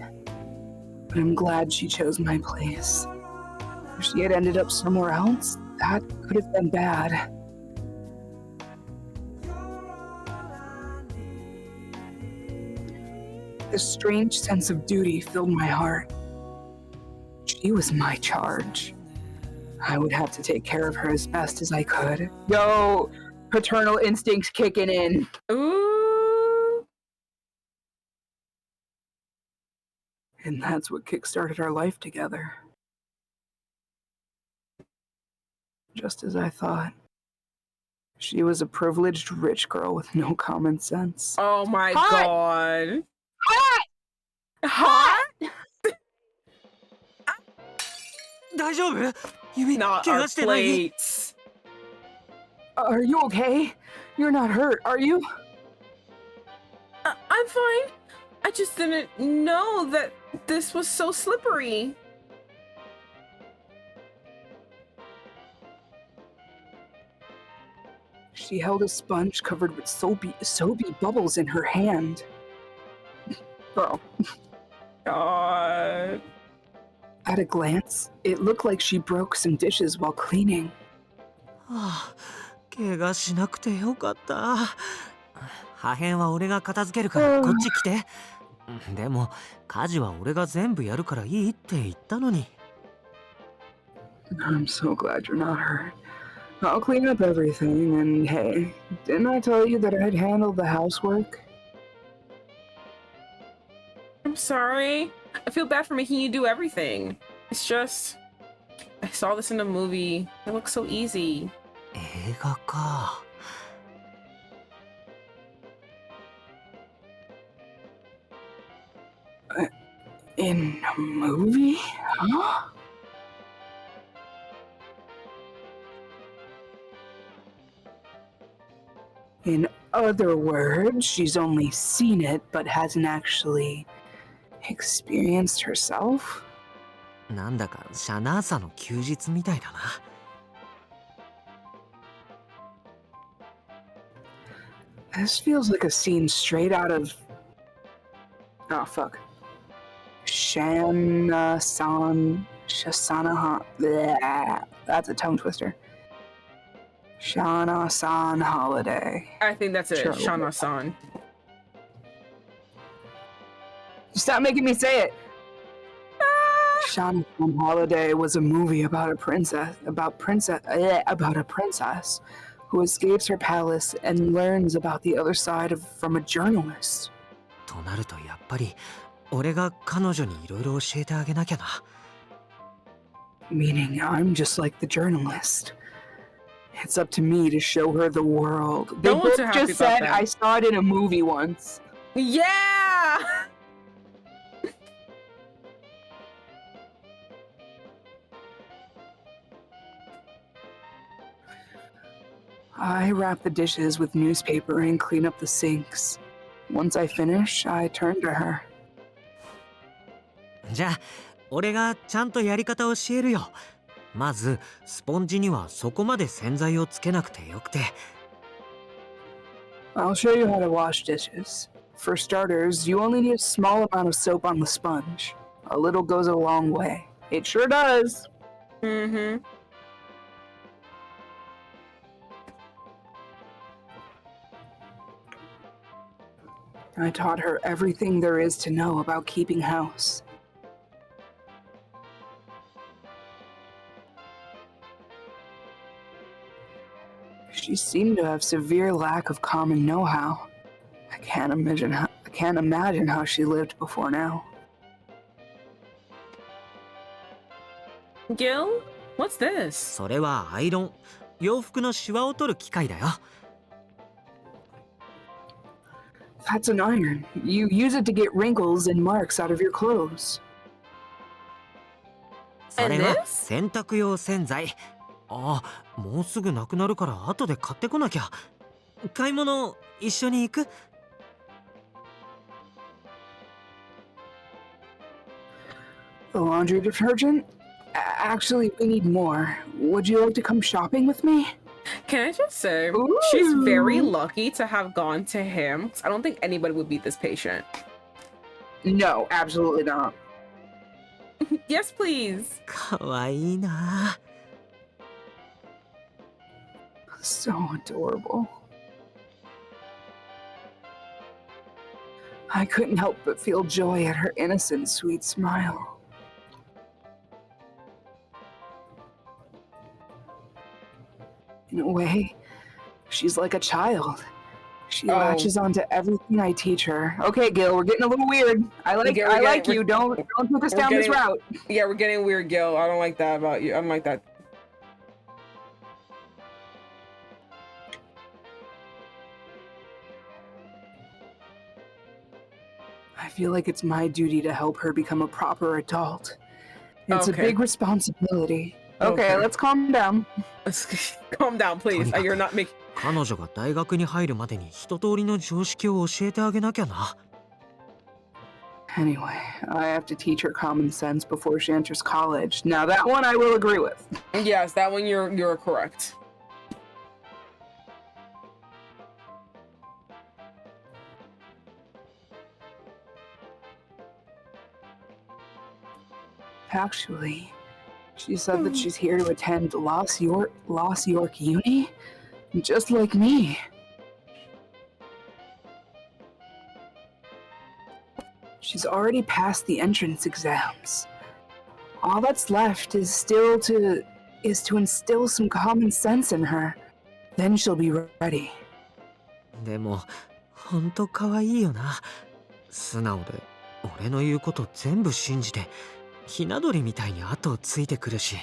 But I'm glad she chose my place. If she had ended up somewhere else, that could have been bad. This strange sense of duty filled my heart. She was my charge. I would have to take care of her as best as I could. Yo, paternal instincts kicking in. Ooh. And that's what kickstarted our life together. Just as I thought. She was a privileged rich girl with no common sense. Oh my god. Hot! Hot? 大丈夫？指 Not 怪 our 我してない？ plates. Are you okay? You're not hurt, are you? I'm fine. I just didn't know that this was so slippery. She held a sponge covered with soapy bubbles in her hand. Bro. God. At a glance, it looked like she broke some dishes while cleaning. はあ、怪我しなくてよかった。破片は俺が片付けるからこっち来て。でも家事は俺が全部やるからいいって言ったのに。I'm so glad you're not hurt. I'll clean up everything, and hey, didn't I tell you that I'd handle the housework? I'm sorry. I feel bad for making you do everything. It's just, I saw this in a movie. It looks so easy. 映画か。In a movie? Huh? In other words, she's only seen it but hasn't actually Experienced herself? なんだかシャナーサの休日みたいだな。This feels like a scene straight out of... Oh, fuck. Shasanaha... Bleh. That's a tongue twister. Shana-san holiday. I think that's it. Sure. Shana-san. Stop making me say it! Shana-san holiday was a movie about a princess who escapes her palace and learns about the other side from a journalist. となるとやっぱり俺が彼女にいろいろ教えてあげなきゃな。Meaning I'm just like the journalist. It's up to me to show her the world. They No one's both happy just about said that. I saw it in a movie once. Yeah! I wrap the dishes with newspaper and clean up the sinks. Once I finish, I turn to her. じゃあ俺がちゃんとやり方を教えるよ。まずスポンジにはそこまで洗剤をつけなくてよくて。I'll show you how to wash dishes. For starters, you only need a small amount of soap on the sponge. A little goes a long way. It sure does. Mm-hmm. I taught her everything there is to know about keeping house. She seemed to have severe lack of common know-how. I can't imagine how she lived before now. Gill? What's this? それはアイロン。洋服のシワを取る機械だよ。That's an iron. You use it to get wrinkles and marks out of your clothes. それは And this? 洗濯用洗剤。ああ、もうすぐなくなるから後で買ってこなきゃ。買い物一緒に行く？ The laundry detergent? Actually, we need more. Would you like to come shopping with me? Can I just say, Ooh. she's very lucky to have gone to him. I don't think anybody would beat this patient. No, absolutely not. Yes, please. かわいいな。 So adorable. I couldn't help but feel joy at her innocent, sweet smile. In a way, she's like a child. She Oh. latches onto everything I teach her. Okay, Gill, we're getting a little weird. I like you. Don't take us down this route. Yeah, we're getting weird, Gill. I don't like that about you. I don't like that. I feel like it's my duty to help her become a proper adult. It's Okay. a big responsibility. Okay, Okay. let's calm down. Calm down, please. You're not making. 彼女が大学に入るまでに一通りの常識を教えてあげなきゃな。 Anyway, I have to teach her common sense before she enters college. Now that one I will agree with. Yes, that one you're correct. Actually, she said that she's here to attend Lost York Uni, just like me. She's already passed the entrance exams. All that's left is to instill some common sense in her. Then she'll be ready. でもほんとかわいいよな。素直で俺の言うこと全部信じてひな鳥みたいに後をついてくるし。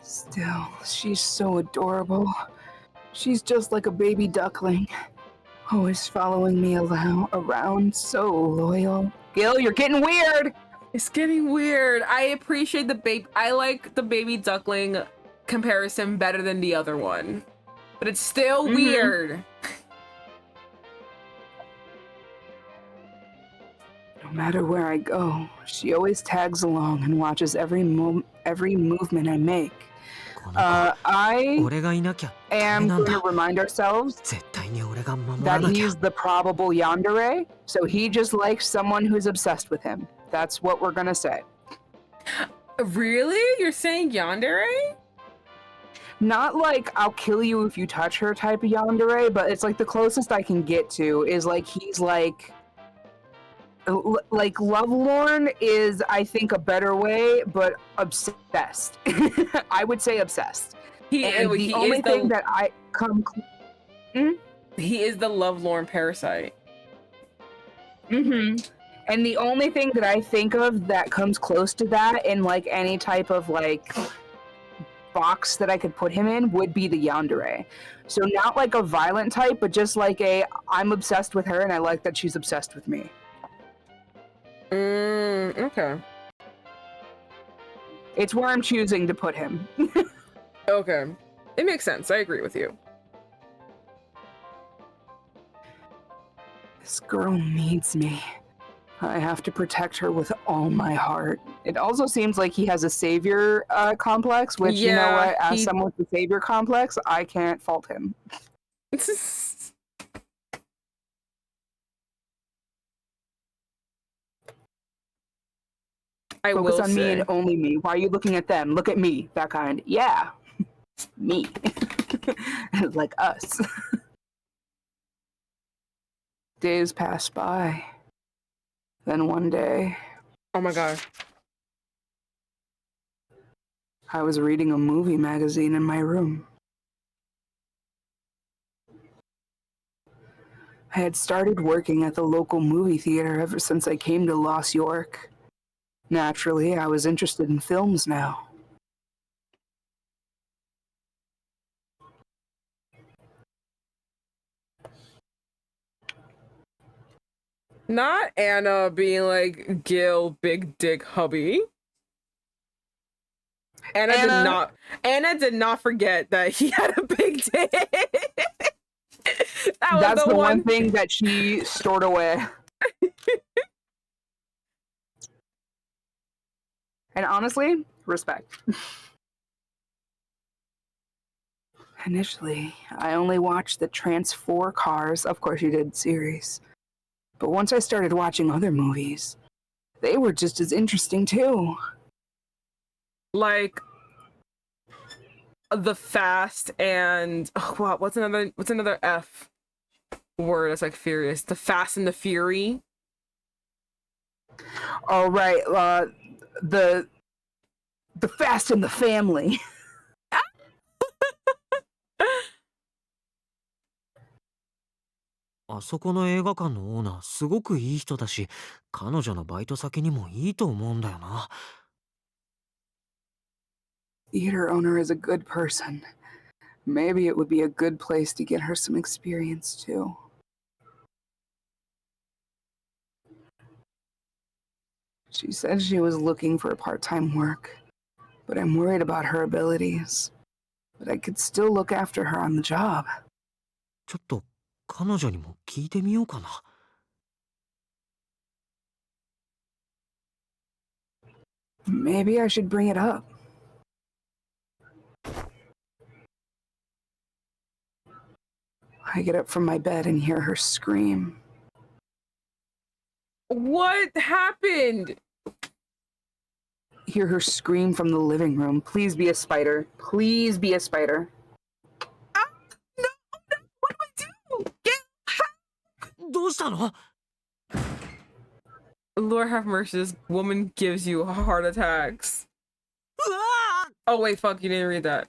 Still, she's so adorable. She's just like a baby duckling. Always following me around, so loyal. Gill, you're getting weird! It's getting weird. I appreciate the baby. I like the baby duckling comparison better than the other one, but it's still weird. No matter where I go, she always tags along and watches every movement I make. この子 I 俺がいなきゃダ am メなん going to だ remind ourselves 絶対に俺が守 that らなきゃ he's the probable yandere, so he just likes someone who's obsessed with him. That's what we're gonna say. Really? You're saying yandere? Not like I'll kill you if you touch her type of yandere, but it's like the closest I can get to is like he's like lovelorn is I think a better way, but obsessed. I would say obsessed. And the only thing that I come he is the lovelorn parasite. Mm-hmm. And the only thing that I think of that comes close to that in like any type of like box that I could put him in would be the yandere. So not like a violent type, but just like a I'm obsessed with her and I like that she's obsessed with me. Okay. It's where I'm choosing to put him. Okay. It makes sense. I agree with you. This girl needs me. I have to protect her with all my heart. It also seems like he has a savior complex, which, you know what, as someone with a savior complex, I can't fault him. I Focus will on say. me and only me. Why are you looking at them? Look at me. That kind. Yeah. Me. Like us. Days pass by. Then one day, Oh my god. I was reading a movie magazine in my room. I had started working at the local movie theater ever since I came to Lost York. Naturally, I was interested in films now. Not Anna being like Gill, big dick hubby. Anna did not forget that he had a big dick. That's the one thing that she stored away. And honestly, respect. Initially, I only watched the Trans 4 Cars, of course you did, series. But once I started watching other movies, they were just as interesting too. Like the Fast and what's another F word that's like furious? The Fast and the Fury. Oh right, the Fast and the Family. あそこの映画館のオーナーすごくいい人だし、彼女のバイト先にもいいと思うんだよな。Theater owner is a good person. Maybe it would be a good place to get her some experience too. She said she was looking for part-time work, but I'm worried about her abilities. But I could still look after her on the job. ちょっと彼女にも聞いてみようかな。Maybe I should bring it up. I get up from my bed and hear her scream. What happened? Hear her scream from the living room. Please be a spider. Please be a spider. No, what do I do? Get どうしたの？ Lord have mercy, this woman gives you heart attacks. Oh wait, fuck, you didn't read that.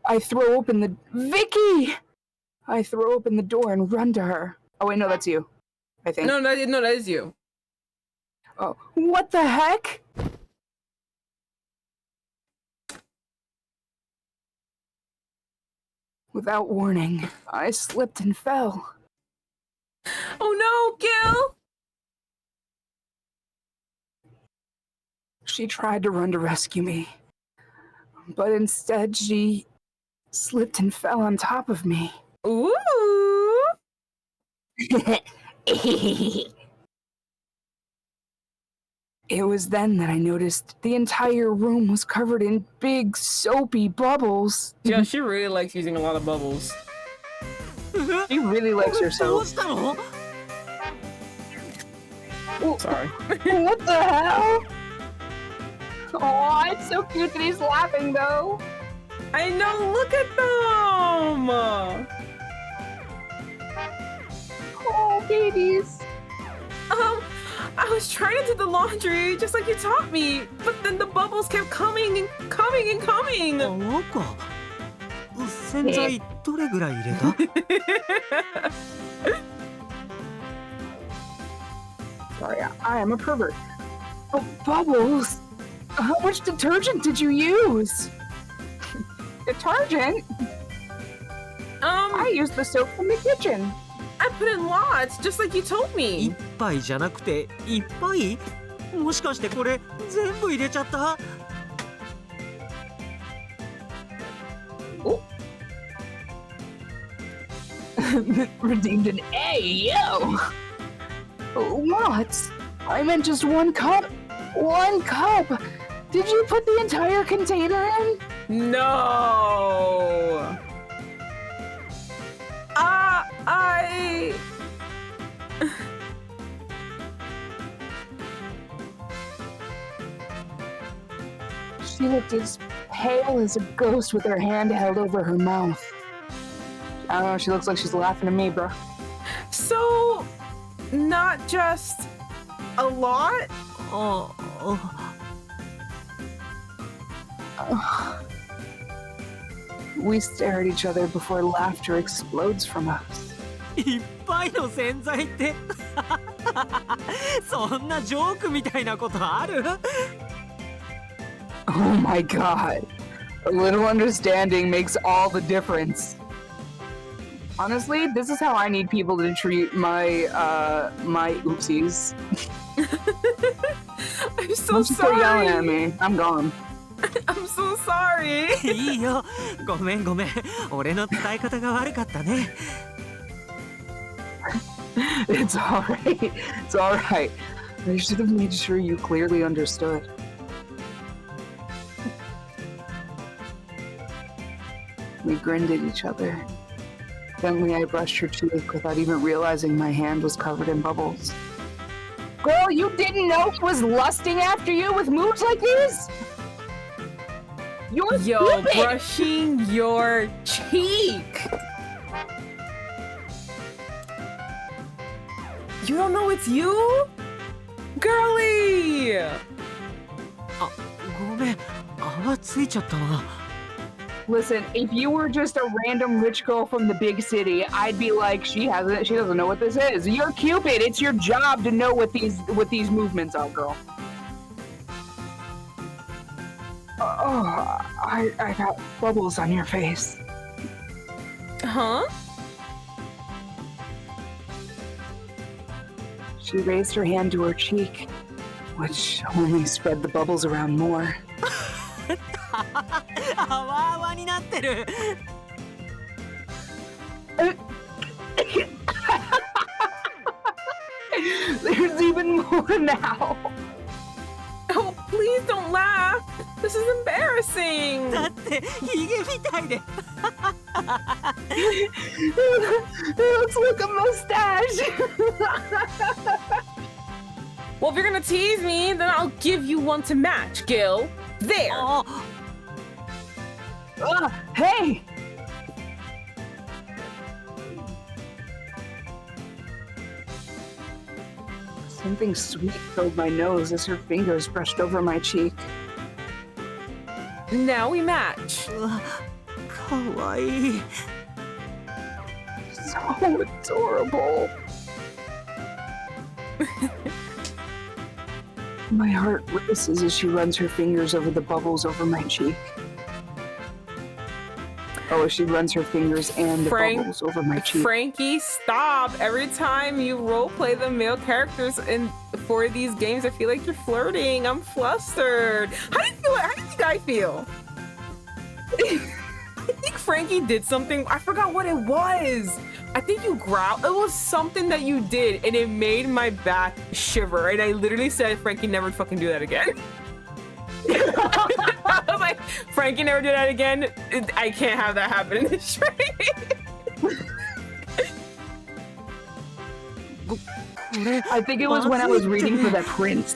I throw open the... Vicky! I throw open the door and run to her. Oh wait, no, that's you. I think. No, that is you. Oh, what the heck? Without warning, I slipped and fell. Oh no, Gill! She tried to run to rescue me, but instead she slipped and fell on top of me. Ooh! It was then that I noticed the entire room was covered in big, soapy bubbles. Yeah, she really likes using a lot of bubbles. She really likes どう herself. したの？ Sorry. What the hell? Oh, it's so cute that he's laughing though. I know, look at them! Oh, babies. I was trying to do the laundry just like you taught me, but then the bubbles kept coming and coming and coming. なんか洗剤どれぐらい入れた？ Sorry, I am a pervert. Oh, bubbles. How much detergent did you use? Detergent? I used the soap from the kitchen. I put in lots, just like you told 一 me. 杯じゃなくていっぱい？もしかしてこれ全部入れちゃった？ Redeemed an A, yo! What? I meant just 1 cup. 1 cup? Did you put the entire container in? No. I. She looked as pale as a ghost with her hand held over her mouth. I don't know, she looks like she's laughing at me, bro. So, not just a lot? ああ We stare at each other before laughter explodes from us. いっぱいの洗剤ってそんなジョークみたいなことある？ Oh my god. A little understanding makes all the difference. Honestly, this is how I need people to treat my my oopsies. I'm so Once you start yelling at sorry. me, I'm gone. I'm so sorry. いいよごめんごめん俺の伝え方が悪かったね It's alright. It's alright. I should have made sure you clearly understood. We grinned at each other. Gently, I brushed her cheek without even realizing my hand was covered in bubbles. Girl, you didn't know he was lusting after you with moves like these? You're Yo, stupid! brushing your cheek. You don't know it's you? Girly! ごめん泡ついちゃったな Listen, if you were just a random rich girl from the big city, I'd be like, she doesn't know what this is. You're Cupid. It's your job to know what these movements are, girl. Oh, I got bubbles on your face. Huh? She raised her hand to her cheek, which only spread the bubbles around more. 泡泡になってる There's even more now. Oh, please don't laugh. This is embarrassing. だってヒゲみたいで It looks like a mustache. Well, if you're gonna tease me, then I'll give you one to match, Gill. There. あ Hey! Something sweet filled my nose as her fingers brushed over my cheek. Now we match. うわかわいい So adorable. My heart races as she runs her fingers over the bubbles over my cheek. Oh, as she runs her fingers and the bubbles over my cheek. Frankie, stop. Every time you roleplay the male characters for these games, I feel like you're flirting. I'm flustered. How do you feel? How do you think I feel? think Frankie did something. I forgot what it was. I think you growled. It was something that you did, and it made my back shiver. And I literally said, Frankie, never fucking do that again. I was like, Frankie, never do that again. I can't have that happen in this stream. I think it was when I was reading for that prince.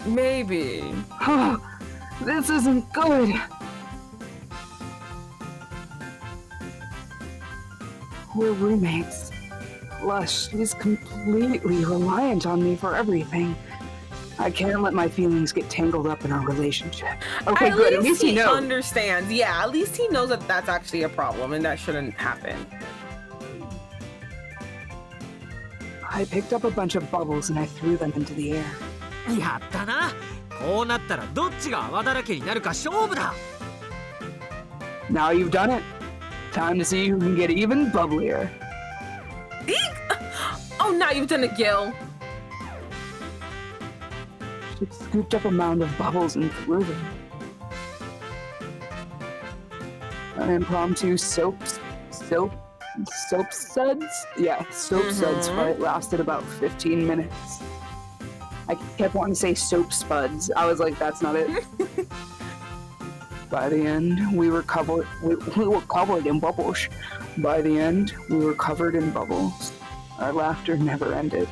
Maybe. This isn't good. We're roommates. Plus, she's completely reliant on me for everything. I can't let my feelings get tangled up in our relationship. Okay, good. At least he knows. Understands. Yeah, at least he knows that that's actually a problem and that shouldn't happen. I picked up a bunch of bubbles and I threw them into the air. やったな。こうなったらどっちが泡だらけになるか勝負だ。 Now you've done it. Time to see who can get even bubblier. Oh, now you've done it, Gill. She scooped up a mound of bubbles and threw them. An impromptu soap suds? Yeah, soap suds fight lasted about 15 minutes. I kept wanting to say soap spuds. I was like, that's not it. By the end, we were covered in bubbles. By the end, we were covered in bubbles. Our laughter never ended.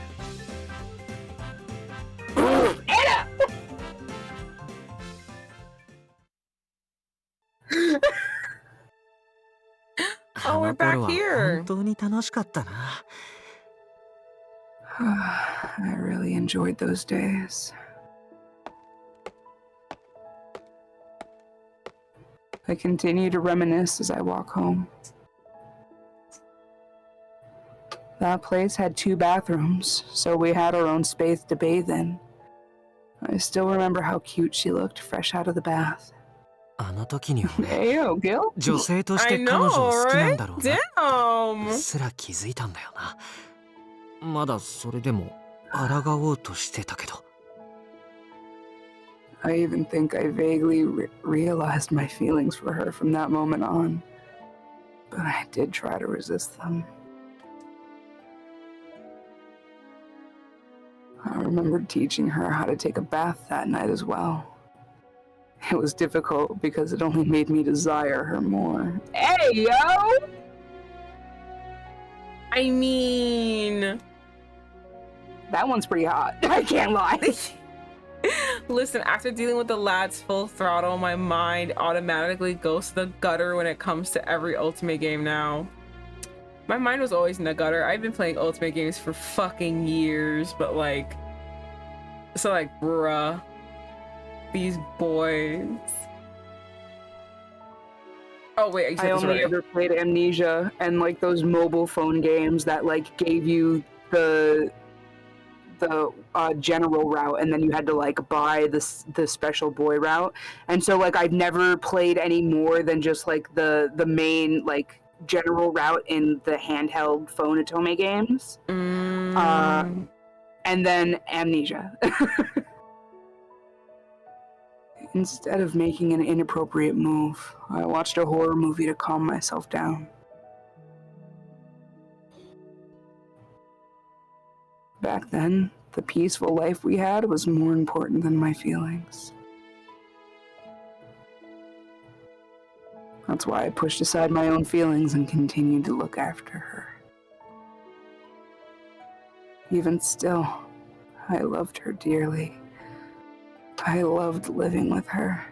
Anna! Oh, we're back あの頃は here. 本当に楽しかったな。 I really enjoyed those days. I continue to reminisce as I walk home. That place had 2 bathrooms, so we had our own space to bathe in. I still remember how cute she looked fresh out of the bath. あの時に俺 Hey, yo, Gill. 女性とし I て彼女を know, 好きなん right? だろうな。 Damn. すら気づいたんだよな。まだそれでも抗おうとしてたけど。 I even think I vaguely realized my feelings for her from that moment on. But I did try to resist them. I remembered teaching her how to take a bath that night as well. It was difficult because it only made me desire her more. Hey, yo! I mean, That one's pretty hot. I can't lie. listen, after dealing with the lads full throttle, my mind automatically goes to the gutter when it comes to every Ultimate game now. My mind was always in the gutter. I've been playing Ultimate games for fucking years, but like, so like, bruh, these boys. Oh wait, I only ever played Amnesia and like those mobile phone games that like gave you the general route, and then you had to like buy the special boy route. And so like I've never played any more than just like the main like general route in the handheld phone Otome games. And then Amnesia. Instead of making an inappropriate move, I watched a horror movie to calm myself down. Back then, the peaceful life we had was more important than my feelings. That's why I pushed aside my own feelings and continued to look after her. Even still, I loved her dearly. I loved living with her.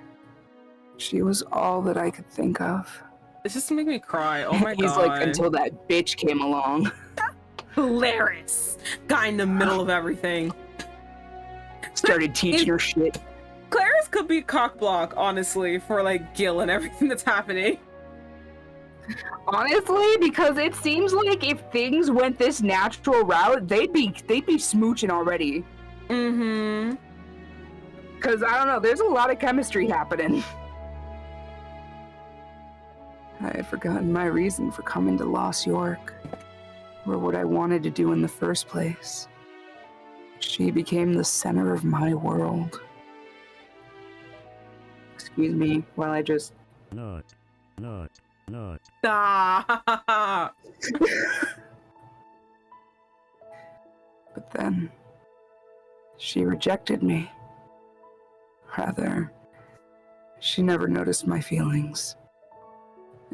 She was all that I could think of. This just make me cry. Oh my god. He's like, until that bitch came along. Hilarious. Guy in the middle of everything. Started teaching her shit. Claris could be cockblock, honestly, for like Gill and everything that's happening. Honestly, because it seems like if things went this natural route, they'd be smooching already. Mm-hmm. Because I don't know, there's a lot of chemistry happening. I had forgotten my reason for coming to Lost York, or what I wanted to do in the first place. She became the center of my world. Excuse me while I just Stop. But then, she rejected me. Rather, she never noticed my feelings.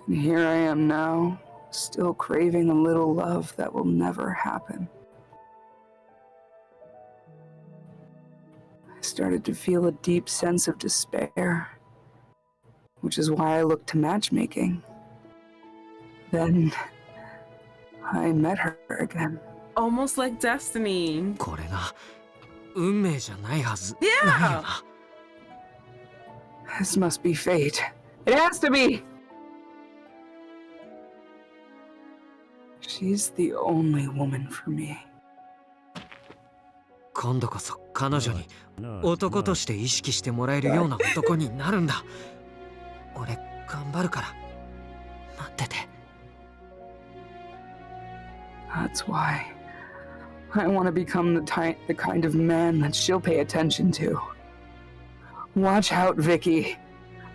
And here I am now, still craving a little love that will never happen. I started to feel a deep sense of despair, which is why I looked to matchmaking. Then, I met her again. Almost like destiny. これが運命じゃないはず Yeah. ないよな This must be fate. It has to be! She's the only woman for me. 今度こそ彼女に男として意識してもらえるような男になるんだ俺頑張るから待ってて That's why I want to become the kind of man that she'll pay attention to. Watch out, Vicky.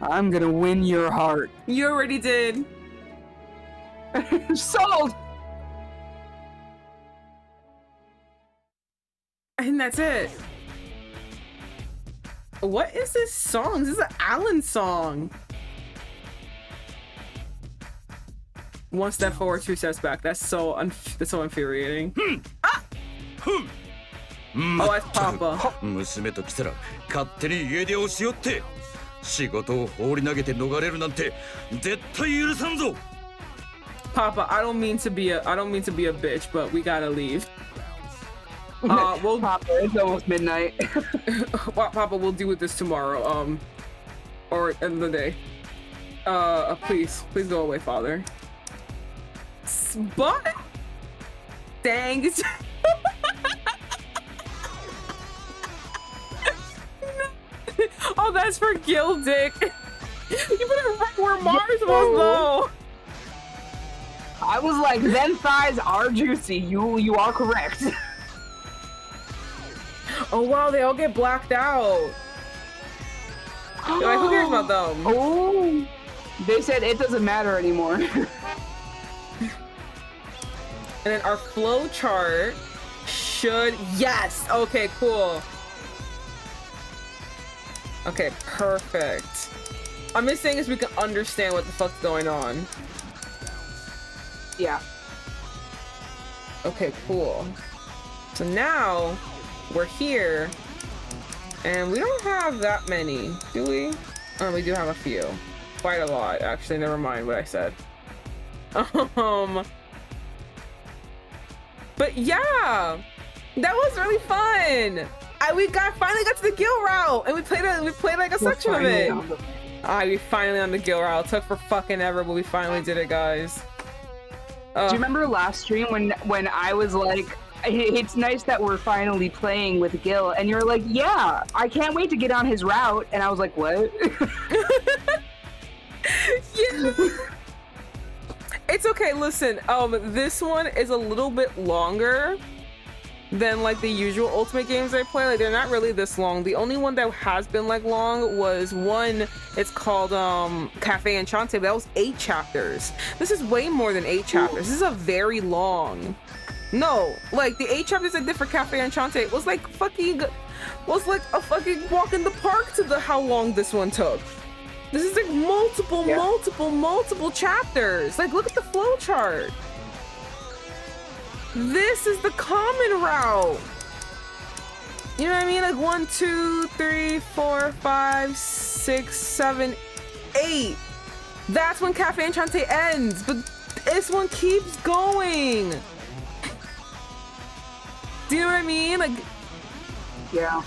I'm gonna win your heart. You already did. Sold! And that's it. What is this song? This is an Alan song. One step forward, two steps back. That's so infuriating. Ah! Oh, that's Papa. 娘と来たら勝手に家出をしよって仕事を放り投げて逃れるなんて絶対許さんぞ Papa, I don't mean to be a bitch, but we gotta leave. We'll Papa, it's almost midnight. Papa, we'll deal with this tomorrow. Or end of the day. Please go away, Father. But dang. Oh, that's for Gill, Dick. You put it right where Mars was, though. I was like, then thighs are juicy. You are correct. Oh wow, they all get blacked out. Like, who cares about them? Oh, they said it doesn't matter anymore. And then our flow chart should, yes, okay, cool. Okay, perfect. I'm just saying is we can understand what the fuck's going on. Yeah. Okay, cool. So now we're here and we don't have that many, do we? Oh, we do have a few. Quite a lot, actually. Never mind what I said. But yeah, that was really fun. We finally got to the Gill route, and we played like a section of it. We finally on the Gill route. It took for fucking ever, but we finally did it, guys. Do you remember last stream when I was like, it's nice that we're finally playing with Gill, and you're like, yeah, I can't wait to get on his route, and I was like, what? Yeah. It's okay, listen, this one is a little bit longer than like the usual Ultimate games I play. Like, they're not really this long. The only one that has been like long was one, it's called Cafe Enchante, but that was 8 chapters. This is way more than 8 chapters. This is a very long. No, like the 8 chapters I did for Cafe Enchante was like a fucking walk in the park to how long this one took. This is like multiple chapters. Like, look at the flow chart. This is the common route. You know what I mean? Like 1, 2, 3, 4, 5, 6, 7, 8. That's when Cafe Enchante ends, but this one keeps going. Do you know what I mean? Like, Yeah.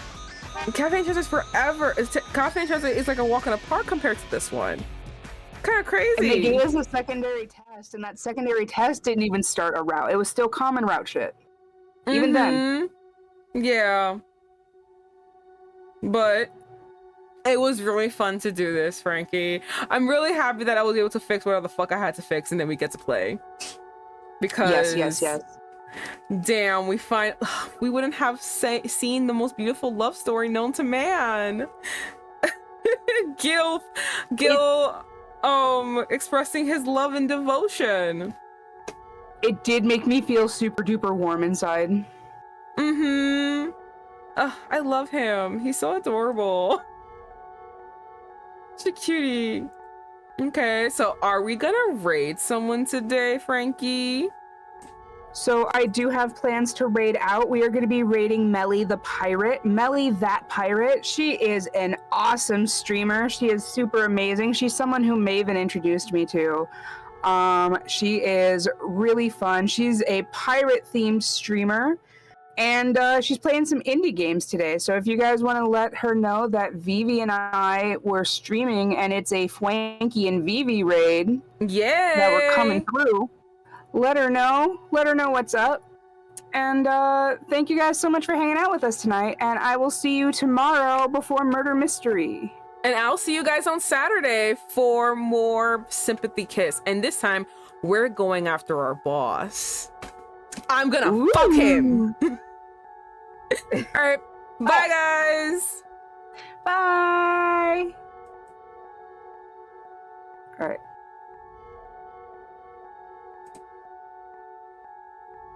Cafe Enchante is forever. Cafe Enchante is like a walk in a park compared to this one. Kind of crazy. And they gave us a secondary test, and that secondary test didn't even start a route. It was still common route shit. Even then. Yeah. But it was really fun to do this, Frankie. I'm really happy that I was able to fix whatever the fuck I had to fix, and then we get to play. Because yes. damn, we wouldn't have seen the most beautiful love story known to man. Gill expressing his love and devotion. It did make me feel super duper warm inside. Mm-hmm. I love him. He's so adorable. Such a cutie. Okay, so are we gonna raid someone today, Frankie? So I do have plans to raid out. We are going to be raiding Melly the Pirate. Melly that Pirate. She is an awesome streamer. She is super amazing. She's someone who Maven introduced me to. She is really fun. She's a pirate-themed streamer, and she's playing some indie games today. So if you guys want to let her know that Vivi and I were streaming, and it's a Fwanky and Vivi raid that we're coming through, let her know what's up. And thank you guys so much for hanging out with us tonight, and I will see you tomorrow before Murder Mystery. And I'll see you guys on Saturday for more Sympathy Kiss. And this time, we're going after our boss. I'm gonna fuck him. All right, bye guys. Bye. All right.